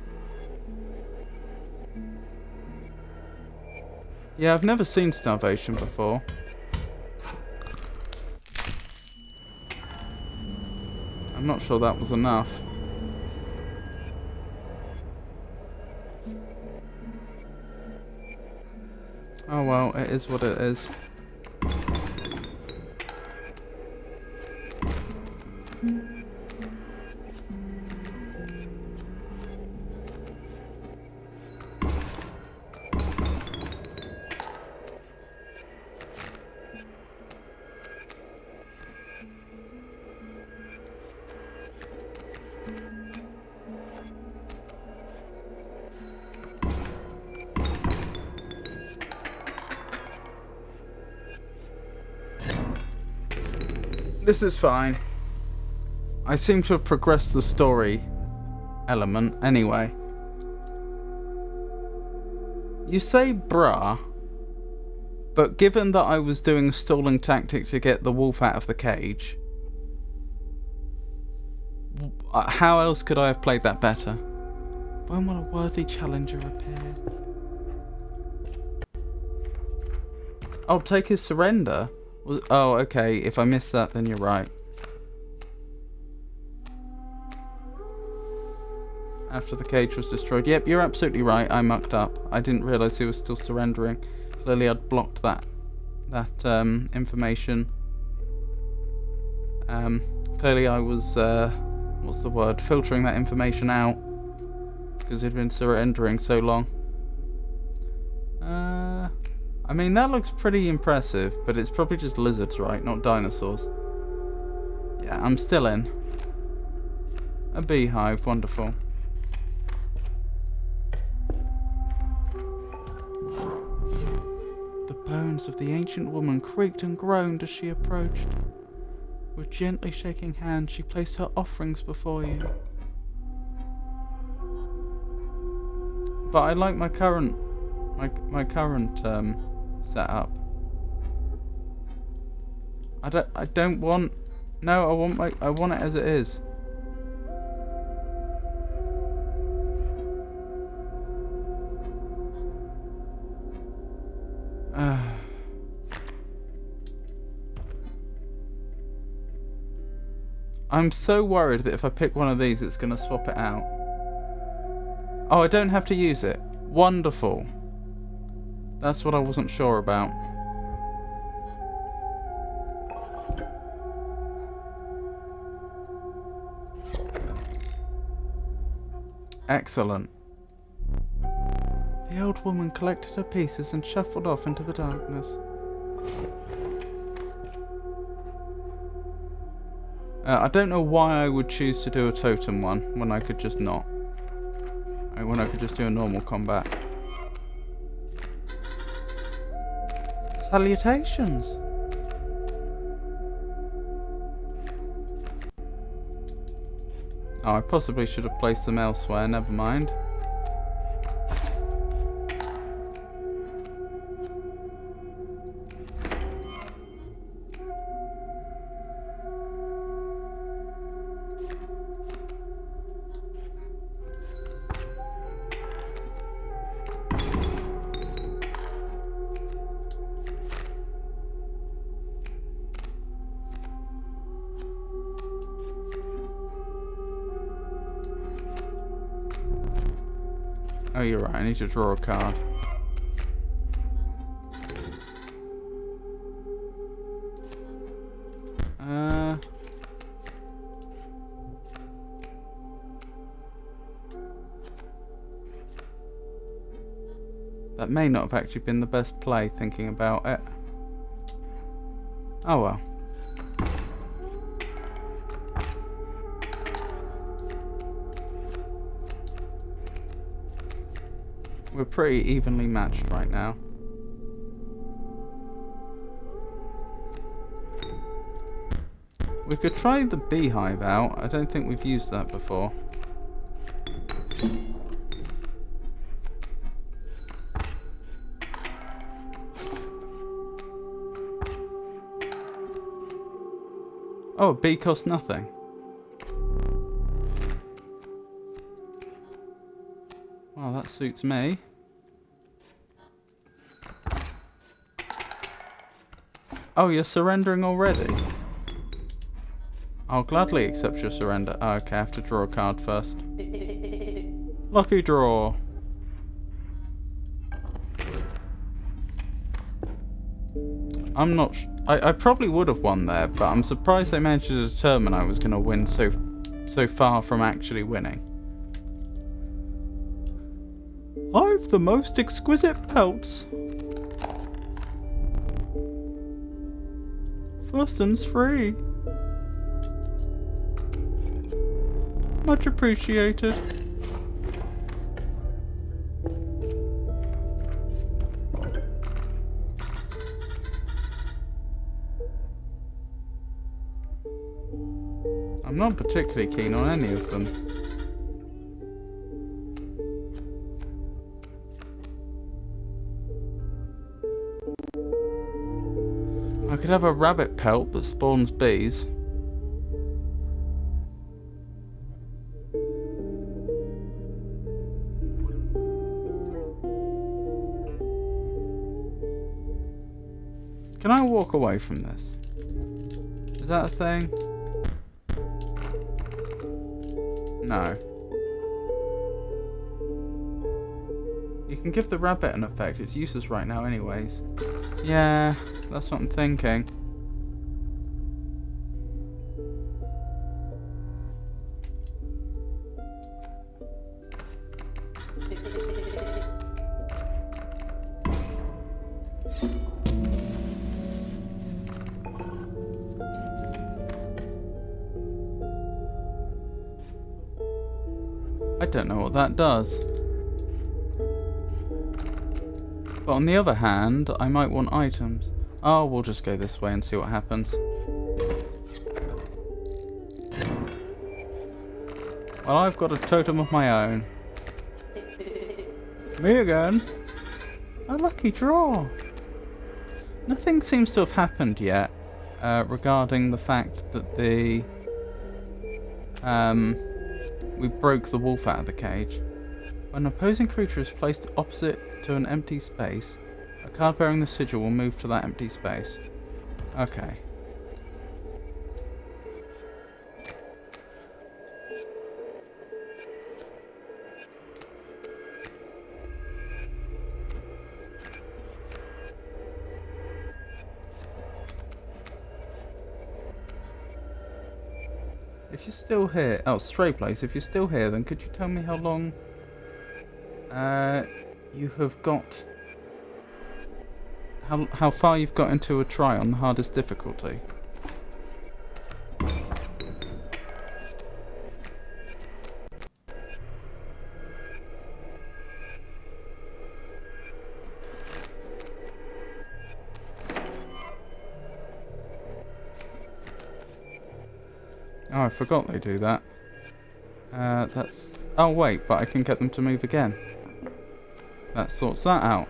S1: Yeah, I've never seen starvation before. I'm not sure that was enough. Oh well, it is what it is. This is fine. I seem to have progressed the story element anyway. You say bruh, but given that I was doing a stalling tactic to get the wolf out of the cage, how else could I have played that better? When will a worthy challenger appear? I'll take his surrender. Oh, okay. If I missed that, then you're right. After the cage was destroyed. Yep, you're absolutely right. I mucked up. I didn't realise he was still surrendering. Clearly, I'd blocked that information. Clearly, I was what's the word? Filtering that information out because he'd been surrendering so long. I mean, that looks pretty impressive, but it's probably just lizards, right? Not dinosaurs. Yeah, I'm still in. A beehive, wonderful. The bones of the ancient woman creaked and groaned as she approached. With gently shaking hands, she placed her offerings before you. But I like my current setup. I don't want. No, I want it as it is. I'm so worried that if I pick one of these, it's going to swap it out. Oh, I don't have to use it. Wonderful. That's what I wasn't sure about. Excellent. The old woman collected her pieces and shuffled off into the darkness. I don't know why I would choose to do a totem one when I could just not. When I could just do a normal combat. Salutations! Oh, I possibly should have placed them elsewhere, never mind. Oh, you're right. I need to draw a card. That may not have actually been the best play, thinking about it. Oh well. We're pretty evenly matched right now. We could try the beehive out. I don't think we've used that before. Oh, a bee costs nothing. Well, that suits me. Oh, you're surrendering already? I'll gladly accept your surrender. Oh, okay, I have to draw a card first. Lucky draw. I'm not I probably would have won there, but I'm surprised they managed to determine I was going to win so far from actually winning. I've the most exquisite pelts. Firsten's free. Much appreciated. I'm not particularly keen on any of them. I could have a rabbit pelt that spawns bees. Can I walk away from this? Is that a thing? No. You can give the rabbit an effect. It's useless right now anyways. Yeah, that's what I'm thinking. I don't know what that does. But on the other hand, I might want items. Oh, we'll just go this way and see what happens. Well, I've got a totem of my own. Me again. A lucky draw. Nothing seems to have happened yet regarding the fact that we broke the wolf out of the cage. When an opposing creature is placed opposite to an empty space, a card bearing the sigil will move to that empty space. Okay. If you're still here, oh, Stray Place, if you're still here, then could you tell me how long you have got, how far you've got into a try on the hardest difficulty? Oh, I forgot they do that. That's... Oh, wait, but I can get them to move again. That sorts that out.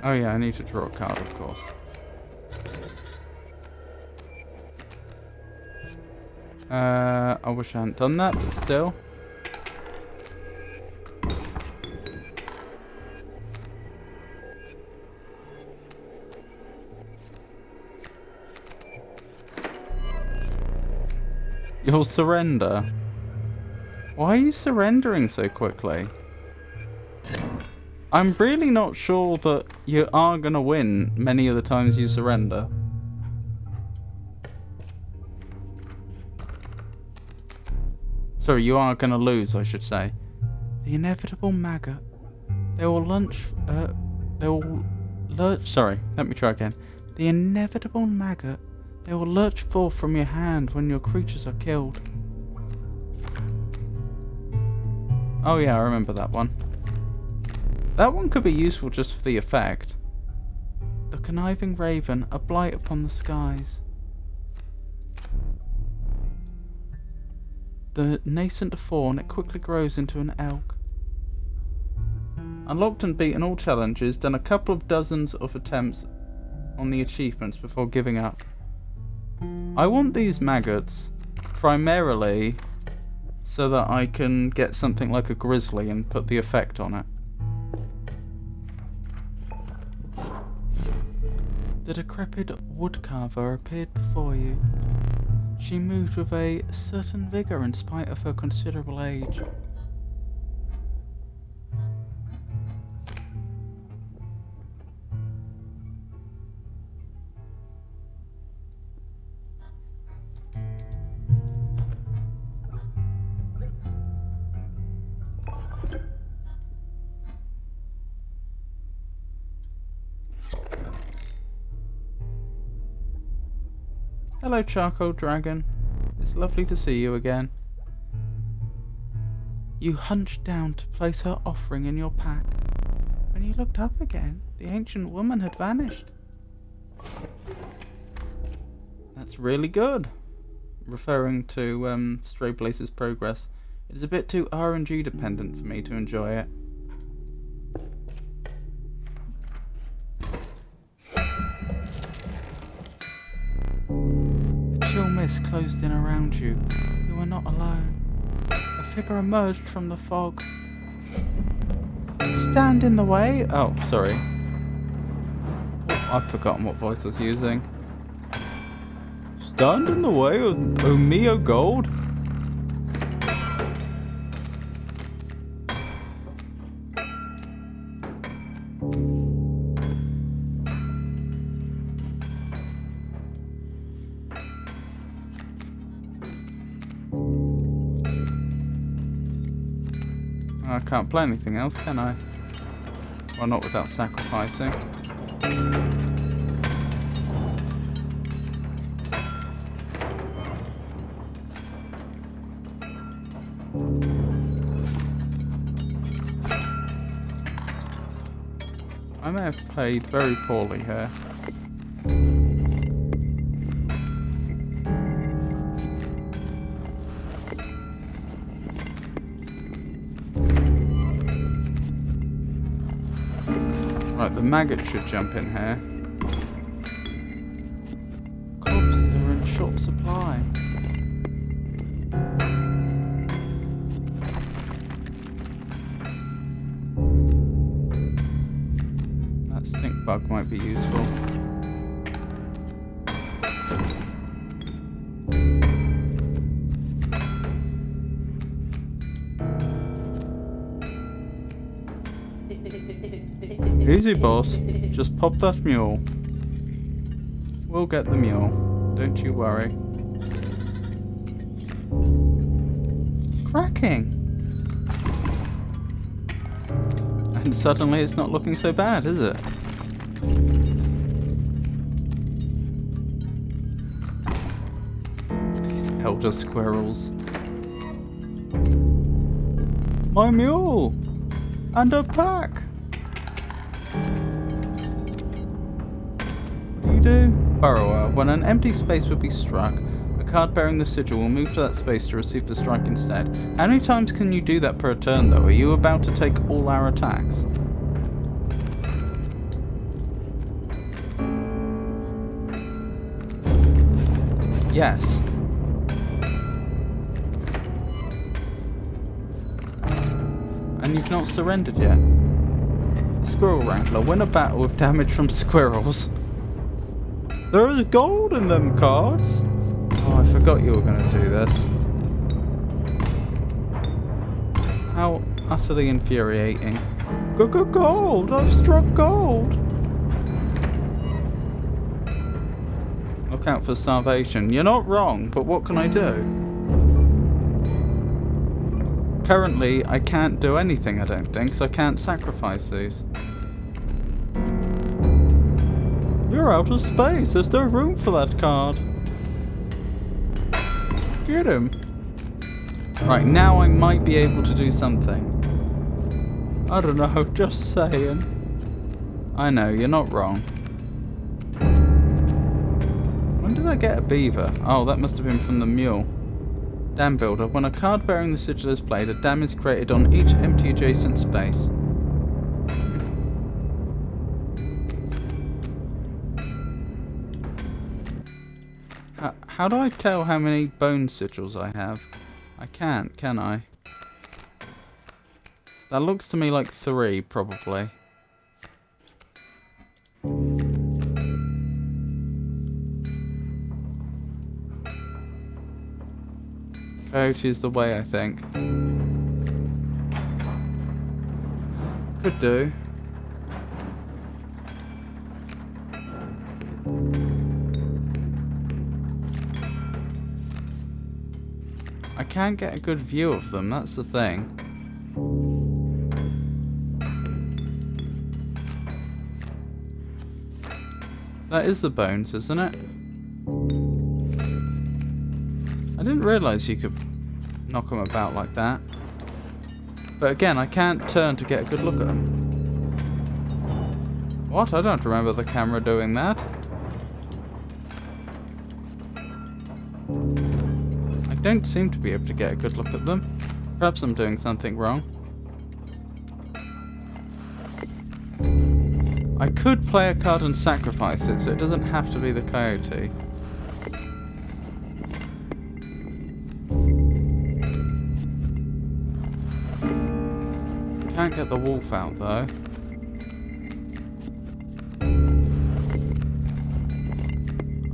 S1: Oh yeah, I need to draw a card, of course. I wish I hadn't done that, but still. You'll surrender. Why are you surrendering so quickly? I'm really not sure that you are going to win many of the times you surrender. Sorry, you are going to lose, I should say. The inevitable maggot. They will lurch... Sorry, let me try again. The inevitable maggot. They will lurch forth from your hand when your creatures are killed. Oh yeah, I remember that one. That one could be useful just for the effect. The conniving raven, a blight upon the skies. The nascent fawn, it quickly grows into an elk. Unlocked and beaten all challenges, done a couple of dozens of attempts on the achievements before giving up. I want these maggots primarily so that I can get something like a grizzly and put the effect on it. The decrepit woodcarver appeared before you. She moved with a certain vigour in spite of her considerable age. Hello, Charcoal Dragon. It's lovely to see you again. You hunched down to place her offering in your pack. When you looked up again, the ancient woman had vanished. That's really good. Referring to Stray Blaze's progress. It is a bit too RNG dependent for me to enjoy it. A chill mist closed in around you. You were not alone. A figure emerged from the fog. Stand in the way. Oh, sorry. Oh, I've forgotten what voice I was using. Stand in the way, O me, O gold. I can't play anything else, can I? Well, not without sacrificing. I may have played very poorly here. Right, the maggot should jump in here. Corpses are in short supply. That Stinkbug might be useful. Easy, boss. Just pop that mule. We'll get the mule. Don't you worry. Cracking! And suddenly it's not looking so bad, is it? These elder squirrels. My mule! And a pack! Do? Burrower. When an empty space would be struck, a card bearing the sigil will move to that space to receive the strike instead. How many times can you do that per turn, though? Are you about to take all our attacks? Yes. And you've not surrendered yet. Squirrel Wrangler. Win a battle with damage from squirrels. There is gold in them cards. Oh, I forgot you were going to do this. How utterly infuriating. Gold! I've struck gold! Look out for starvation. You're not wrong, but what can I do? Currently, I can't do anything, I don't think, so I can't sacrifice these. You're out of space. There's no room for that card. Get him. Right, now I might be able to do something. I don't know, just saying. I know, you're not wrong. When did I get a beaver? Oh, that must have been from the mule. Dam Builder. When a card bearing the sigil is played, a dam is created on each empty adjacent space. How do I tell how many bone sigils I have? I can't, can I? That looks to me like 3, probably. Coyote is the way, I think. Could do. I can't get a good view of them, that's the thing. That is the bones, isn't it? I didn't realise you could knock them about like that. But again, I can't turn to get a good look at them. What? I don't remember the camera doing that. I don't seem to be able to get a good look at them. Perhaps I'm doing something wrong. I could play a card and sacrifice it, so it doesn't have to be the coyote. Can't get the wolf out though.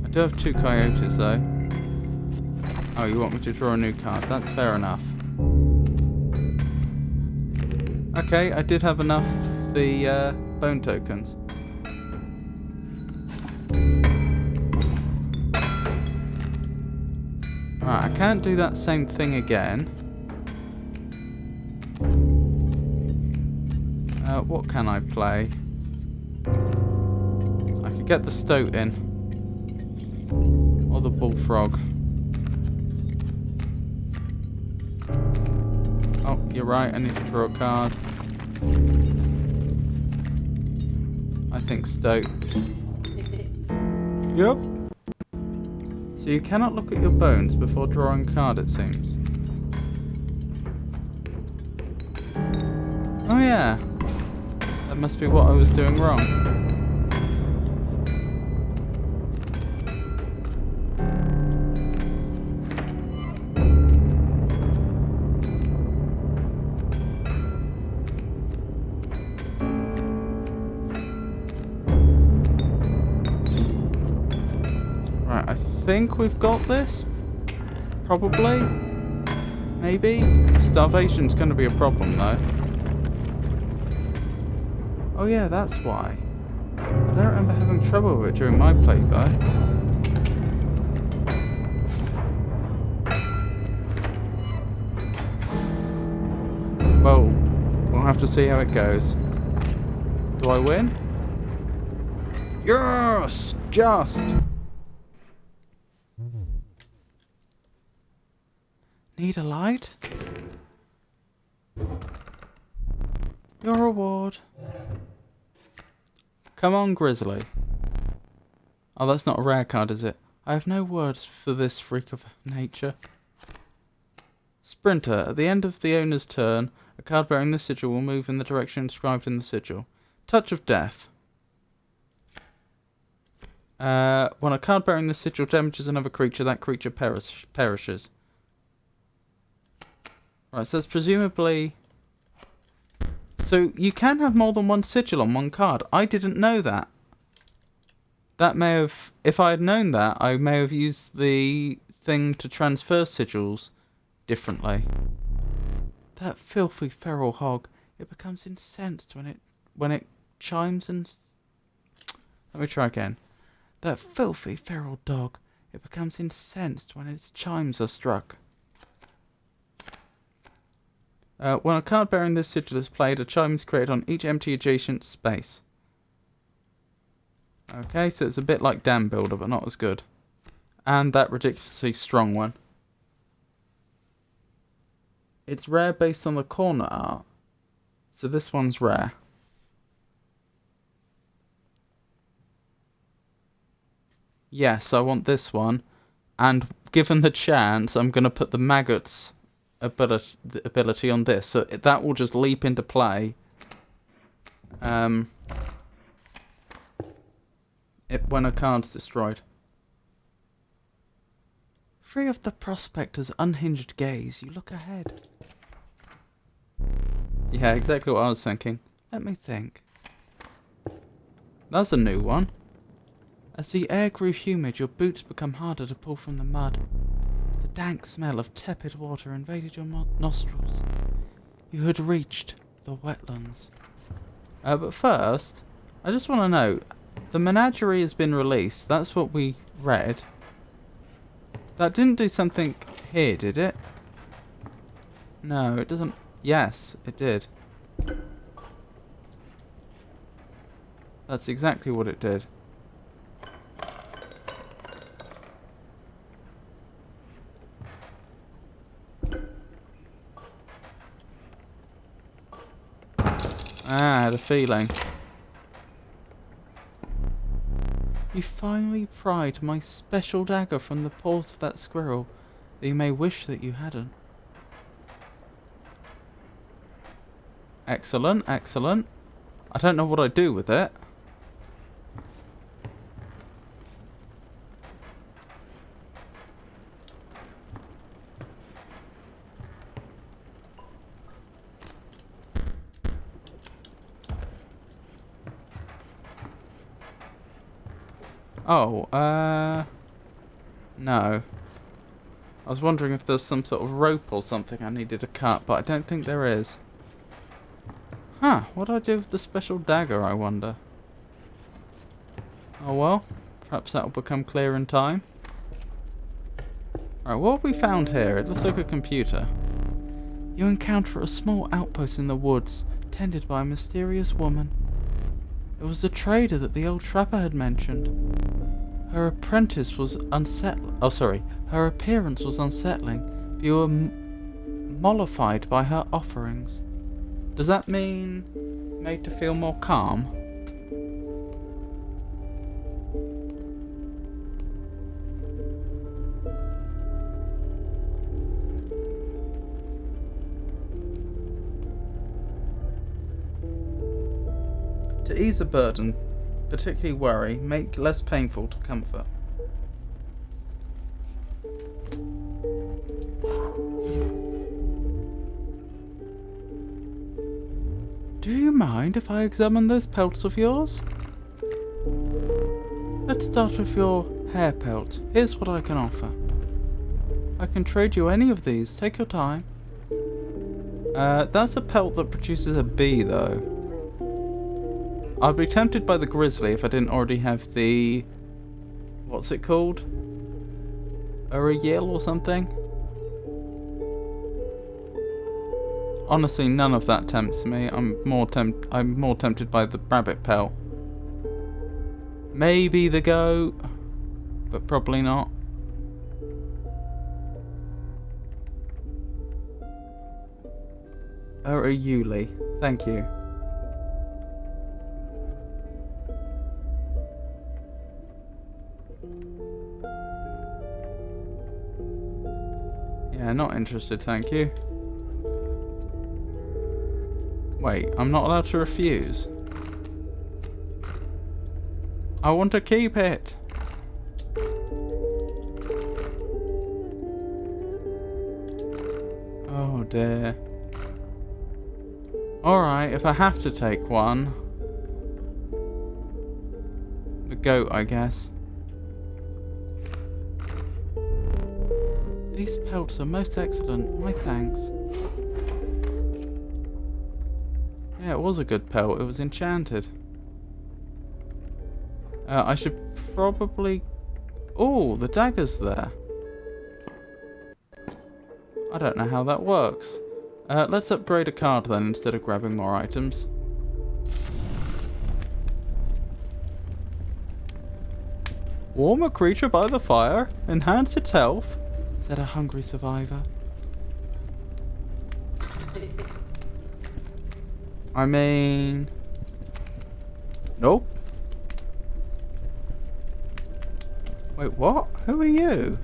S1: I do have 2 coyotes though. Oh, you want me to draw a new card? That's fair enough. Okay, I did have enough of the bone tokens. Right, I can't do that same thing again. What can I play? I could get the Stout in. Or the bullfrog. Oh, you're right, I need to draw a card. I think Stout. Yep. So you cannot look at your bones before drawing a card, it seems. Oh yeah. That must be what I was doing wrong. Right, I think we've got this. Probably. Maybe. Starvation's going to be a problem though. Oh yeah, that's why. I don't remember having trouble with it during my playthrough. Well, we'll have to see how it goes. Do I win? Yes! Just! Need a light? Your reward. Come on, Grizzly. Oh, that's not a rare card, is it? I have no words for this freak of nature. Sprinter. At the end of the owner's turn, a card bearing this sigil will move in the direction inscribed in the sigil. Touch of Death. When a card bearing this sigil damages another creature, that creature perishes. Right, so it's presumably... So you can have more than one sigil on one card. I didn't know that. That may have... If I had known that, I may have used the thing to transfer sigils differently. That filthy feral hog. It becomes incensed when it chimes and... Let me try again. That filthy feral dog. It becomes incensed when its chimes are struck. When a card bearing this sigil is played, a chime is created on each empty adjacent space. Okay, so it's a bit like Dam Builder, but not as good. And that ridiculously strong one. It's rare based on the corner art. So this one's rare. Yes, I want this one. And given the chance, I'm going to put the maggots ability on this, so that will just leap into play when a card's destroyed. Free of the prospector's unhinged gaze, you look ahead. Yeah, exactly what I was thinking. Let me think. That's a new one. As the air grew humid, your boots become harder to pull from the mud. The dank smell of tepid water invaded your nostrils. You had reached the wetlands. But first, I just want to know, the menagerie has been released. That's what we read. That didn't do something here, did it? No, it doesn't. Yes, it did. That's exactly what it did. Ah, I had a feeling. You finally pried my special dagger from the paws of that squirrel, that you may wish that you hadn't. Excellent, excellent. I don't know what I'd do with it. Oh, no. I was wondering if there's some sort of rope or something I needed to cut, but I don't think there is. Huh, what do I do with the special dagger, I wonder? Oh well, perhaps that will become clear in time. Alright, what have we found here? It looks like a computer. You encounter a small outpost in the woods, tended by a mysterious woman. It was the trader that the old trapper had mentioned. Her apprentice was unsettling. Oh, sorry. Her appearance was unsettling, but you were mollified by her offerings. Does that mean made to feel more calm? To ease a burden, particularly worry, make less painful to comfort. Do you mind if I examine those pelts of yours? Let's start with your hair pelt. Here's what I can offer. I can trade you any of these. Take your time. That's a pelt that produces a bee, though. I'd be tempted by the grizzly if I didn't already have the... What's it called? Uriel or something? Honestly, none of that tempts me. I'm more tempted by the rabbit pelt. Maybe the goat, but probably not. Uriel, thank you. Yeah, not interested, thank you. Wait, I'm not allowed to refuse. I want to keep it. Oh dear. Alright, if I have to take one. The goat, I guess. These pelts are most excellent, my thanks. Yeah, it was a good pelt, it was enchanted. I should probably... Oh, the dagger's there. I don't know how that works. Let's upgrade a card then instead of grabbing more items. Warm a creature by the fire, enhance its health, said a hungry survivor. I mean... Nope. Wait, what? Who are you?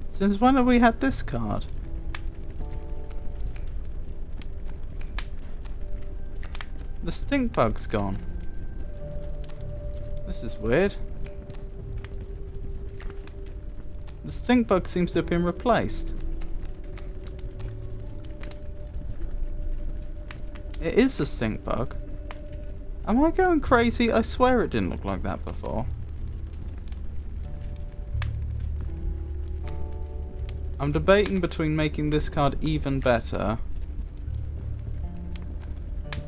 S1: Since when have we had this card? The Stinkbug's gone. This is weird. The Stinkbug seems to have been replaced. It is the Stinkbug. Am I going crazy? I swear it didn't look like that before. I'm debating between making this card even better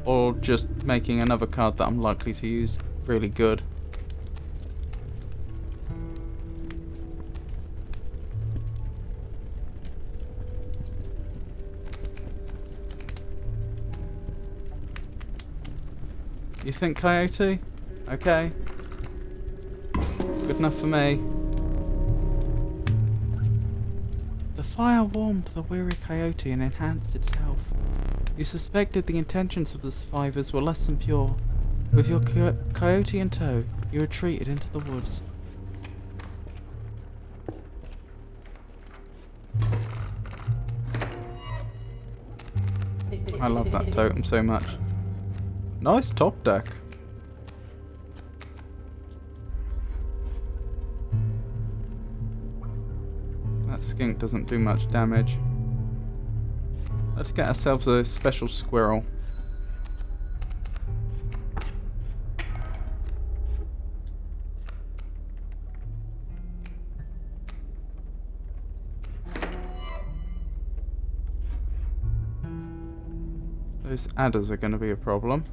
S1: or just making another card that I'm likely to use really good. You think Coyote? Okay. Good enough for me. The fire warmed the weary Coyote and enhanced its health. You suspected the intentions of the survivors were less than pure. With your Coyote in tow, you retreated into the woods. I love that totem so much. Nice top deck. That skink doesn't do much damage. Let's get ourselves a special squirrel. Those adders are going to be a problem.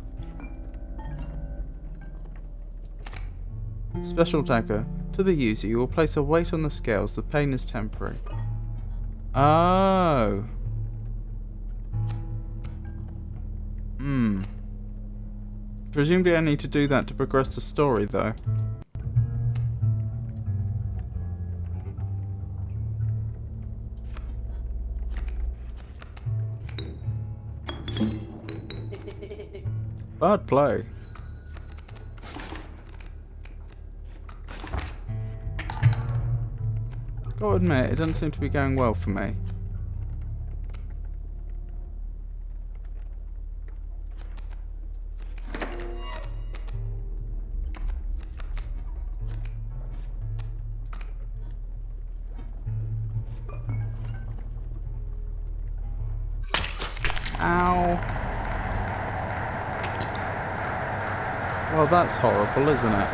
S1: Special dagger. To the user, you will place a weight on the scales. The pain is temporary. Oh. Presumably I need to do that to progress the story, though. Bad play. Gotta admit, it doesn't seem to be going well for me. Ow. Well, that's horrible, isn't it?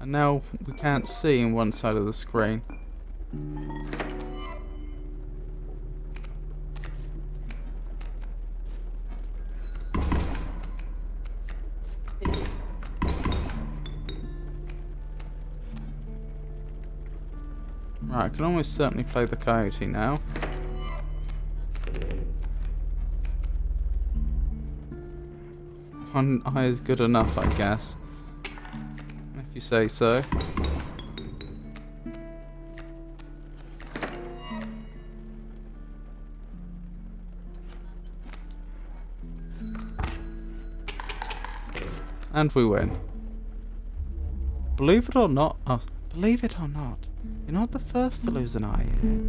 S1: And now we can't see in one side of the screen. Right, I can almost certainly play the Coyote now. One eye is good enough, I guess. If you say so. And we win. Believe it or not, you're not the first to lose an eye here.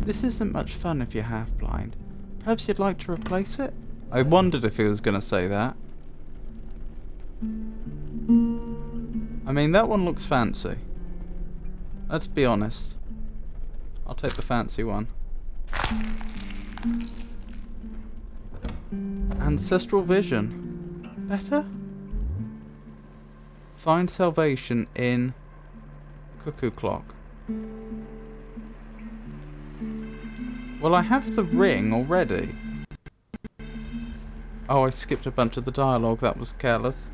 S1: This isn't much fun if you're half blind. Perhaps you'd like to replace it? I wondered if he was going to say that. I mean, that one looks fancy. Let's be honest. I'll take the fancy one. Ancestral vision. Better? Find salvation in Cuckoo Clock. Well, I have the ring already. Oh, I skipped a bunch of the dialogue. That was careless.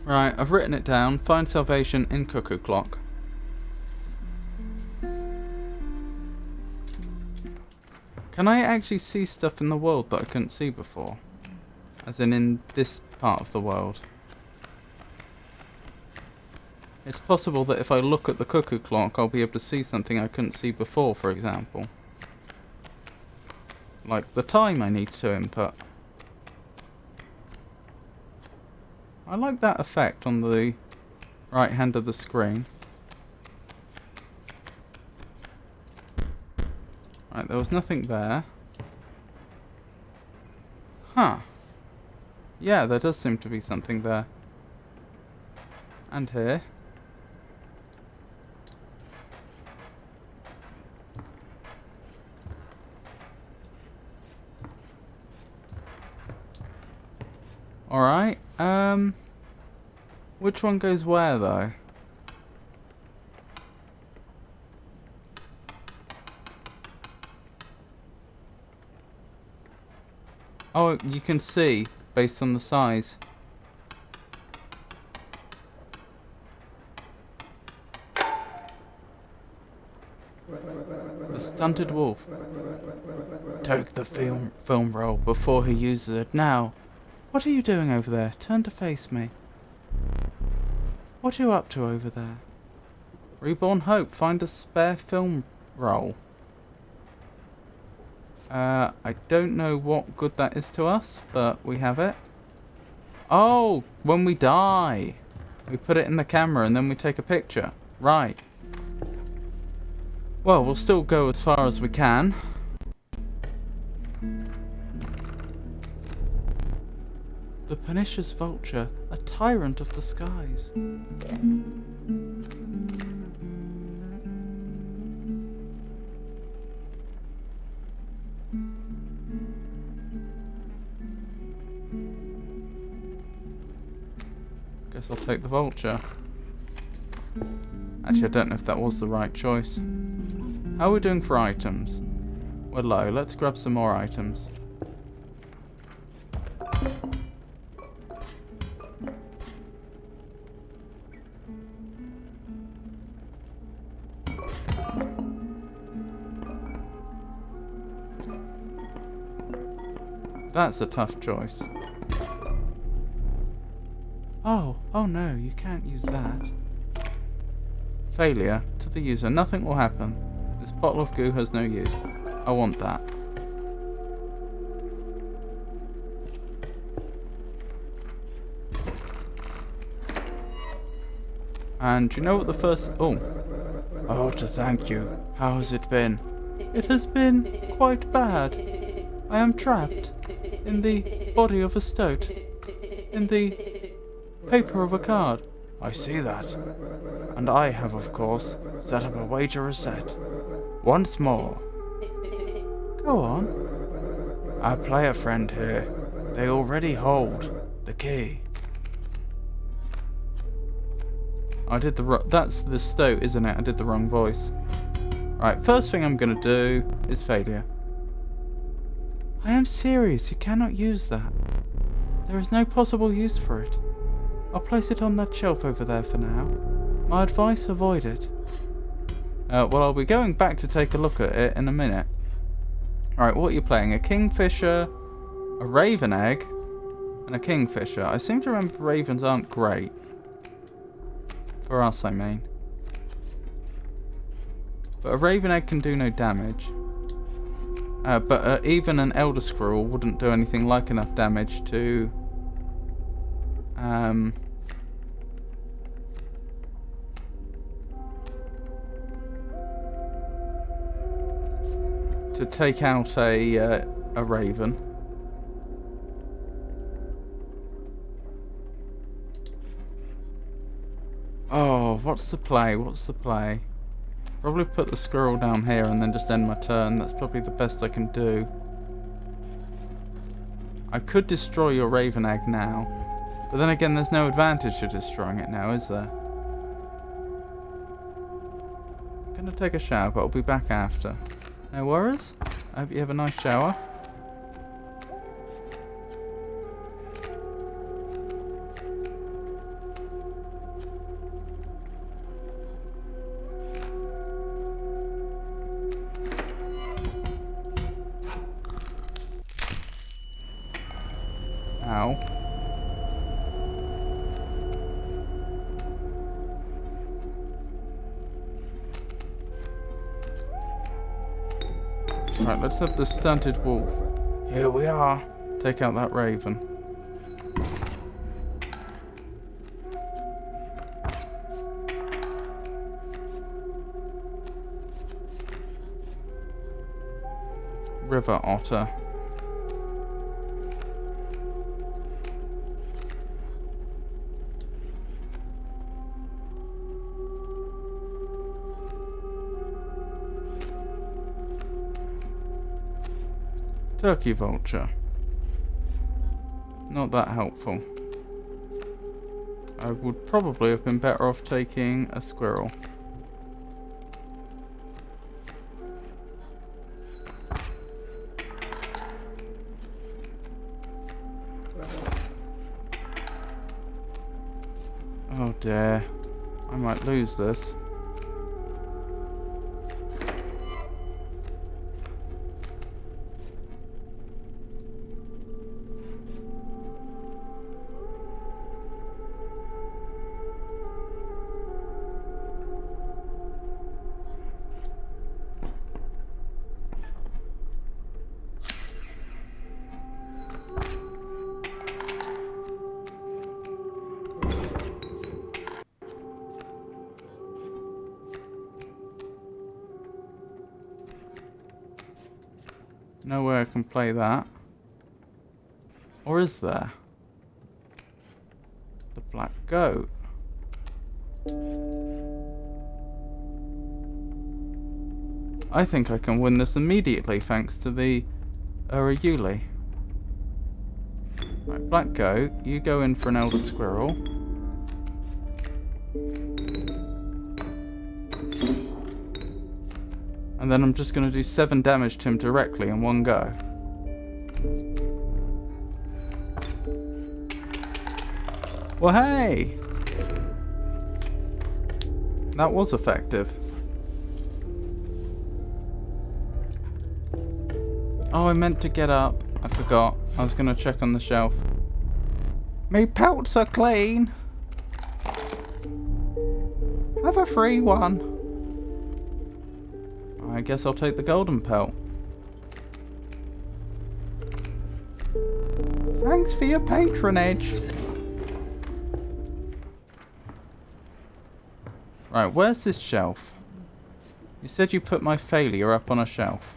S1: Right, I've written it down. Find salvation in Cuckoo Clock. Can I actually see stuff in the world that I couldn't see before? As in this part of the world. It's possible that if I look at the Cuckoo Clock, I'll be able to see something I couldn't see before, for example. Like the time I need to input. I like that effect on the right hand of the screen. Right, there was nothing there. Huh. Yeah, there does seem to be something there. And here. Alright, which one goes where, though? Oh, you can see, based on the size. The stunted wolf. Take the film roll before he uses it. Now, what are you doing over there? Turn to face me. What are you up to over there? Reborn Hope, find a spare film roll. I don't know what good that is to us, but we have it. Oh, when we die, we put it in the camera and then we take a picture. Right. Well, we'll still go as far as we can. The pernicious vulture, a tyrant of the skies. Guess I'll take the vulture. Actually, I don't know if that was the right choice. How are we doing for items? We're low. Let's grab some more items. That's a tough choice. Oh no, you can't use that. Failure to the user. Nothing will happen. This bottle of goo has no use. I want that. And do you know what the first... Oh, to thank you. How has it been? It has been quite bad. I am trapped in the body of a stoat. In the paper of a card. I see that. And I have, of course, set up a wager reset. Once more. Go on. Our player friend here. They already hold the key. I did the that's the stoat, isn't it? I did the wrong voice. Right, first thing I'm gonna do is failure. I am serious, you cannot use that. There is no possible use for it. I'll place it on that shelf over there for now. My advice, avoid it. Well, I'll be going back to take a look at it in a minute. Alright, what are you playing? A kingfisher, a raven egg, and a kingfisher. I seem to remember ravens aren't great. For us, I mean. But a raven egg can do no damage. But even an elder squirrel wouldn't do anything like enough damage to... to take out a raven. Oh, what's the play? What's the play? Probably put the squirrel down here and then just end my turn. That's probably the best I can do. I could destroy your raven egg now. But then again, there's no advantage to destroying it now, is there? I'm gonna take a shower, but I'll be back after. No worries. I hope you have a nice shower. Ow. Right, let's have the stunted wolf. Here we are. Take out that raven. river otter. Turkey vulture. Not that helpful. I would probably have been better off taking a squirrel. Oh dear. I might lose this. No way I can play that. Or is there? The black goat. I think I can win this immediately thanks to the Urayuli. Right, black goat, you go in for an elder squirrel. And then I'm just going to do 7 damage to him directly in one go. Well, hey! That was effective. Oh, I meant to get up. I forgot. I was going to check on the shelf. Me pelts are clean. Have a free one. I guess I'll take the golden pelt. Thanks for your patronage. Right, where's this shelf? You said you put my failure up on a shelf.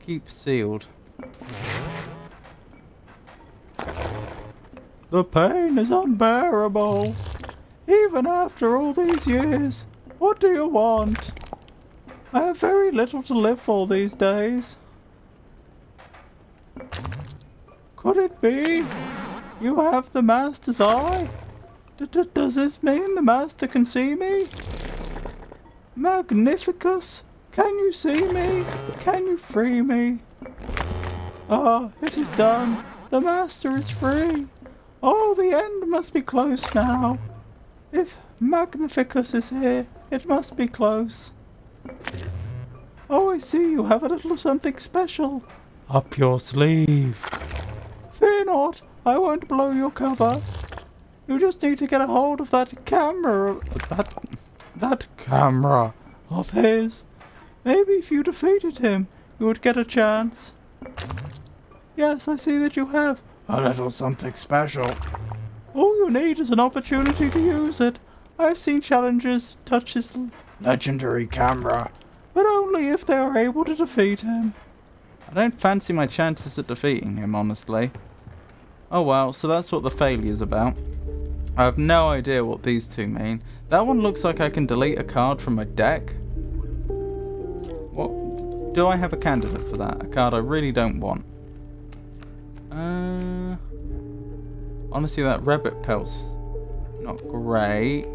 S1: Keep sealed. The pain is unbearable. Even after all these years. What do you want? I have very little to live for these days. Could it be you have the Master's eye? Does this mean the Master can see me? Magnificus, can you see me? Can you free me? Ah, it is done. The Master is free. Oh, the end must be close now. If Magnificus is here, it must be close. Oh, I see you have a little something special. Up your sleeve. Fear not, I won't blow your cover. You just need to get a hold of that camera. That camera of his. Maybe if you defeated him, you would get a chance. Yes, I see that you have a little something special. All you need is an opportunity to use it. I've seen challengers touch his legendary camera, but only if they are able to defeat him. I don't fancy my chances at defeating him, honestly. Oh well, so that's what the failure's about. I have no idea what these two mean. That one looks like I can delete a card from my deck. What? Do I have a candidate for that? A card I really don't want. Honestly, that rabbit pelt's not great.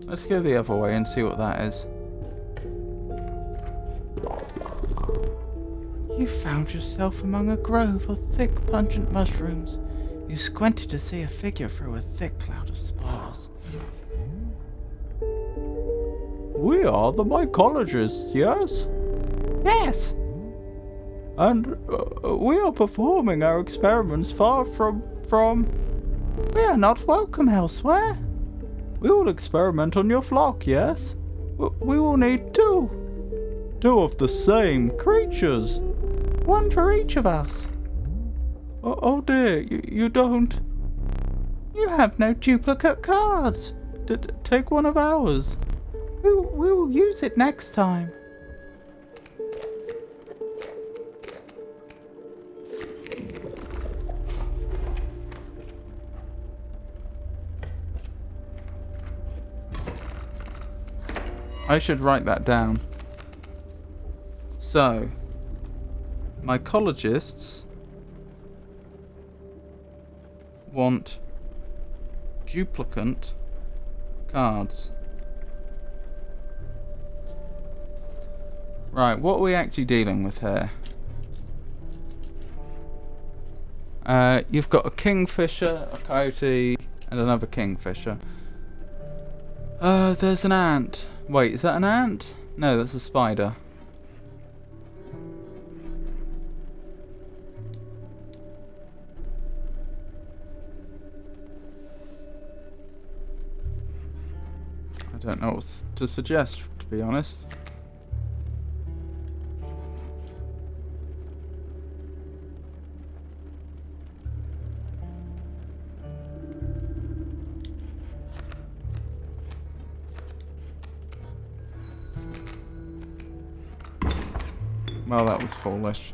S1: Let's go the other way and see what that is. You found yourself among a grove of thick, pungent mushrooms. You squinted to see a figure through a thick cloud of spores. We are the mycologists, yes? Yes. And we are performing our experiments far from... We are not welcome elsewhere. We will experiment on your flock, yes? We will need two. Two of the same creatures. One for each of us. Oh dear, you don't. You have no duplicate cards. Take one of ours. We will use it next time. I should write that down. So, mycologists want duplicate cards. Right, what are we actually dealing with here? You've got a kingfisher, a coyote, and another kingfisher. There's an ant. Wait, is that an ant? No, that's a spider. I don't know what to suggest, to be honest. Well, that was foolish.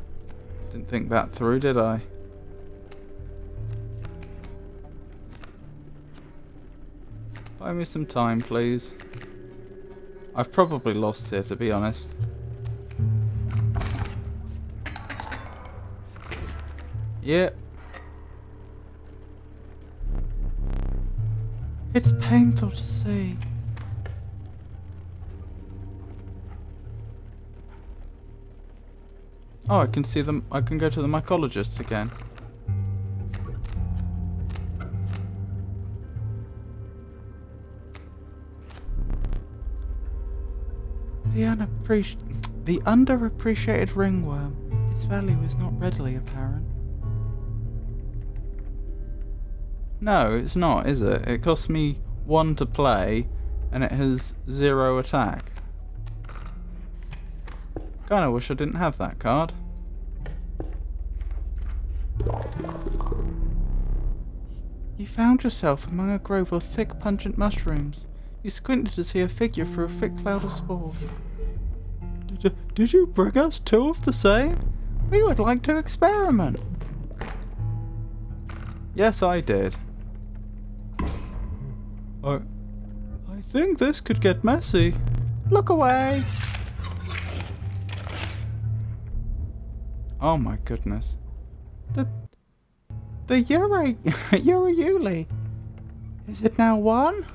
S1: Didn't think that through, did I? Buy me some time, please. I've probably lost here, to be honest. Yep. It's painful to see. Oh, I can see them. I can go to the mycologists again. The underappreciated ringworm. Its value is not readily apparent. No, it's not, is it? It costs me 1 to play, and it has 0 attack. Kinda wish I didn't have that card. You found yourself among a grove of thick, pungent mushrooms. You squinted to see a figure through a thick cloud of spores. Did you bring us 2 of the same? We would like to experiment. Yes, I did. I think this could get messy. Look away! Oh my goodness. The Yuri. Is it now 1?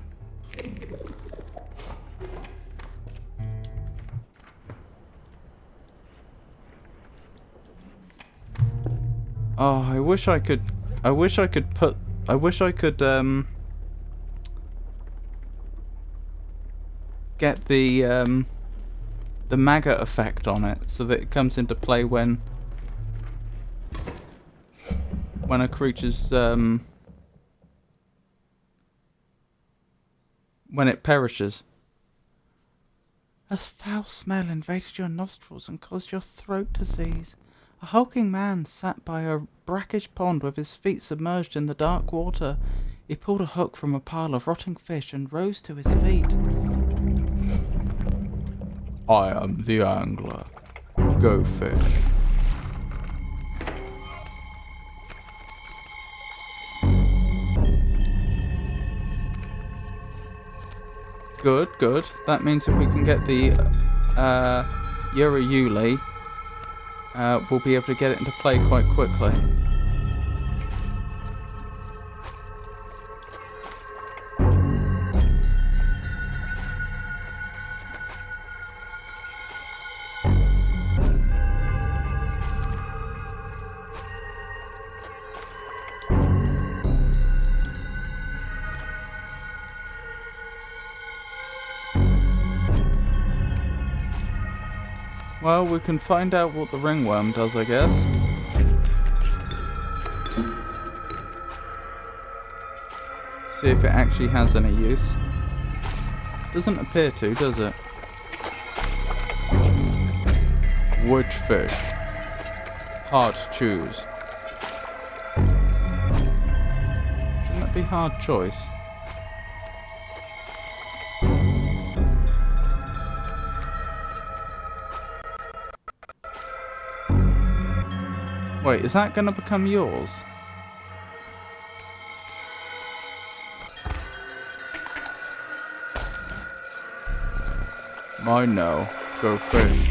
S1: Oh, I wish I could get the maggot effect on it so that it comes into play when a creature's when it perishes. A foul smell invaded your nostrils and caused your throat to seize. A hulking man sat by a brackish pond with his feet submerged in the dark water. He pulled a hook from a pile of rotting fish and rose to his feet. I am the angler. Go fish. Good, good. That means that we can get the Yuri. We'll be able to get it into play quite quickly. Well, we can find out what the ringworm does, I guess. See if it actually has any use. Doesn't appear to, does it? Which fish? Hard to choose. Shouldn't that be hard choice? Wait, is that going to become yours? Mine now. Go fish.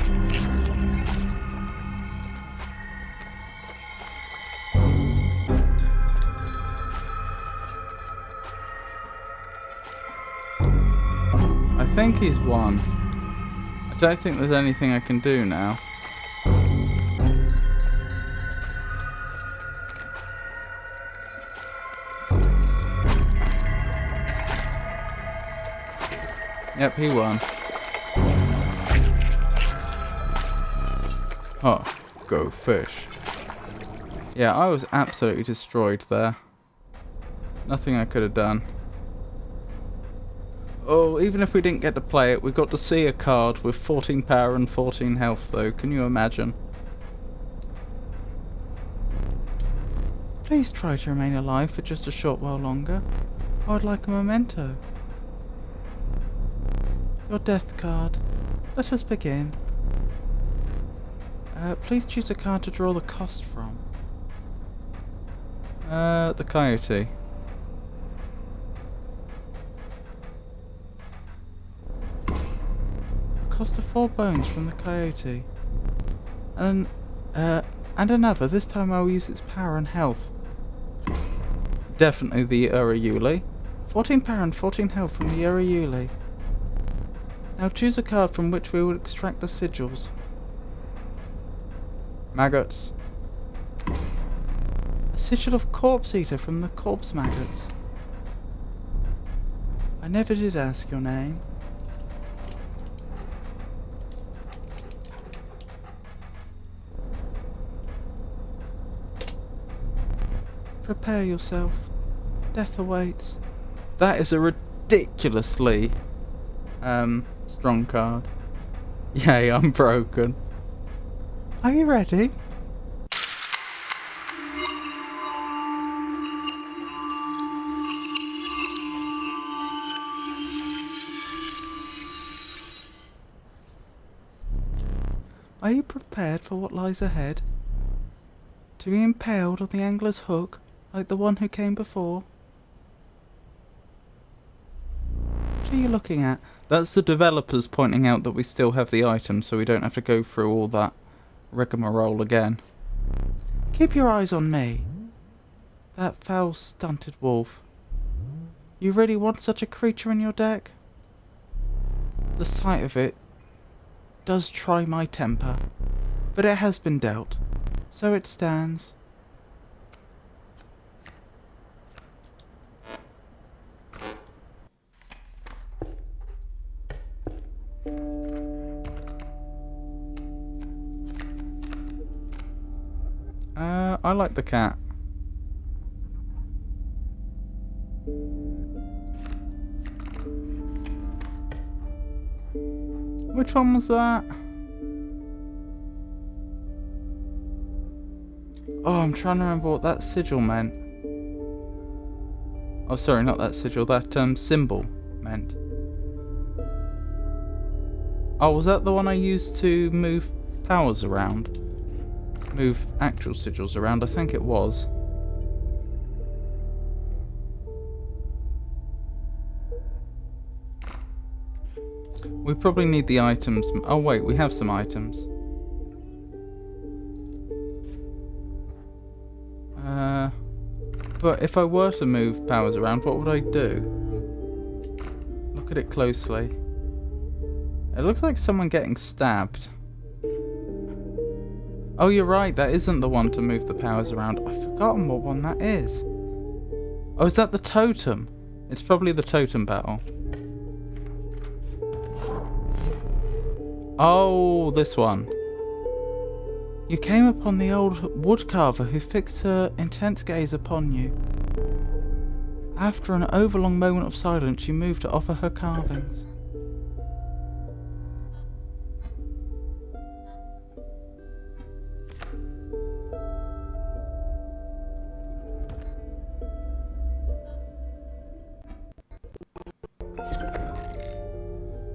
S1: I think he's won. I don't think there's anything I can do now. Yep, he won. Huh, go fish. Yeah, I was absolutely destroyed there. Nothing I could have done. Oh, even if we didn't get to play it, we got to see a card with 14 power and 14 health though. Can you imagine? Please try to remain alive for just a short while longer. I would like a memento. Your death card. Let us begin. Please choose a card to draw the cost from. The coyote. Cost of 4 bones from the coyote. And another, this time I will use its power and health. Definitely the Uriuli. 14 power and 14 health from the Uriuli. Now choose a card from which we will extract the sigils. Maggots. A sigil of Corpse Eater from the Corpse Maggots. I never did ask your name. Prepare yourself. Death awaits. That is a ridiculously strong card. Yay, I'm broken. Are you ready? Are you prepared for what lies ahead? To be impaled on the angler's hook, like the one who came before? What are you looking at? That's the developers pointing out that we still have the items, so we don't have to go through all that rigmarole again. Keep your eyes on me. That foul stunted wolf. You really want such a creature in your deck? The sight of it does try my temper, but it has been dealt, so it stands. I like the cat. Which one was that? Oh, I'm trying to remember what that sigil meant. Oh, sorry, not that sigil, that symbol meant. Oh, was that the one I used to move powers around? Move actual sigils around? I think it was. We probably need the items. Oh wait, we have some items. But if I were to move powers around, what would I do? Look at it closely. It looks like someone getting stabbed. Oh, you're right, that isn't the one to move the powers around. I've forgotten what one that is. Oh, is that the totem? It's probably the totem battle. Oh, this one. You came upon the old woodcarver who fixed her intense gaze upon you. After an overlong moment of silence, she moved to offer her carvings.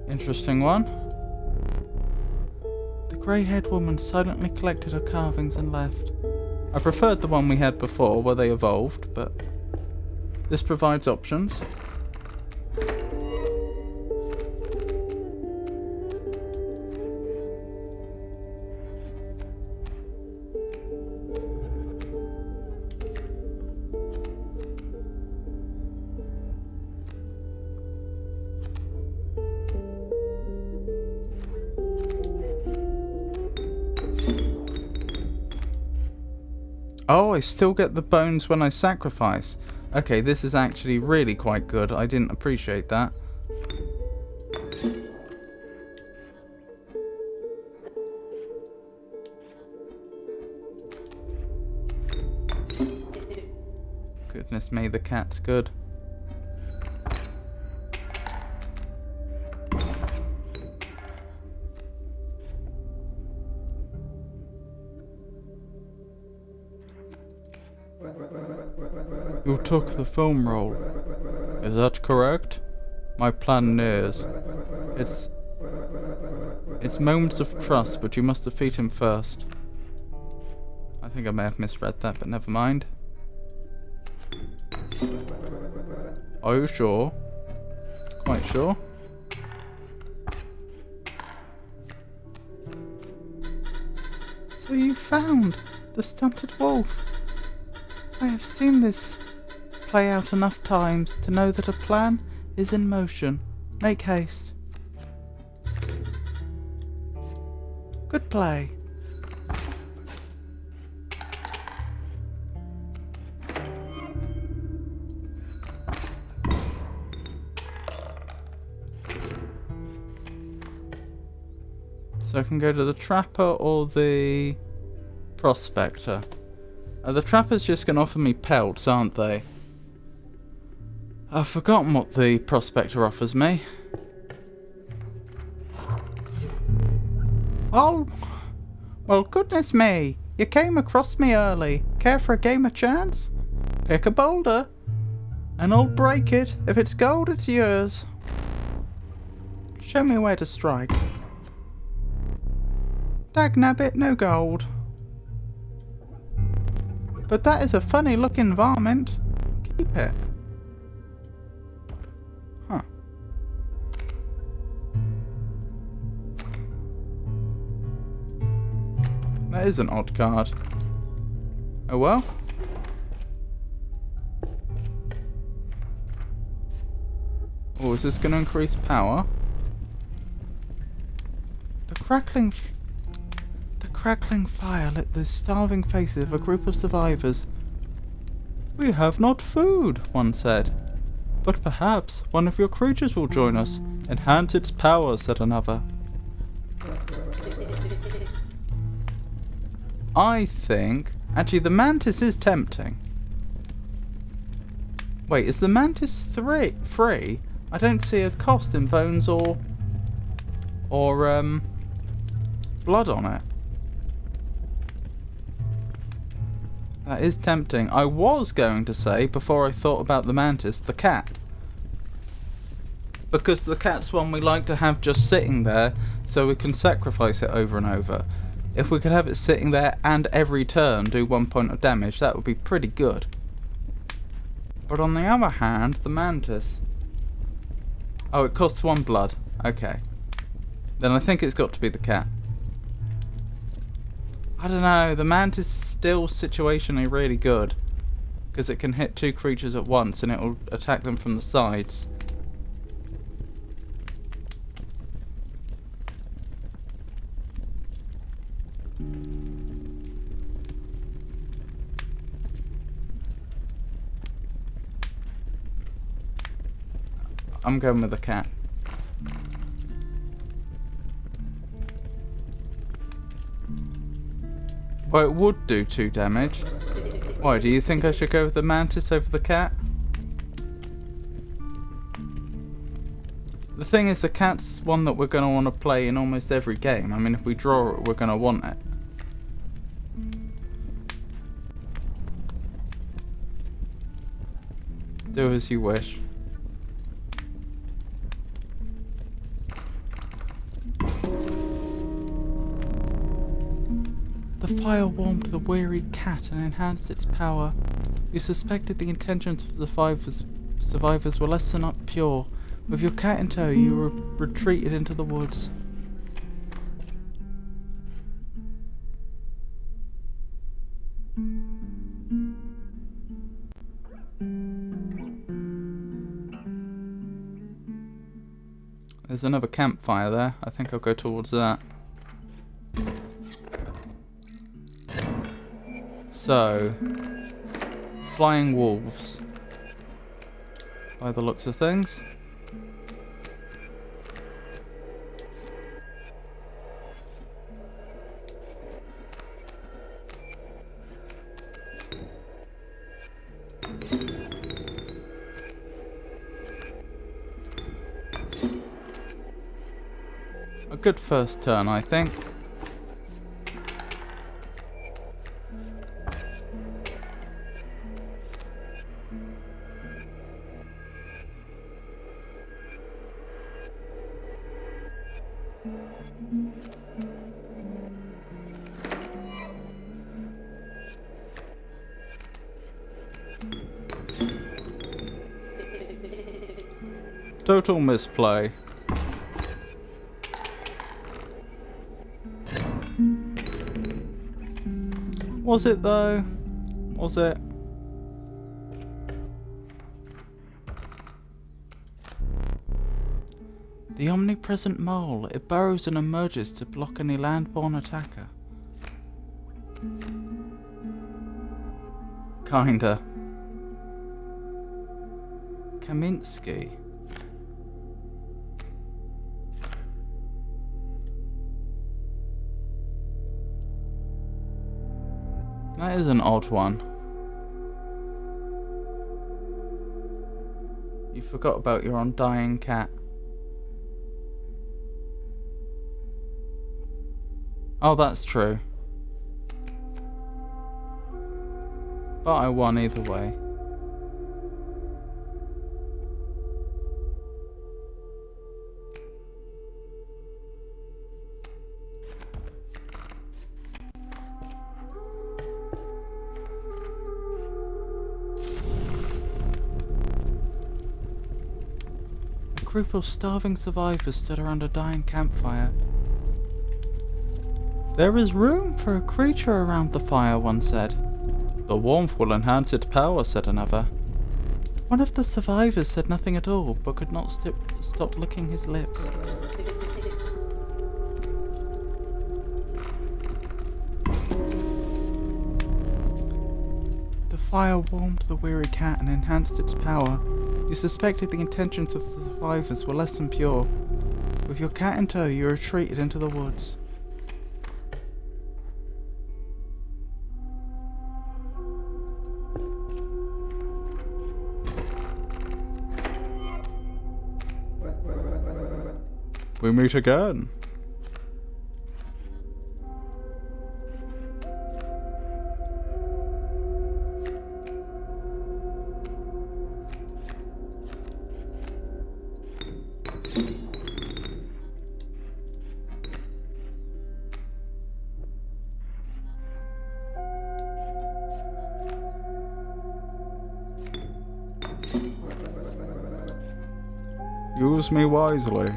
S1: Interesting one. The grey-haired woman silently collected her carvings and left. I preferred the one we had before, where they evolved, but this provides options. Oh, I still get the bones when I sacrifice. Okay, this is actually really quite good. I didn't appreciate that. Goodness me, the cat's good. You took the film roll. Is that correct? My plan nears. It's moments of trust, but you must defeat him first. I think I may have misread that, but never mind. Are you sure? Quite sure? So you found the stunted wolf. I have seen this play out enough times to know that a plan is in motion. Make haste. Good play. So I can go to the trapper or the prospector. The trapper's just going to offer me pelts, aren't they? I've forgotten what the prospector offers me. Oh, well, goodness me. You came across me early. Care for a game of chance? Pick a boulder, and I'll break it. If it's gold, it's yours. Show me where to strike. Dagnabbit, no gold. But that is a funny looking varmint. Keep it. Huh. That is an odd card. Oh well. Oh, is this going to increase power? The crackling fire lit the starving faces of a group of survivors. We have not food, one said. But perhaps one of your creatures will join us. Enhance its power, said another. I think... Actually, the mantis is tempting. Wait, is the mantis free? I don't see a cost in bones or blood on it. That is tempting. I was going to say, before I thought about the mantis, the cat. Because the cat's one we like to have just sitting there, so we can sacrifice it over and over. If we could have it sitting there and every turn do 1 point of damage, that would be pretty good. But on the other hand, the mantis... Oh, it costs 1 blood. Okay. Then I think it's got to be the cat. I don't know, the mantis is still situationally really good. Because it can hit 2 creatures at once and it will attack them from the sides. I'm going with the cat. Well, it would do 2 damage. Why, do you think I should go with the mantis over the cat? The thing is, the cat's one that we're going to want to play in almost every game. I mean, if we draw it, we're going to want it. Do as you wish. The fire warmed the wearied cat and enhanced its power. You suspected the intentions of the survivors were less than pure. With your cat in tow, you retreated into the woods. There's another campfire there. I think I'll go towards that. So, flying wolves, by the looks of things. A good first turn, I think. Total misplay. Was it though? Was it? The omnipresent mole. It burrows and emerges to block any landborne attacker. Kinda. Kaminsky. That is an odd one. You forgot about your undying cat. Oh, that's true. But I won either way. A group of starving survivors stood around a dying campfire. There is room for a creature around the fire, one said. The warmth will enhance its power, said another. One of the survivors said nothing at all, but could not stop licking his lips. The fire warmed the weary cat and enhanced its power. You suspected the intentions of the survivors were less than pure. With your cat in tow, you retreated into the woods. We meet again. Use me wisely.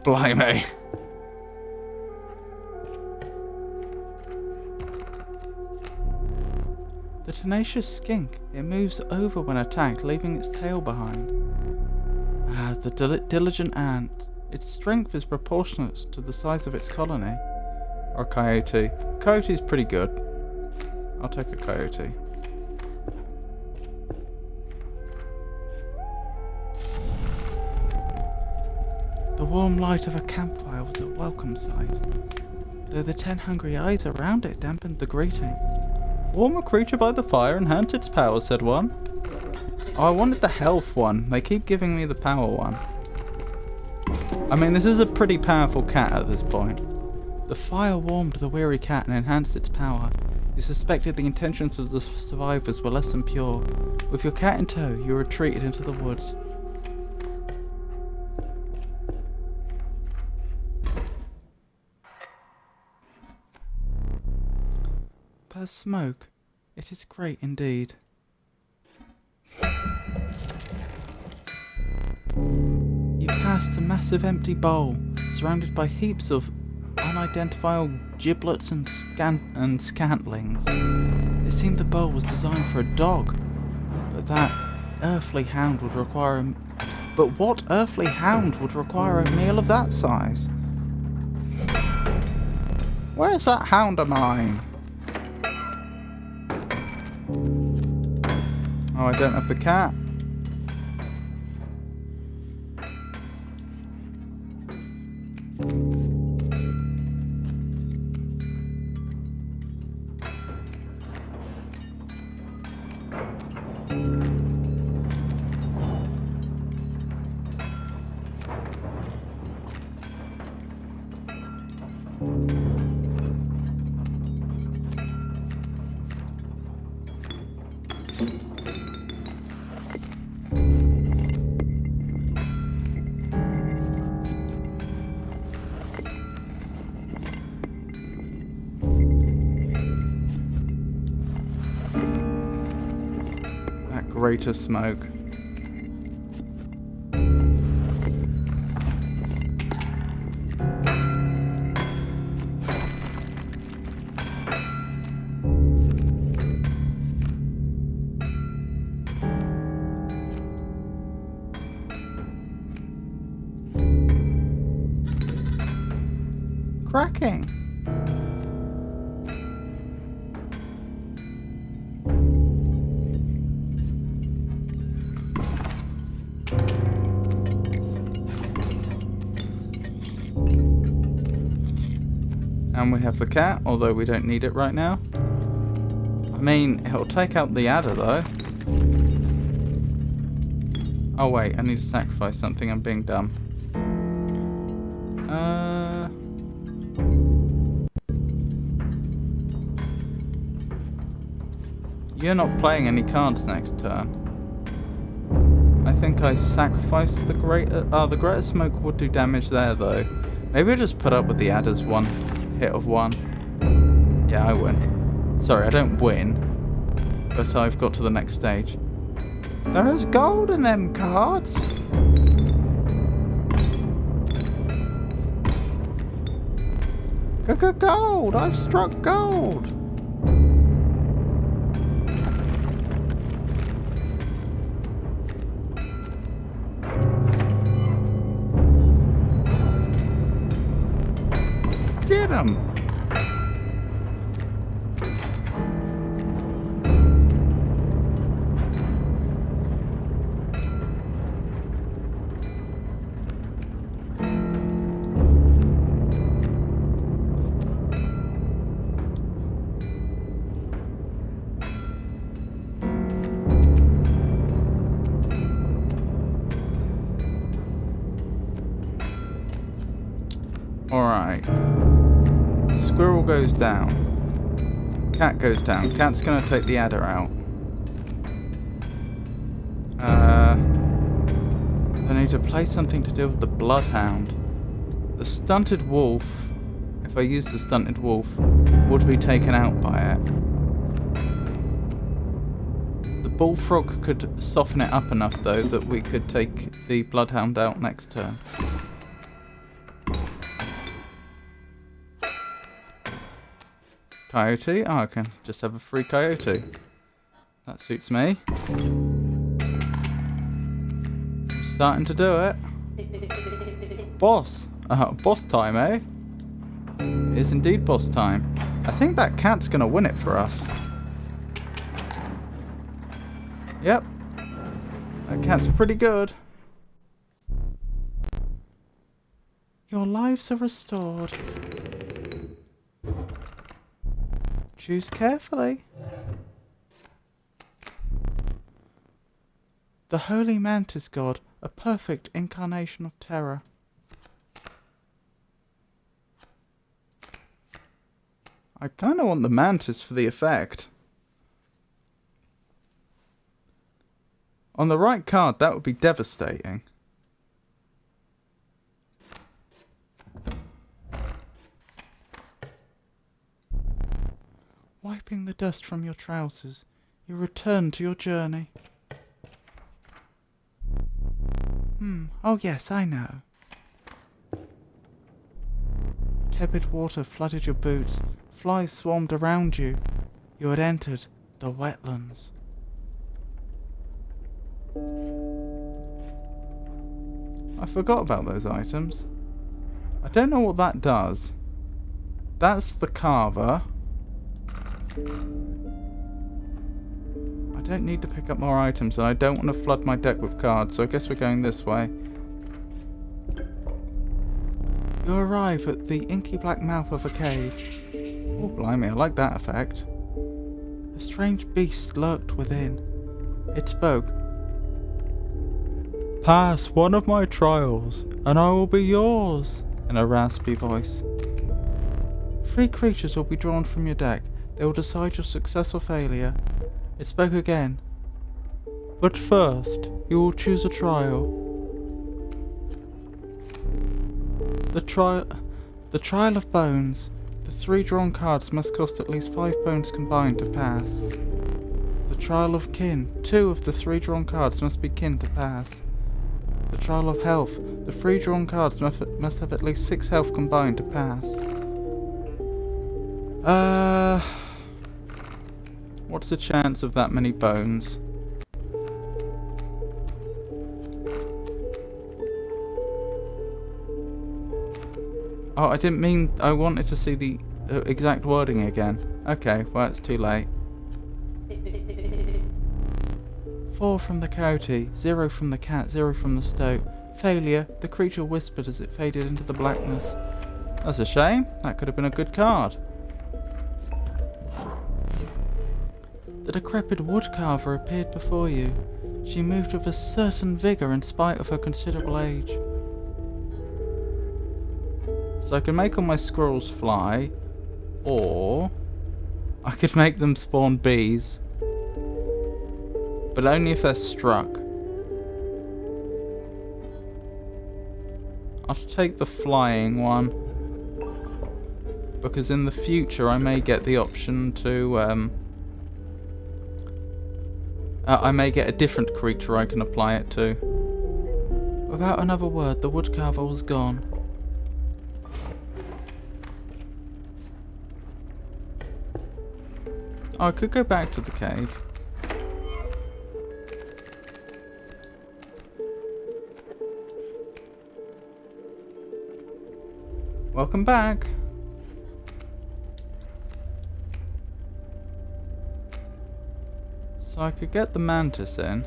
S1: Blimey. The tenacious skink. It moves over when attacked, leaving its tail behind. Ah, the diligent ant. Its strength is proportionate to the size of its colony. Or coyote. Coyote's pretty good. I'll take a coyote. The warm light of a campfire was a welcome sight. though the 10 hungry eyes around it dampened the greeting. Warm a creature by the fire, enhance its power, said one. Oh, I wanted the health one. They keep giving me the power one. I mean, this is a pretty powerful cat at this point. The fire warmed the weary cat and enhanced its power. You suspected the intentions of the survivors were less than pure. With your cat in tow, you retreated into the woods. The smoke. It is great indeed. You passed a massive empty bowl, surrounded by heaps of unidentifiable giblets and scantlings. It seemed the bowl was designed for a dog, but that earthly hound would require a... But what earthly hound would require a meal of that size? Where's that hound of mine? Oh, I don't have the cat. Greater smoke. Cracking. And we have the cat, although we don't need it right now. I mean, it'll take out the adder though. Oh wait, I need to sacrifice something, I'm being dumb. You're not playing any cards next turn. I think I sacrificed the greater... Oh, the greater smoke would do damage there though. Maybe I'll just put up with the adder's one hit of one. Yeah, I win. Sorry, I don't win. But I've got to the next stage. There's gold in them cards. Gold! I've struck gold! Get him! Alright. Squirrel goes down. Cat goes down. Cat's gonna take the adder out. I need to play something to do with the bloodhound. The stunted wolf, if I use the stunted wolf, would be taken out by it. The bullfrog could soften it up enough though that we could take the bloodhound out next turn. Coyote? Oh, I can just have a free coyote. That suits me. I'm starting to do it. Boss. Boss time, eh? It is indeed boss time. I think that cat's gonna win it for us. Yep. That cat's pretty good. Your lives are restored. Choose carefully. The Holy Mantis God, a perfect incarnation of terror. I kind of want the mantis for the effect. On the right card, that would be devastating. Wiping the dust from your trousers, you return to your journey. Oh yes, I know. Tepid water flooded your boots. Flies swarmed around you. You had entered the wetlands. I forgot about those items. I don't know what that does. That's the carver. I don't need to pick up more items, and I don't want to flood my deck with cards, so I guess we're going this way. You arrive at the inky black mouth of a cave. Oh, blimey, I like that effect. A strange beast lurked within. It spoke. Pass one of my trials, and I will be yours, in a raspy voice. 3 creatures will be drawn from your deck. They will decide your success or failure. It spoke again. But first, you will choose a trial. The trial of bones. The 3 drawn cards must cost at least 5 bones combined to pass. The trial of kin. 2 of the 3 drawn cards must be kin to pass. The trial of health. The 3 drawn cards must have at least 6 health combined to pass. What's the chance of that many bones? Oh, I didn't mean... I wanted to see the exact wording again. Okay, well, it's too late. 4 from the coyote, 0 from the cat, 0 from the stoat. Failure, the creature whispered as it faded into the blackness. That's a shame. That could have been a good card. The decrepit woodcarver appeared before you. She moved with a certain vigour in spite of her considerable age. So I can make all my squirrels fly, or I could make them spawn bees, but only if they're struck. I'll take the flying one, because in the future I may get the option to, I may get a different creature I can apply it to. Without another word, the woodcarver was gone. Oh, I could go back to the cave. Welcome back. So I could get the mantis in.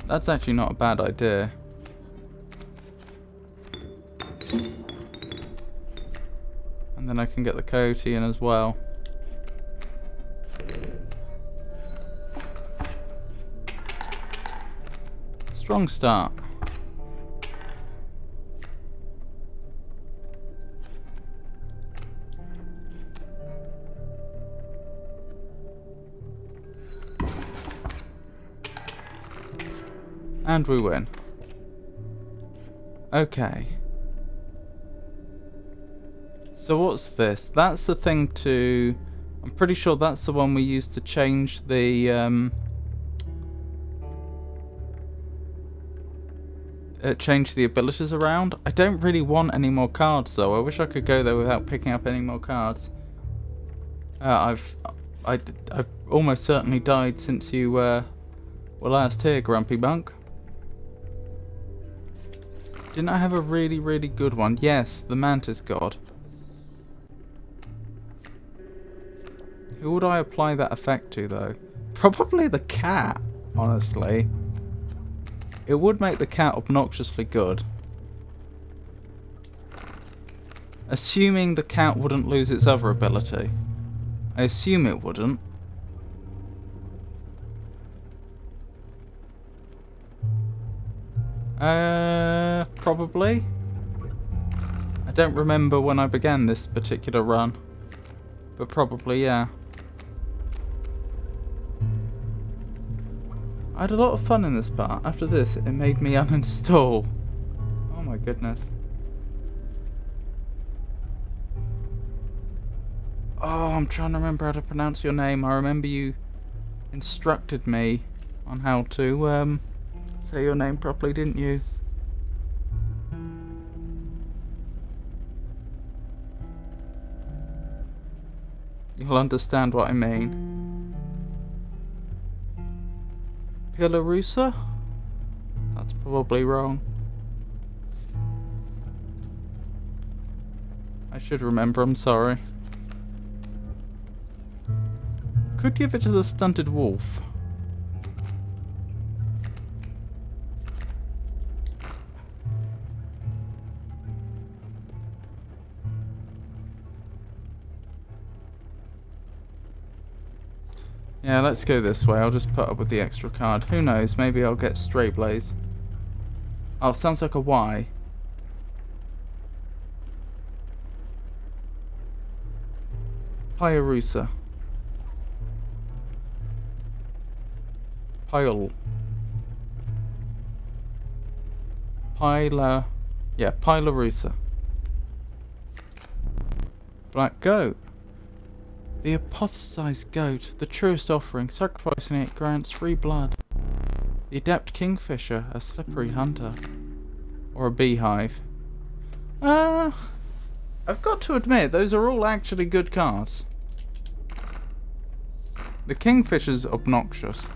S1: That's actually not a bad idea. And then I can get the coyote in as well. Strong start. And we win. Okay. So what's this? That's the thing to... I'm pretty sure that's the one we used to change the... change the abilities around. I don't really want any more cards though. I wish I could go there without picking up any more cards. I've almost certainly died since you were last here, Grumpy Bunk. Didn't I have a really, really good one? Yes, the Mantis God. Who would I apply that effect to, though? Probably the cat, honestly. It would make the cat obnoxiously good. Assuming the cat wouldn't lose its other ability. I assume it wouldn't. Probably. I don't remember when I began this particular run. But probably, yeah. I had a lot of fun in this part. After this, it made me uninstall. Oh my goodness. Oh, I'm trying to remember how to pronounce your name. I remember you instructed me on how to say your name properly, didn't you? You'll understand what I mean. Pilarusa? That's probably wrong. I should remember, I'm sorry. Could give it to the stunted wolf. Yeah, let's go this way. I'll just put up with the extra card. Who knows? Maybe I'll get Stray Blaze. Oh, sounds like a Y. Pyarusa. Pyle. Yeah, Pylarusa. Black goat. The apothesized goat, the truest offering, sacrificing it grants free blood. The adept kingfisher, a slippery hunter. Or a beehive. I've got to admit, those are all actually good cards. The kingfisher's obnoxious.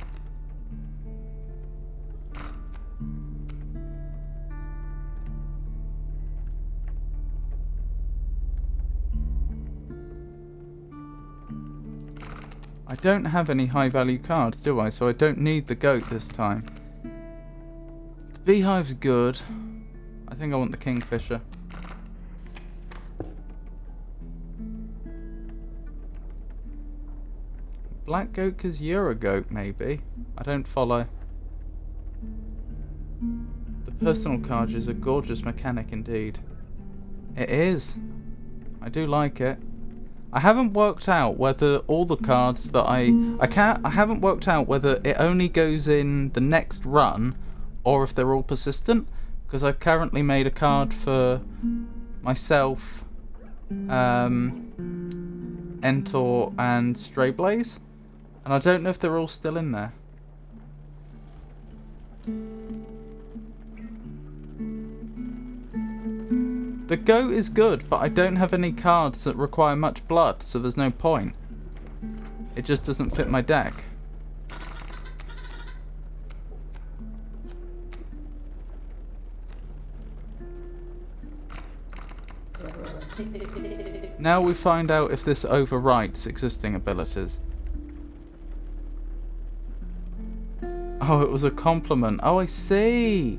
S1: I don't have any high value cards, do I? So I don't need the goat this time. The beehive's good. I think I want the kingfisher. Black goat because you're a goat, maybe. I don't follow. The personal card is a gorgeous mechanic indeed. It is. I do like it. I haven't worked out whether all the cards that I haven't worked out whether it only goes in the next run or if they're all persistent, because I've currently made a card for myself, Entor and Stray Blaze, and I don't know if they're all still in there. The goat is good, but I don't have any cards that require much blood, so there's no point. It just doesn't fit my deck. Now we find out if this overwrites existing abilities. Oh, it was a compliment. Oh, I see.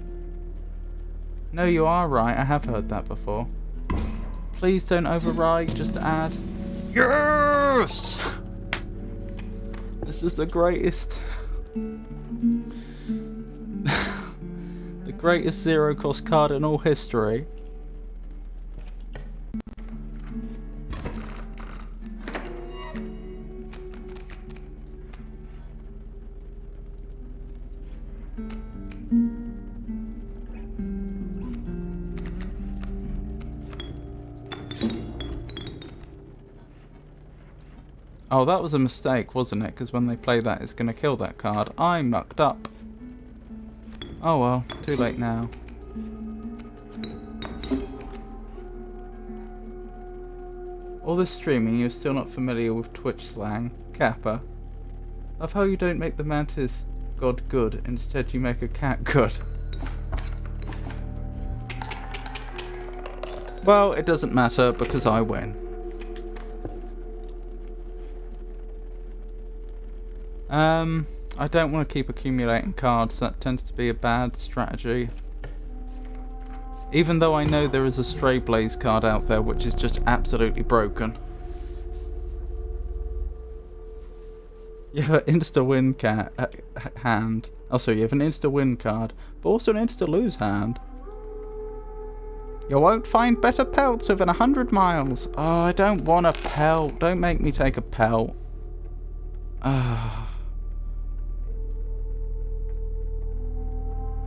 S1: No, you are right. I have heard that before. Please don't overwrite, just add. Yes! This is the greatest. The greatest zero cost card in all history. Oh, that was a mistake, wasn't it? Because when they play that, it's going to kill that card. I mucked up. Oh well, too late now. All this streaming, you're still not familiar with Twitch slang. Kappa. Love how you don't make the mantis god good, instead you make a cat good. Well, it doesn't matter because I win. I don't want to keep accumulating cards. That tends to be a bad strategy. Even though I know there is a Stray Blaze card out there which is just absolutely broken. You have an insta-win hand. Oh, sorry, you have an insta-win card, but also an insta-lose hand. You won't find better pelts within 100 miles. Oh, I don't want a pelt. Don't make me take a pelt. Ah.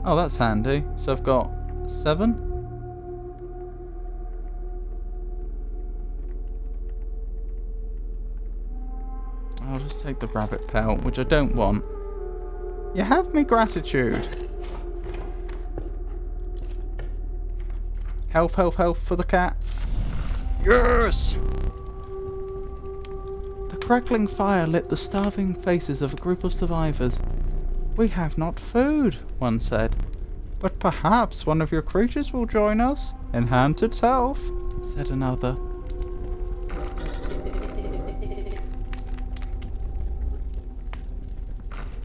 S1: Oh, that's handy. So I've got 7. I'll just take the rabbit pelt, which I don't want. You have me gratitude. Health, health, health for the cat. Yes! The crackling fire lit the starving faces of a group of survivors. We have not food, one said. But perhaps one of your creatures will join us. Enhance its health, said another.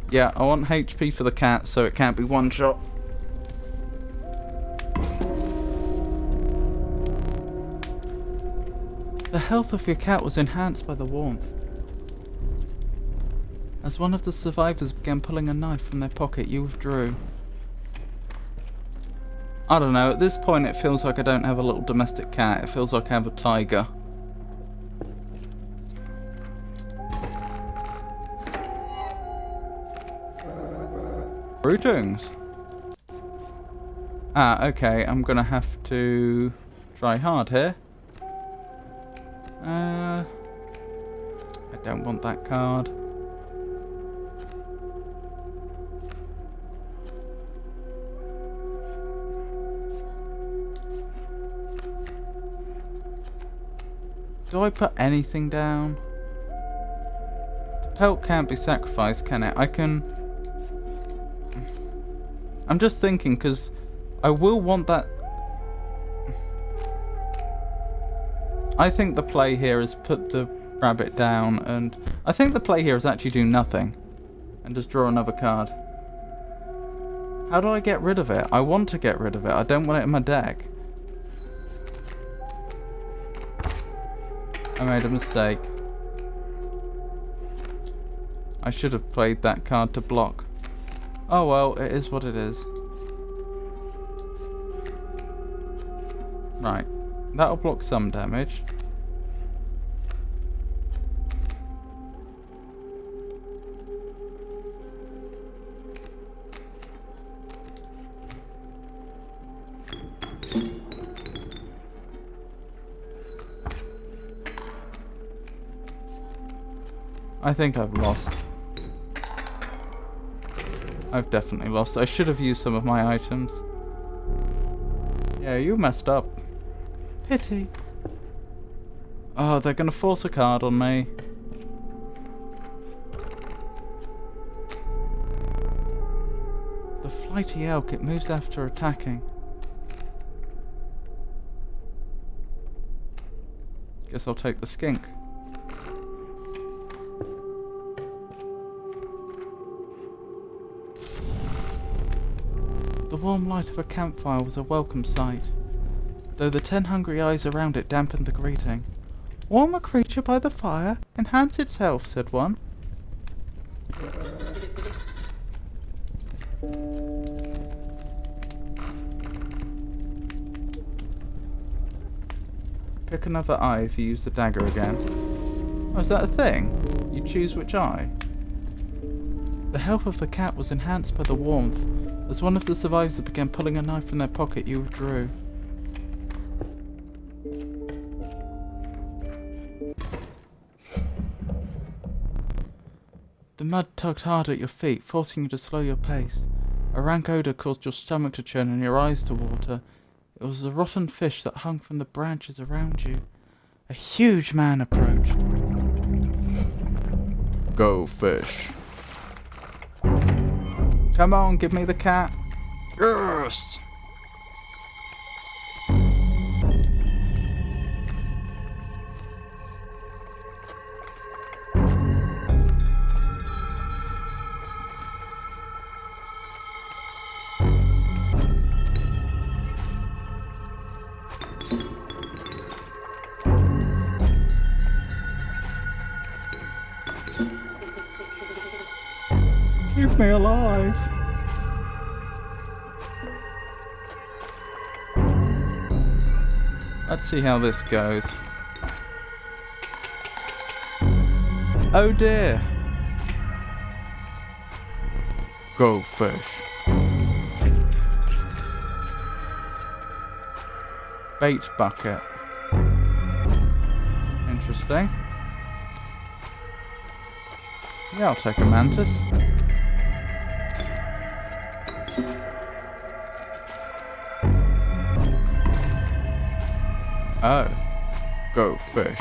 S1: Yeah, I want HP for the cat so it can't be one shot. The health of your cat was enhanced by the warmth. As one of the survivors began pulling a knife from their pocket, you withdrew. I don't know, at this point it feels like I don't have a little domestic cat, it feels like I have a tiger. Greetings. Ah, okay, I'm gonna have to try hard here. I don't want that card. Do I put anything down? The pelt can't be sacrificed, can it? I can... I'm just thinking, because I will want that... I think the play here is put the rabbit down, and I think the play here is actually do nothing and just draw another card. How do I get rid of it? I want to get rid of it. I don't want it in my deck. I made a mistake. I should have played that card to block. Oh well, it is what it is. Right. That'll block some damage. I think I've lost. I've definitely lost. I should have used some of my items. Yeah, you messed up. Pity. Oh, they're gonna force a card on me. The flighty elk, it moves after attacking. Guess I'll take the skink. The warm light of a campfire was a welcome sight, though the 10 hungry eyes around it dampened the greeting. Warm a creature by the fire, enhance its health, said one. Pick another eye if you use the dagger again. Oh, is that a thing? You choose which eye? The health of the cat was enhanced by the warmth. As one of the survivors began pulling a knife from their pocket, you withdrew. The mud tugged hard at your feet, forcing you to slow your pace. A rank odour caused your stomach to churn and your eyes to water. It was a rotten fish that hung from the branches around you. A huge man approached. Go fish. Come on, give me the cat. Yes! Leave me alive. Let's see how this goes. Oh dear. Go fish. Bait bucket. Interesting. Yeah, I'll take a mantis. Oh. Go fish.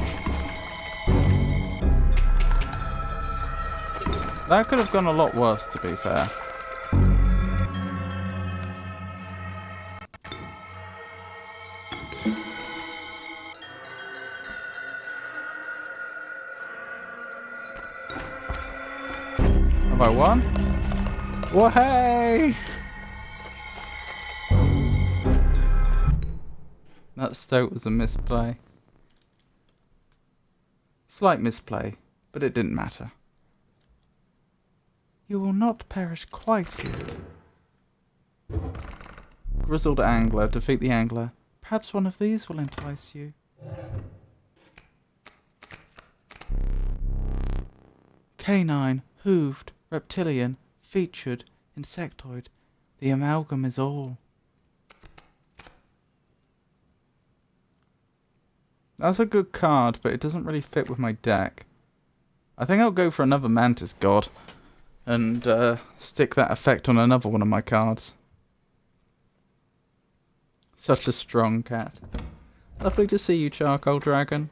S1: That could have gone a lot worse, to be fair. Have I won? Whoa, hey! That Stout was a misplay. Slight misplay, but it didn't matter. You will not perish quite yet. Grizzled angler, defeat the angler. Perhaps one of these will entice you. Canine, hooved, reptilian, featured, insectoid. The amalgam is all. That's a good card, but it doesn't really fit with my deck. I think I'll go for another Mantis God and stick that effect on another one of my cards. Such a strong cat. Lovely to see you, Charcoal Dragon.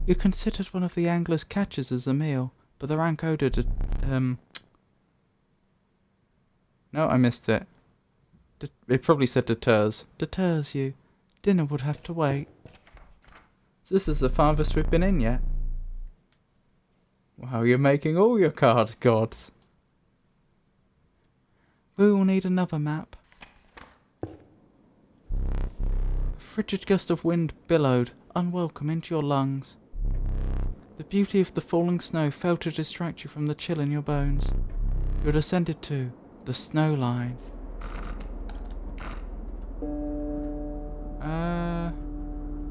S1: You considered one of the angler's catches as a meal, but the rank odor No, I missed it. It probably said deters. Deters you. Dinner would have to wait. This is the farthest we've been in yet. Wow, you're making all your cards gods. We will need another map. A frigid gust of wind billowed, unwelcome, into your lungs. The beauty of the falling snow failed to distract you from the chill in your bones. You had ascended to the snow line.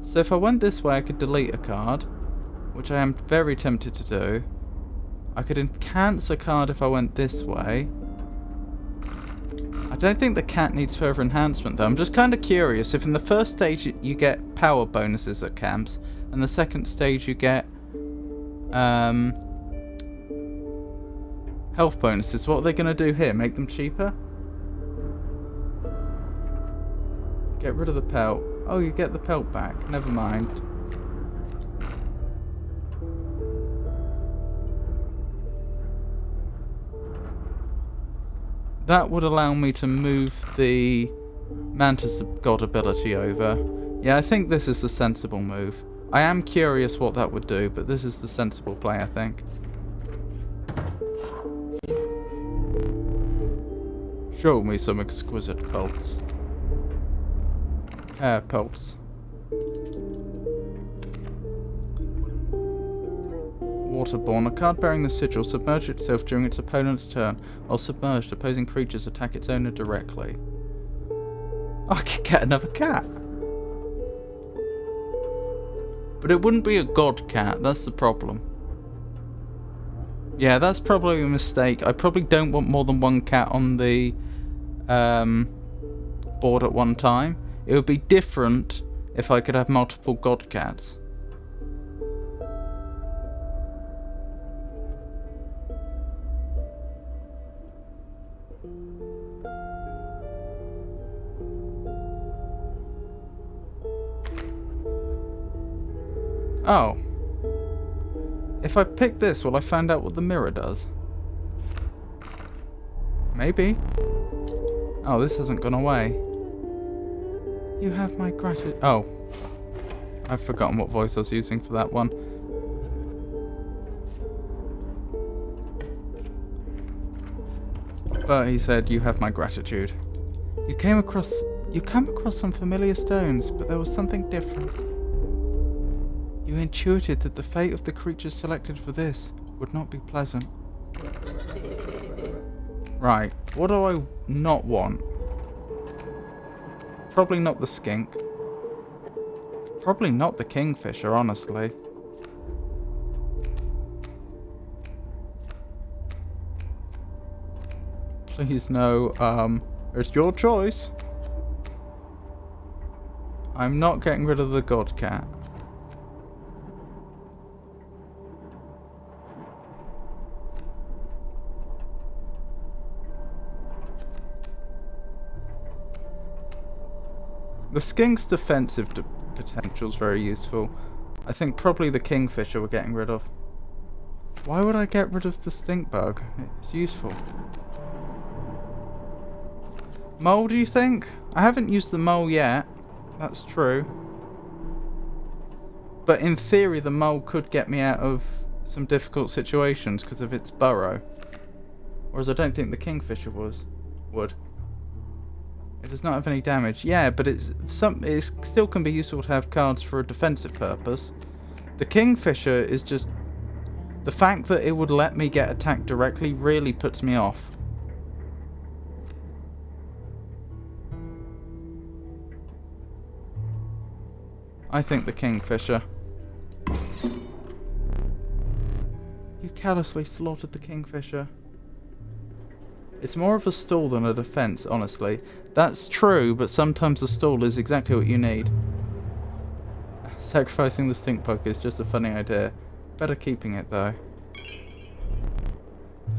S1: So if I went this way, I could delete a card, which I am very tempted to do. I could enhance a card if I went this way. I don't think the cat needs further enhancement, though. I'm just kind of curious if in the first stage you get power bonuses at camps, and the second stage you get health bonuses. What are they going to do here? Make them cheaper? Get rid of the pelt. Oh, you get the pelt back. Never mind. That would allow me to move the Mantis God ability over. Yeah, I think this is the sensible move. I am curious what that would do, but this is the sensible play, I think. Show me some exquisite pelts. Pelts. Waterborne. A card bearing the sigil submerges itself during its opponent's turn. While submerged, opposing creatures attack its owner directly. I could get another cat. But it wouldn't be a god cat, that's the problem. Yeah, that's probably a mistake. I probably don't want more than one cat on the board at one time. It would be different if I could have multiple god cats. Oh. If I pick this, will I find out what the mirror does? Maybe. Oh, this hasn't gone away. You have my gratitude. Oh. I've forgotten what voice I was using for that one. But he said, you have my gratitude. You come across some familiar stones, but there was something different. You intuited that the fate of the creatures selected for this would not be pleasant. Right, what do I not want? Probably not the skink. Probably not the kingfisher, honestly. Please no, it's your choice. I'm not getting rid of the god cat. The skink's defensive potential is very useful. I think probably the kingfisher we're getting rid of. Why would I get rid of the stinkbug? It's useful. Mole, do you think? I haven't used the mole yet. That's true. But in theory, the mole could get me out of some difficult situations because of its burrow. Whereas I don't think the kingfisher would. It does not have any damage. Yeah, but it still can be useful to have cards for a defensive purpose. The kingfisher is just... The fact that it would let me get attacked directly really puts me off. I think the kingfisher. You callously slaughtered the kingfisher. It's more of a stall than a defense, honestly. That's true, but sometimes a stall is exactly what you need. Sacrificing the stinkbug is just a funny idea. Better keeping it, though.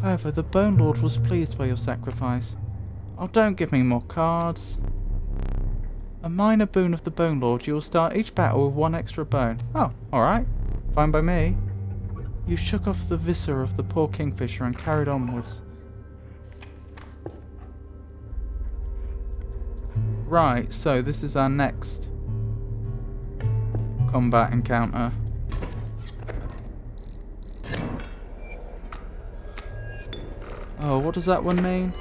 S1: However, the Bone Lord was pleased by your sacrifice. Oh, don't give me more cards. A minor boon of the Bone Lord, you will start each battle with 1 extra bone. Oh, alright. Fine by me. You shook off the viscera of the poor kingfisher and carried onwards. Right, so this is our next combat encounter. Oh, what does that one mean?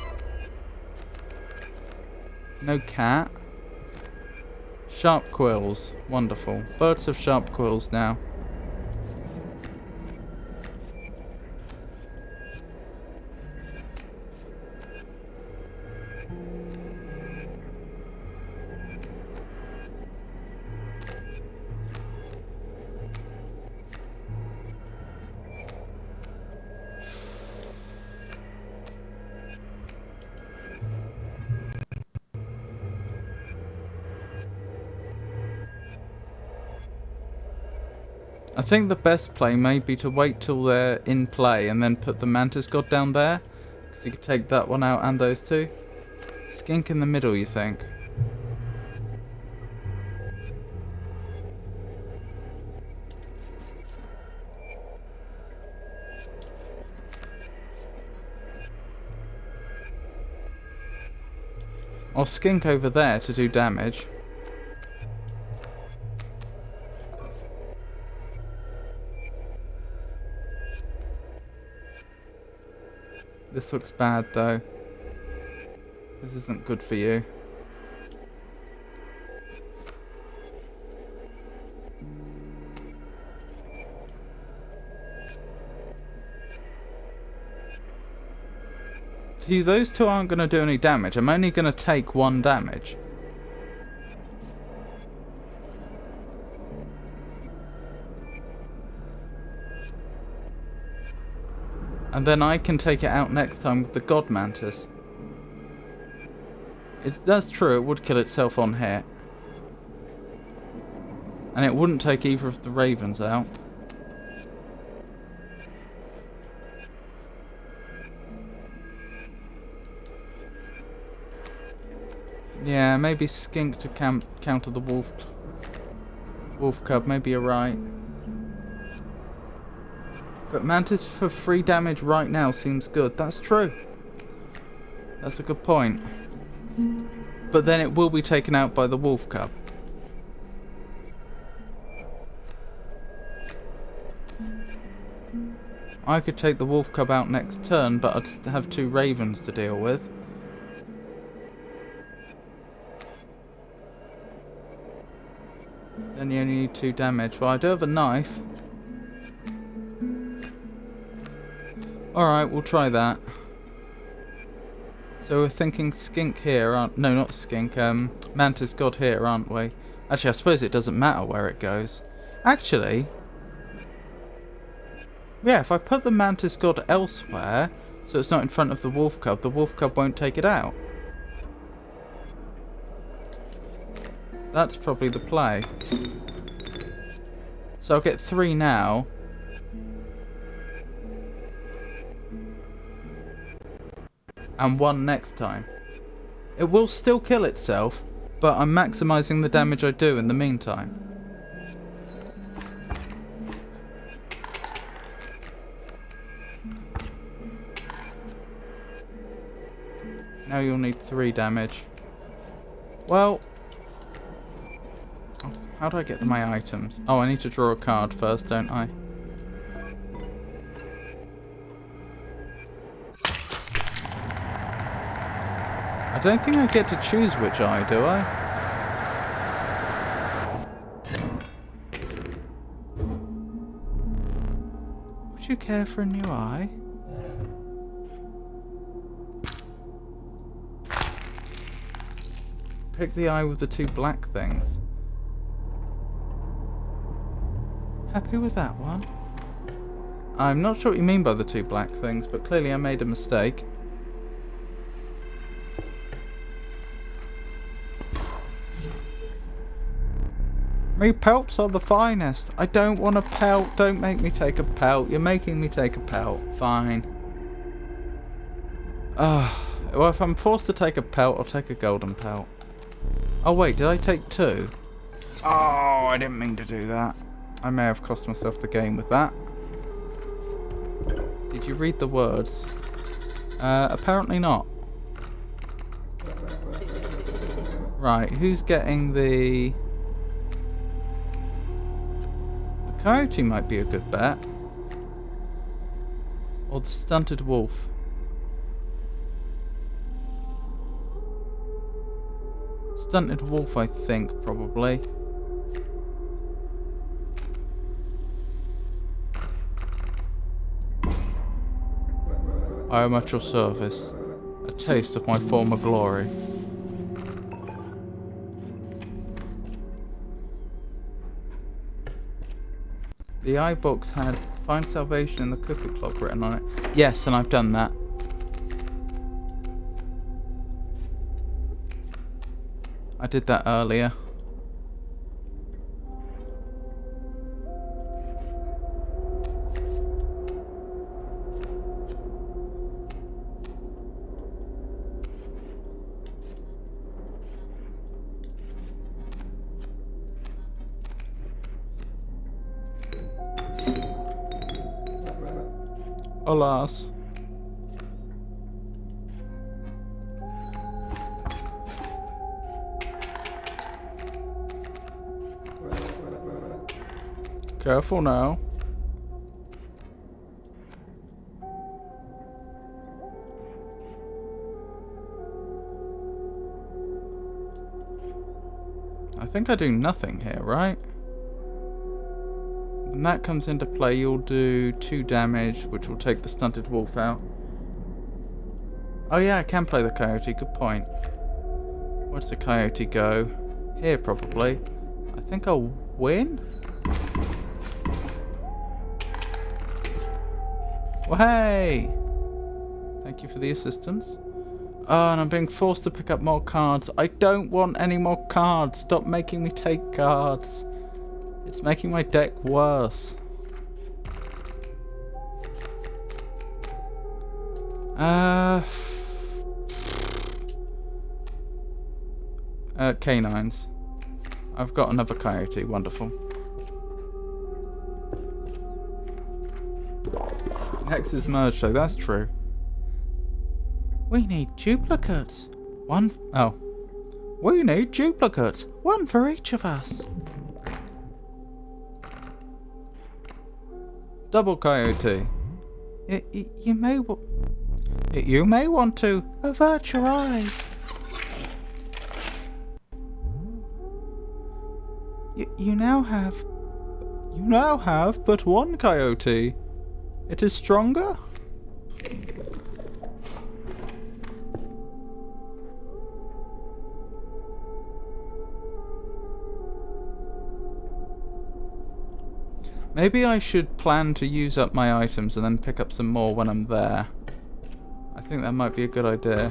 S1: No cat. Sharp quills. Wonderful. Birds have sharp quills now. I think the best play may be to wait till they're in play and then put the Mantis God down there. Because you could take that one out and those two. Skink in the middle, you think? Or skink over there to do damage. This looks bad though. This isn't good for you. See, those two aren't going to do any damage. I'm only going to take 1 damage. And then I can take it out next time with the God Mantis. That's true, it would kill itself on hit. And it wouldn't take either of the ravens out. Yeah, maybe skink to counter the wolf cub, maybe you're right. But Mantis for 3 damage right now seems good. That's true. That's a good point. But then it will be taken out by the wolf cub. I could take the wolf cub out next turn, but I'd have 2 ravens to deal with. Then you only need 2 damage. Well, I do have a knife. Alright, we'll try that. So we're thinking skink here, aren't... No, not skink. Mantis god here, aren't we? Actually, I suppose it doesn't matter where it goes. Actually... Yeah, if I put the mantis god elsewhere, so it's not in front of the wolf cub won't take it out. That's probably the play. So I'll get 3 now. And 1 next time. It will still kill itself, but I'm maximising the damage I do in the meantime. Now you'll need 3 damage. Well... How do I get my items? Oh, I need to draw a card first, don't I? I don't think I get to choose which eye, do I? Would you care for a new eye? Pick the eye with the 2 black things. Happy with that one? I'm not sure what you mean by the 2 black things, but clearly I made a mistake. Me pelts are the finest. I don't want a pelt. Don't make me take a pelt. You're making me take a pelt. Fine. Well, if I'm forced to take a pelt, I'll take a golden pelt. Oh wait, did I take 2? Oh, I didn't mean to do that. I may have cost myself the game with that. Did you read the words? Apparently not. Right, who's getting the... The coyote might be a good bet. Or the stunted wolf. Stunted wolf, I think, probably. I am at your service. A taste of my former glory. The iBox had find salvation in the cuckoo clock written on it. Yes, and I've done that. I did that earlier. Alas. Careful now. I think I do nothing here, right? When that comes into play, you'll do 2 damage, which will take the stunted wolf out. Oh yeah, I can play the coyote, good point. Where does the coyote go? Here, probably. I think I'll win? Well, hey! Thank you for the assistance. Oh, and I'm being forced to pick up more cards. I don't want any more cards. Stop making me take cards. It's making my deck worse. Canines. I've got another coyote. Wonderful. Hex is merged, so that's true. We need duplicates. We need duplicates. 1 for each of us. Double coyote. You may want to avert your eyes. You now have but 1 coyote. It is stronger? Maybe I should plan to use up my items and then pick up some more when I'm there. I think that might be a good idea.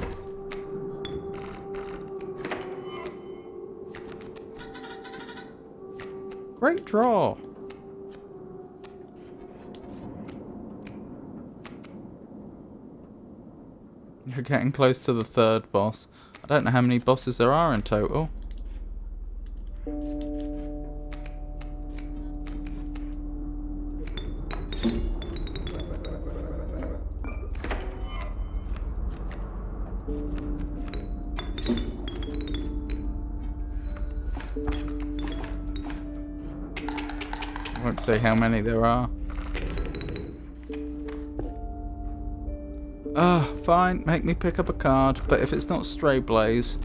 S1: Great draw! You're getting close to the third boss. I don't know how many bosses there are in total. I won't say how many there are. Fine, make me pick up a card, but if it's not Stray Blaze,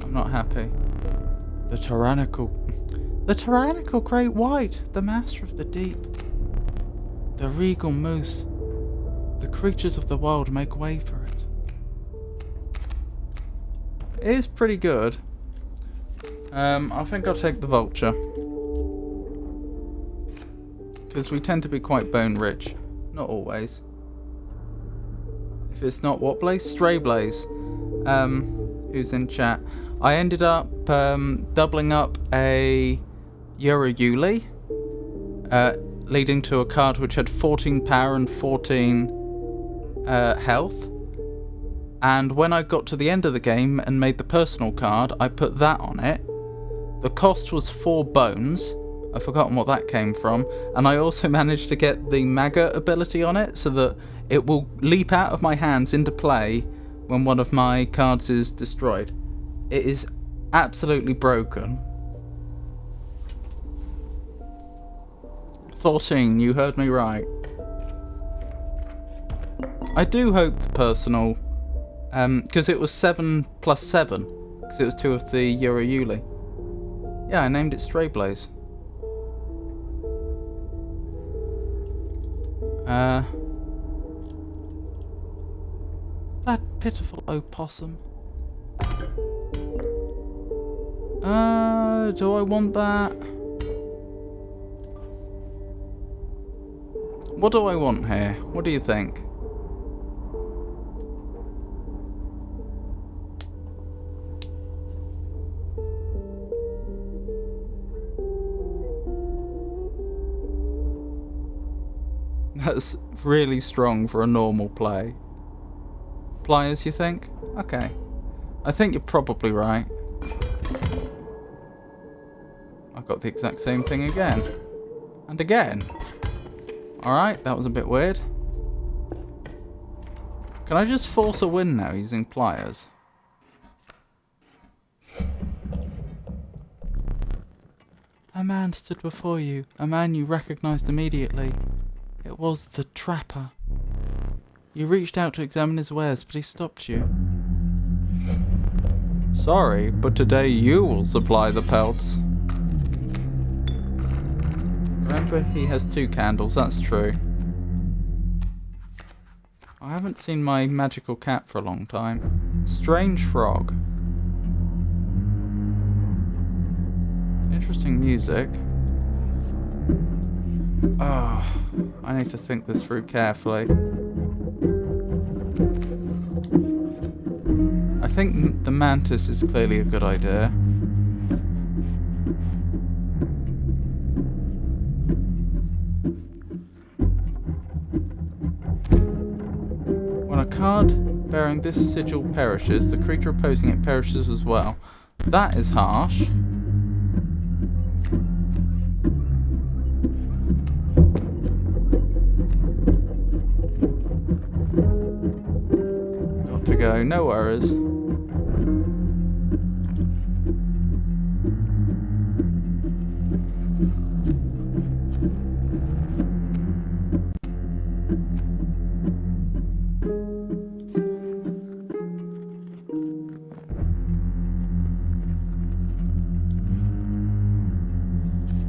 S1: I'm not happy. The tyrannical great white, the master of the deep. The regal moose. The creatures of the wild make way for it. It is pretty good. I think I'll take the vulture. Because we tend to be quite bone rich. Not always. If it's not what Blaze? Stray Blaze. Who's in chat. I ended up doubling up a Yuri, leading to a card which had 14 power and 14 health. And when I got to the end of the game and made the personal card, I put that on it. The cost was 4 bones. I've forgotten what that came from. And I also managed to get the Maggot ability on it, so that it will leap out of my hands into play when one of my cards is destroyed. It is absolutely broken. 14, you heard me right. I do hope the personal, because it was 7 plus 7, because it was 2 of the Yuri. Yeah, I named it Stray Blaze. That pitiful opossum. Do I want that? What do I want here? What do you think? That's really strong for a normal play. Pliers, you think? Okay. I think you're probably right. I got the exact same thing again. And again. Alright, that was a bit weird. Can I just force a win now using pliers? A man stood before you. A man you recognized immediately. It was the Trapper. You reached out to examine his wares, but he stopped you. Sorry, but today you will supply the pelts. Remember, he has 2 candles, that's true. I haven't seen my magical cat for a long time. Strange frog. Interesting music. Oh, I need to think this through carefully. I think the mantis is clearly a good idea. When a card bearing this sigil perishes, the creature opposing it perishes as well. That is harsh. Got to go, no worries.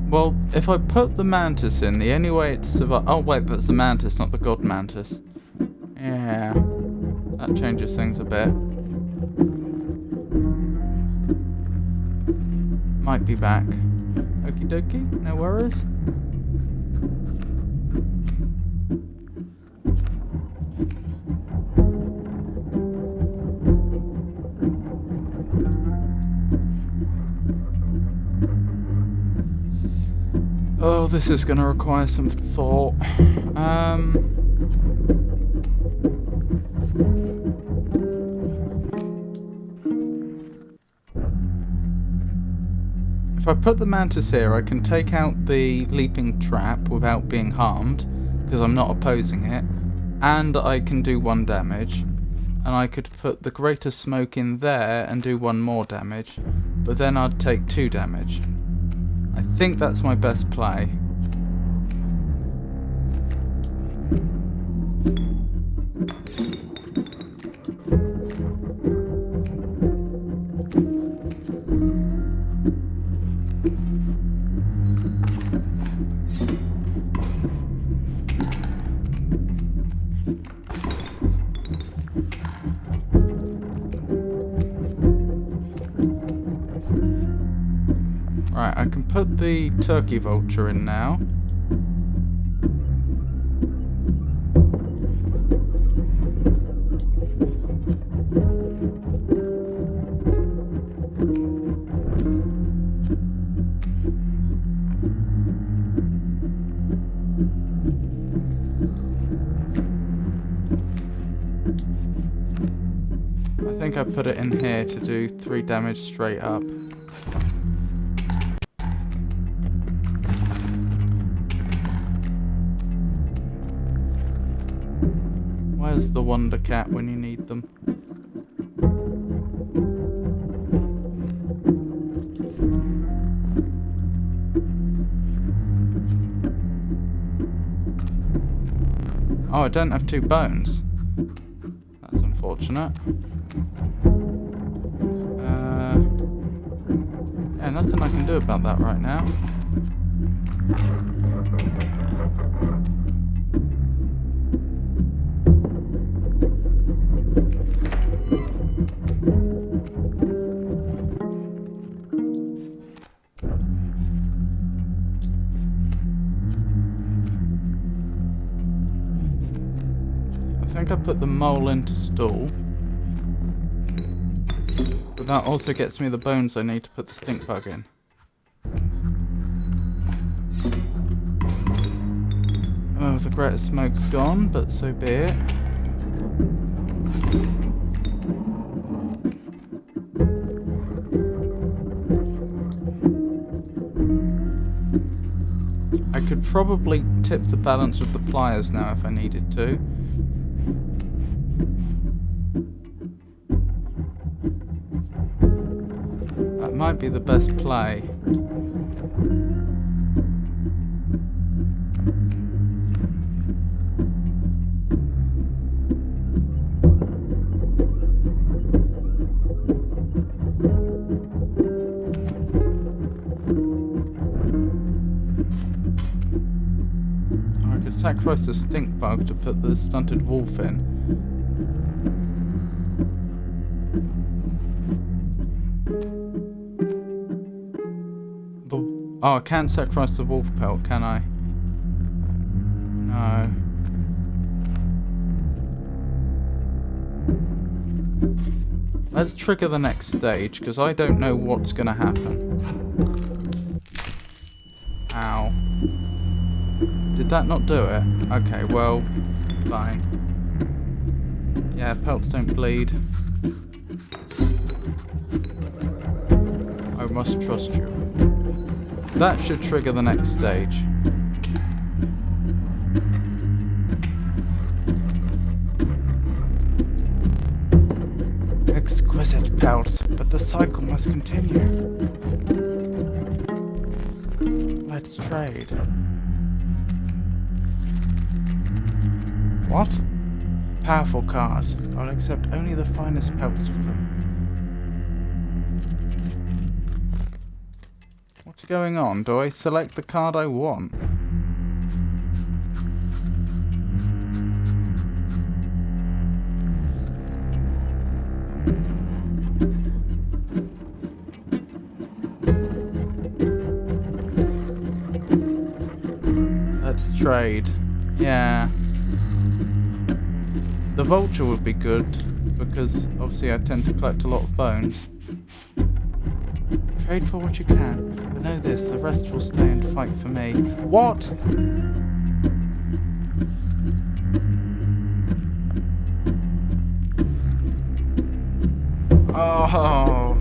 S1: Well, if I put the mantis in, the only way it survives... Oh wait, that's the mantis, not the god mantis. Yeah, that changes things a bit. Might be back. Okie dokie, no worries. Oh, this is going to require some thought. If I put the mantis here, I can take out the leaping trap without being harmed, because I'm not opposing it, and I can do 1 damage. And I could put the greater smoke in there and do 1 more damage, but then I'd take 2 damage. I think that's my best play. Right, I can put the turkey vulture in now. I think I put it in here to do 3 damage straight up. Where's the Wonder Cat when you need them? Oh, I don't have 2 bones. That's unfortunate. Yeah, nothing I can do about that right now. I think I put the mole into stall. But that also gets me the bones I need to put the Stinkbug in. Oh, the greater smoke's gone, but so be it. I could probably tip the balance with the pliers now if I needed to. That might be the best play. I could sacrifice the Stinkbug to put the Stunted wolf in. Oh, I can't sacrifice the wolf pelt, can I? No. Let's trigger the next stage, because I don't know what's going to happen. Ow. Did that not do it? Okay, well, fine. Yeah, pelts don't bleed. I must trust you. That should trigger the next stage. Exquisite pelts, but the cycle must continue. Let's trade. What? Powerful cards. I'll accept only the finest pelts for them. What's going on? Do I select the card I want? Let's trade. Yeah. The vulture would be good, because obviously I tend to collect a lot of bones. Trade for what you can, but know this, the rest will stay and fight for me. What? Oh.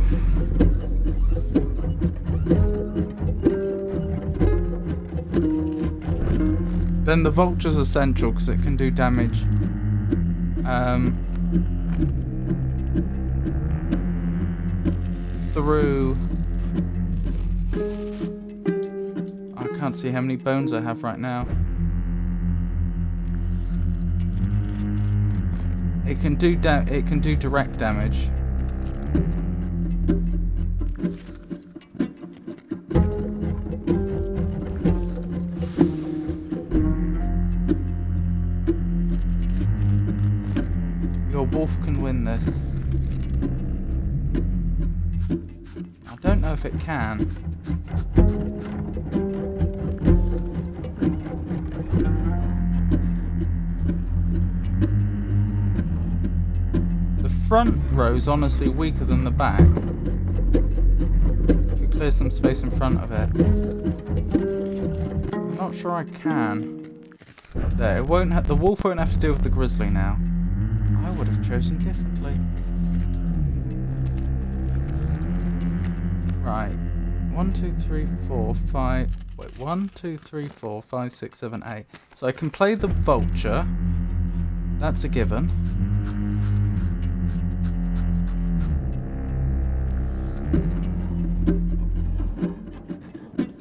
S1: Then the vulture's essential because it can do damage. Through. I can't see how many bones I have right now. It can do direct damage. Your wolf can win this. I don't know if it can. The front row's honestly weaker than the back. If you clear some space in front of it. I'm not sure I can. There, it won't have, the wolf won't have to deal with the grizzly now. I would have chosen differently. Right. 1, 2, 3, 4, 5. Wait, 1, 2, 3, 4, 5, 6, 7, 8. So I can play the vulture. That's a given.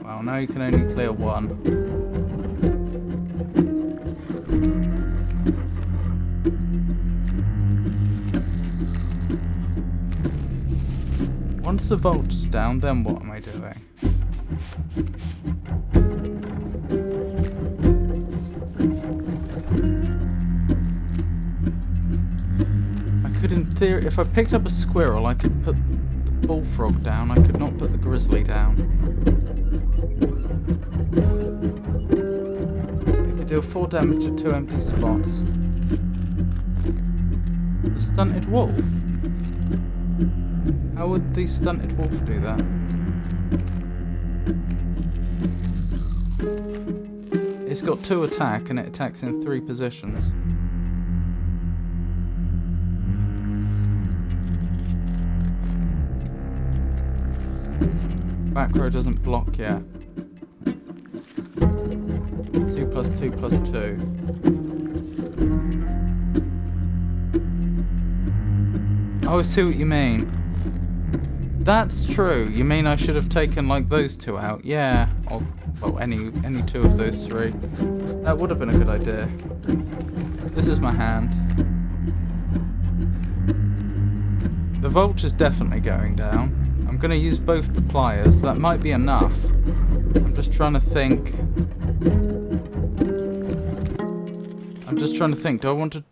S1: Well, now you can only clear one. Once the vulture's down, then what am I doing? I could, in theory, if I picked up a squirrel, I could put the bullfrog down. I could not put the grizzly down. It could deal 4 damage to 2 empty spots. The stunted wolf? How would the stunted wolf do that? It's got 2 attack and it attacks in 3 positions. Back row doesn't block yet. 2 plus 2 plus 2. Oh, I see what you mean. That's true. You mean I should have taken like those 2 out? Yeah. Or, well, any 2 of those 3. That would have been a good idea. This is my hand. The vulture's definitely going down. I'm going to use both the pliers. That might be enough. I'm just trying to think. Do I want to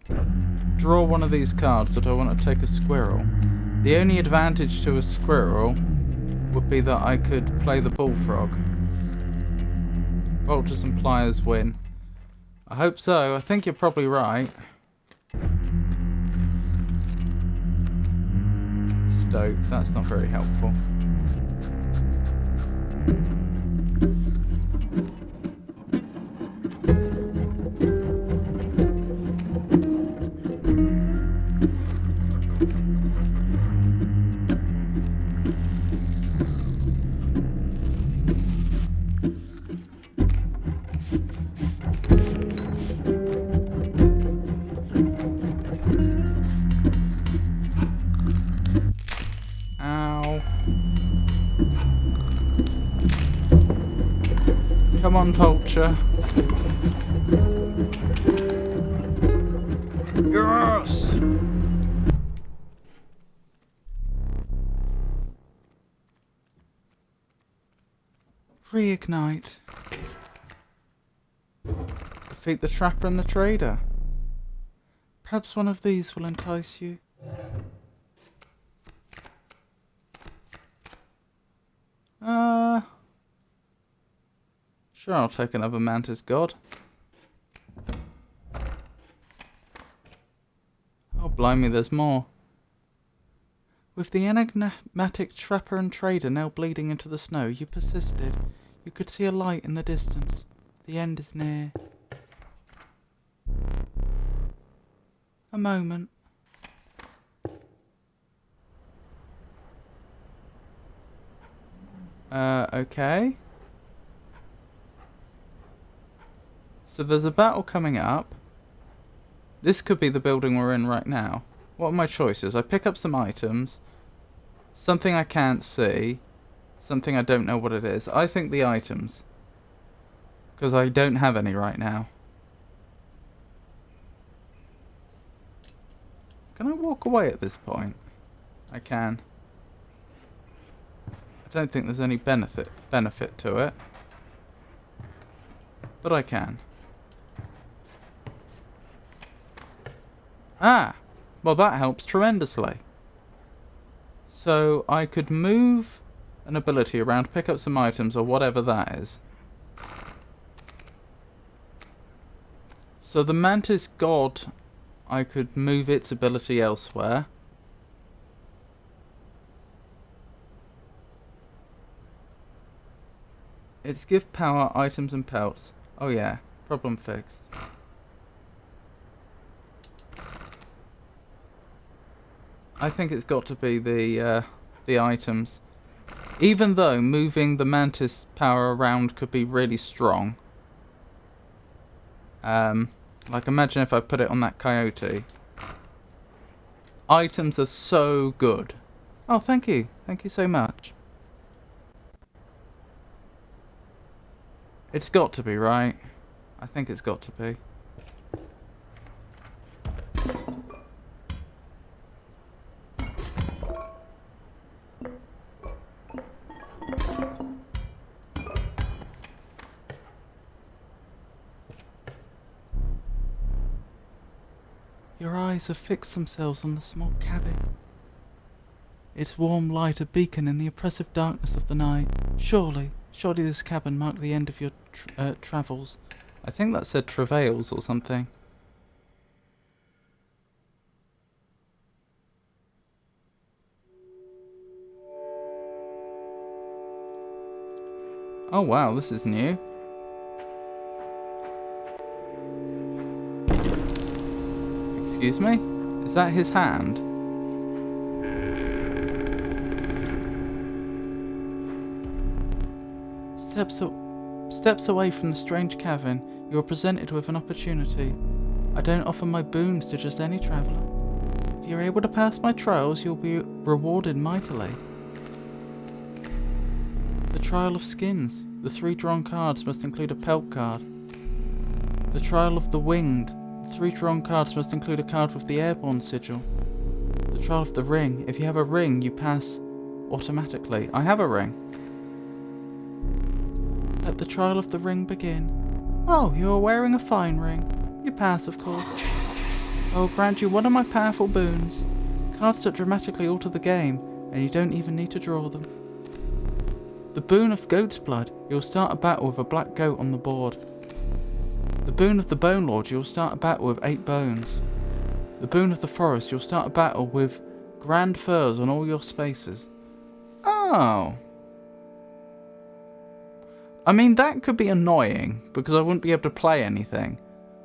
S1: draw one of these cards or do I want to take a squirrel? The only advantage to a squirrel would be that I could play the bullfrog. Vultures and pliers win. I hope so. I think you're probably right. Stout. That's not very helpful. Come on, vulture. Yes! Reignite. Defeat the trapper and the trader. Perhaps one of these will entice you. Sure, I'll take another Mantis God. Oh, blimey, there's more. With the enigmatic trapper and trader now bleeding into the snow, you persisted. You could see a light in the distance. The end is near. A moment. Okay. So there's a battle coming up. This could be the building we're in right now. What are my choices? I pick up some items. Something I can't see. Something I don't know what it is. I think the items. Because I don't have any right now. Can I walk away at this point? I can. I don't think there's any benefit to it. But I can. Ah! Well, that helps tremendously. So I could move an ability around, pick up some items or whatever that is. So the Mantis God, I could move its ability elsewhere. It's give power, items and pelts. Oh yeah, problem fixed. I think it's got to be the items. Even though moving the Mantis power around could be really strong. Like imagine if I put it on that coyote. Items are so good. Oh, thank you. Thank you so much. It's got to be, right? I think it's got to be. Your eyes have fixed themselves on the small cabin. Its warm light a beacon in the oppressive darkness of the night. Surely this cabin marked the end of your travels. I think that said travails or something. Oh wow, this is new. Excuse me? Is that his hand? Steps away from the strange cavern, you are presented with an opportunity. I don't offer my boons to just any traveller. If you're able to pass my trials, you'll be rewarded mightily. The Trial of Skins. The 3 drawn cards must include a pelt card. The Trial of the Winged. The 3 drawn cards must include a card with the airborne sigil. The Trial of the Ring. If you have a ring, you pass automatically. I have a ring. Let the Trial of the Ring begin. Oh, you are wearing a fine ring. You pass, of course. I will grant you one of my powerful boons. Cards that dramatically alter the game, and you don't even need to draw them. The boon of Goat's Blood. You will start a battle with a black goat on the board. The boon of the Bone Lord. You will start a battle with 8 bones. The boon of the Forest. You'll start a battle with grand furs on all your spaces. Oh. I mean, that could be annoying, because I wouldn't be able to play anything.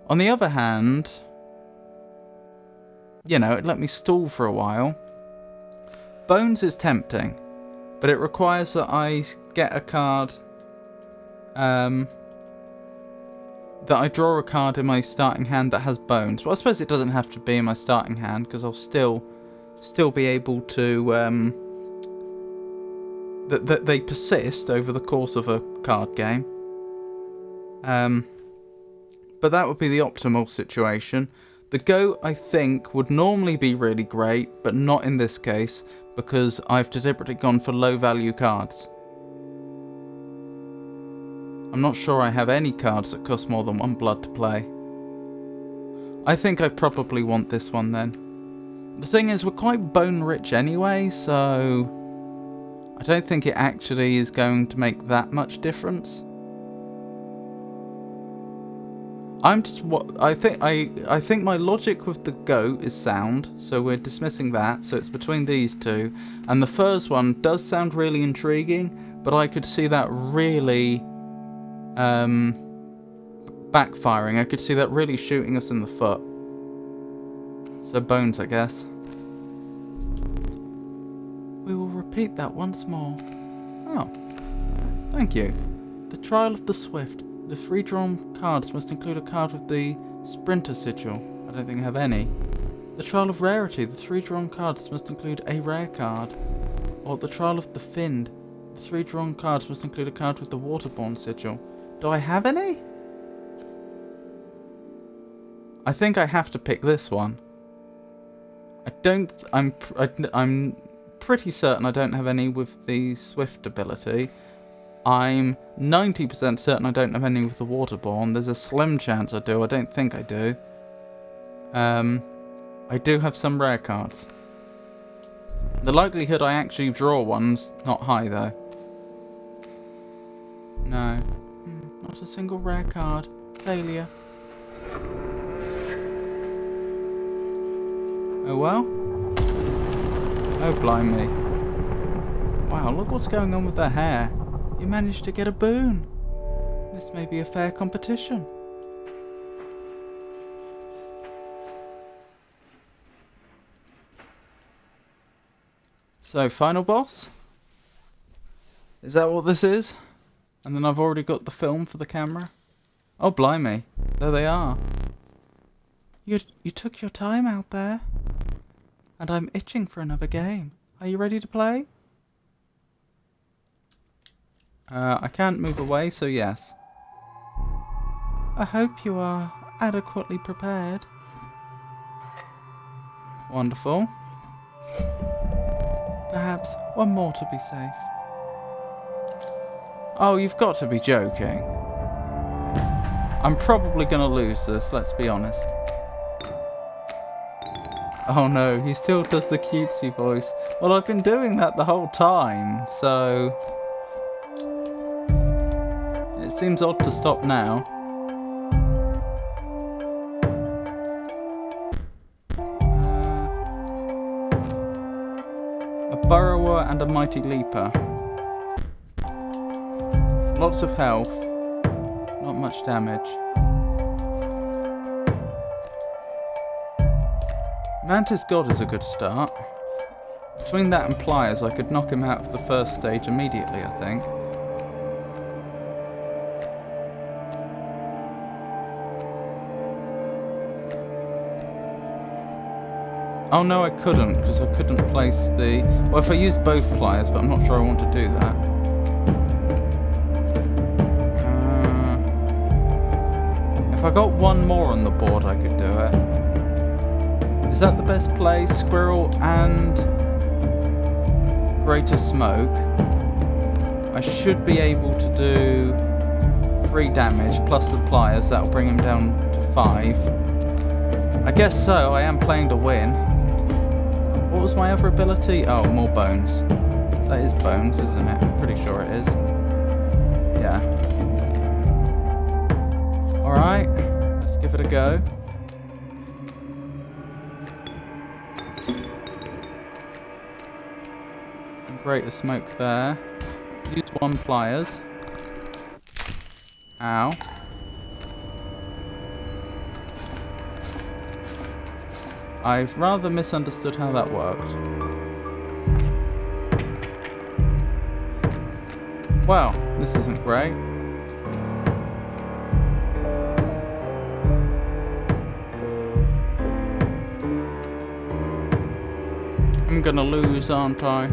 S1: On the other hand, you know, it'd let me stall for a while. Bones is tempting, but it requires that I get a card, that I draw a card in my starting hand that has bones. Well, I suppose it doesn't have to be in my starting hand, because I'll still be able to, that they persist over the course of a card game. But that would be the optimal situation. The goat, I think, would normally be really great, but not in this case, because I've deliberately gone for low value cards. I'm not sure I have any cards that cost more than 1 blood to play. I think I probably want this one then. The thing is, we're quite bone rich anyway, so I don't think it actually is going to make that much difference. I'm just what I think my logic with the goat is sound, so we're dismissing that. So it's between these two, and the first one does sound really intriguing, but I could see that really backfiring. I could see that really shooting us in the foot. So bones, I guess. We will repeat that once more. Oh, thank you. The Trial of the Swift. The free drawn cards must include a card with the Sprinter sigil. I don't think I have any. The Trial of Rarity. The three drawn cards must include a rare card. Or the Trial of the Find. The three drawn cards must include a card with the Waterborne sigil. Do I have any? I think I have to pick this one. I'm pretty certain I don't have any with the Swift ability. I'm 90% certain I don't have any with the Waterborne. There's a slim chance I do. I don't think I do. I do have some rare cards. The likelihood I actually draw one's not high though. No. Not a single rare card. Failure. Oh well. Oh blimey. Wow, look what's going on with their hair. You managed to get a boon. This may be a fair competition. So, final boss? Is that what this is? And then I've already got the film for the camera? Oh blimey, there they are. You took your time out there. And I'm itching for another game. Are you ready to play? I can't move away, so yes. I hope you are adequately prepared. Wonderful. Perhaps one more to be safe. Oh, you've got to be joking. I'm probably going to lose this, let's be honest. Oh no, he still does the cutesy voice. Well, I've been doing that the whole time, so... It seems odd to stop now. A burrower and a mighty leaper. Lots of health. Not much damage. Mantis God is a good start. Between that and Pliers, I could knock him out of the first stage immediately, I think. Oh no, I couldn't, because I couldn't place the... Well, if I used both Pliers, but I'm not sure I want to do that. If I got one more on the board, I could do it. Is that the best play? Squirrel and Greater Smoke. I should be able to do 3 damage plus the Pliers. That'll bring him down to 5. I guess so. I am playing to win. What was my other ability? Oh, more bones. That is bones, isn't it? I'm pretty sure it is. Yeah. Alright. Let's give it a go. Greater Smoke there. Use 1 Pliers. Ow. I've rather misunderstood how that worked. Well, this isn't great. I'm gonna lose, aren't I?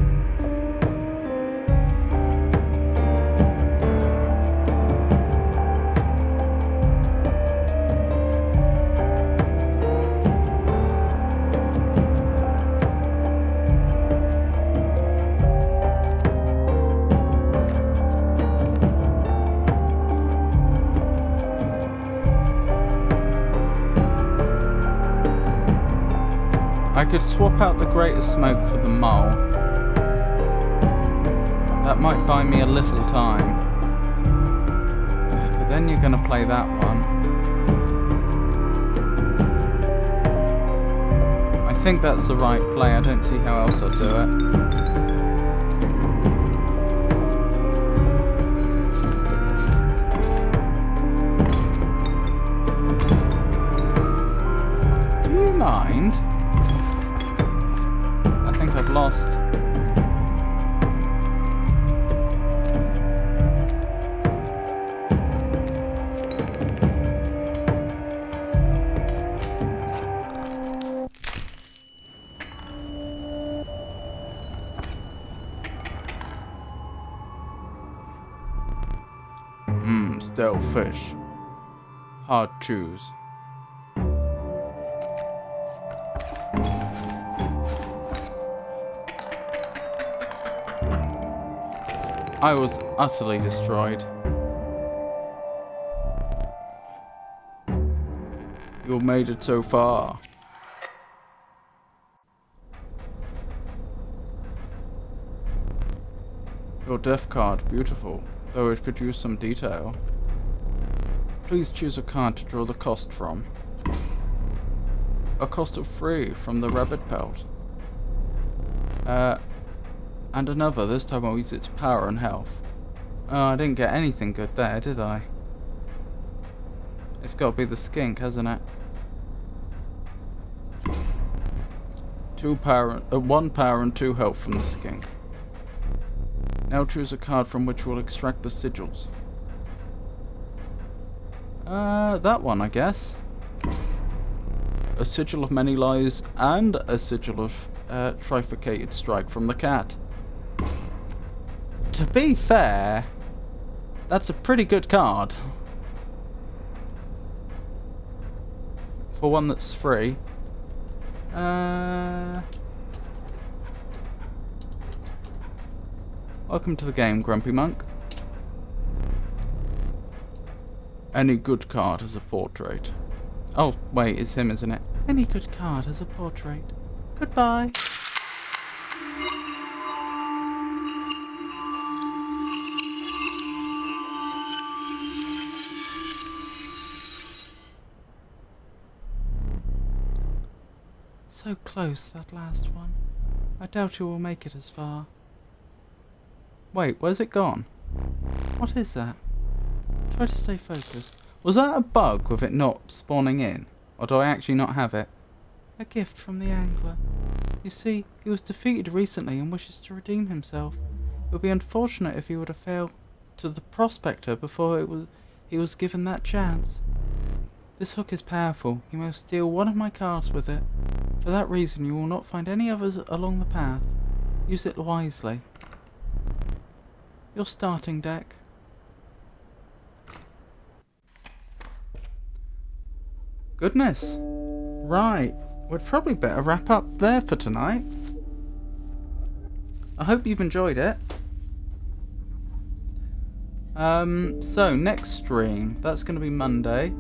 S1: I could swap out the Greater Smoke for the Mole. That might buy me a little time. But then you're going to play that one. think that's the right play. I don't see how else I'll do it. Mind? I think I've lost. Stale fish. Hard chews. I was utterly destroyed. You made it so far. Your death card, beautiful, though it could use some detail. Please choose a card to draw the cost from. A cost of 3 from the rabbit pelt. And another, this time I'll use its power and health. Oh, I didn't get anything good there, did I? It's got to be the skink, hasn't it? 1 power and 2 health from the skink. Now choose a card from which we'll extract the sigils. That one, I guess. A sigil of many lies and a sigil of trifurcated strike from the cat. To be fair, that's a pretty good card. For one that's free. Welcome to the game, Grumpy Monk. Any good card has a portrait. Oh, wait, it's him, isn't it? Any good card has a portrait. Goodbye. So close, that last one. I doubt you will make it as far. Wait, where's it gone? What is that? Try to stay focused. Was that a bug with it not spawning in? Or do I actually not have it? A gift from the angler. You see, he was defeated recently and wishes to redeem himself. It would be unfortunate if he would have failed to the prospector before he was given that chance. This hook is powerful. You may steal one of my cards with it. For that reason, you will not find any others along the path. Use it wisely. Your starting deck. Goodness. Right. We'd probably better wrap up there for tonight. I hope you've enjoyed it. So next stream, that's going to be Monday,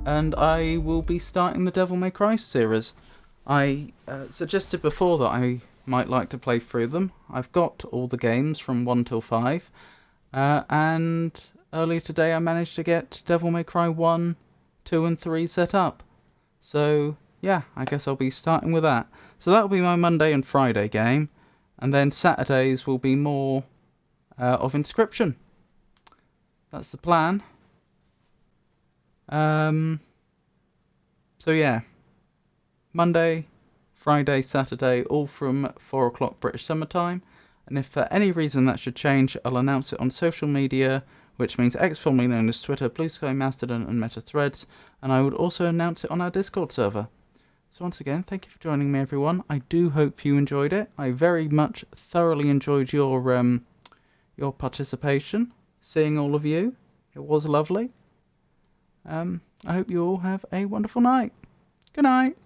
S1: and I will be starting the Devil May Cry series. I suggested before that I might like to play through them. I've got all the games from 1 till 5, and earlier today I managed to get Devil May Cry 1, 2 and 3 set up. So yeah, I guess I'll be starting with that. So that'll be my Monday and Friday game, and then Saturdays will be more of Inscryption. That's the plan. So yeah, Monday, Friday, Saturday, all from 4 o'clock British Summer Time. And if for any reason that should change, I'll announce it on social media, which means X, formerly known as Twitter, Blue Sky, Mastodon and Meta Threads. And I would also announce it on our Discord server. So once again, thank you for joining me, everyone. I do hope you enjoyed it. I very much thoroughly enjoyed your participation, seeing all of you. It was lovely. I hope you all have a wonderful night. Good night.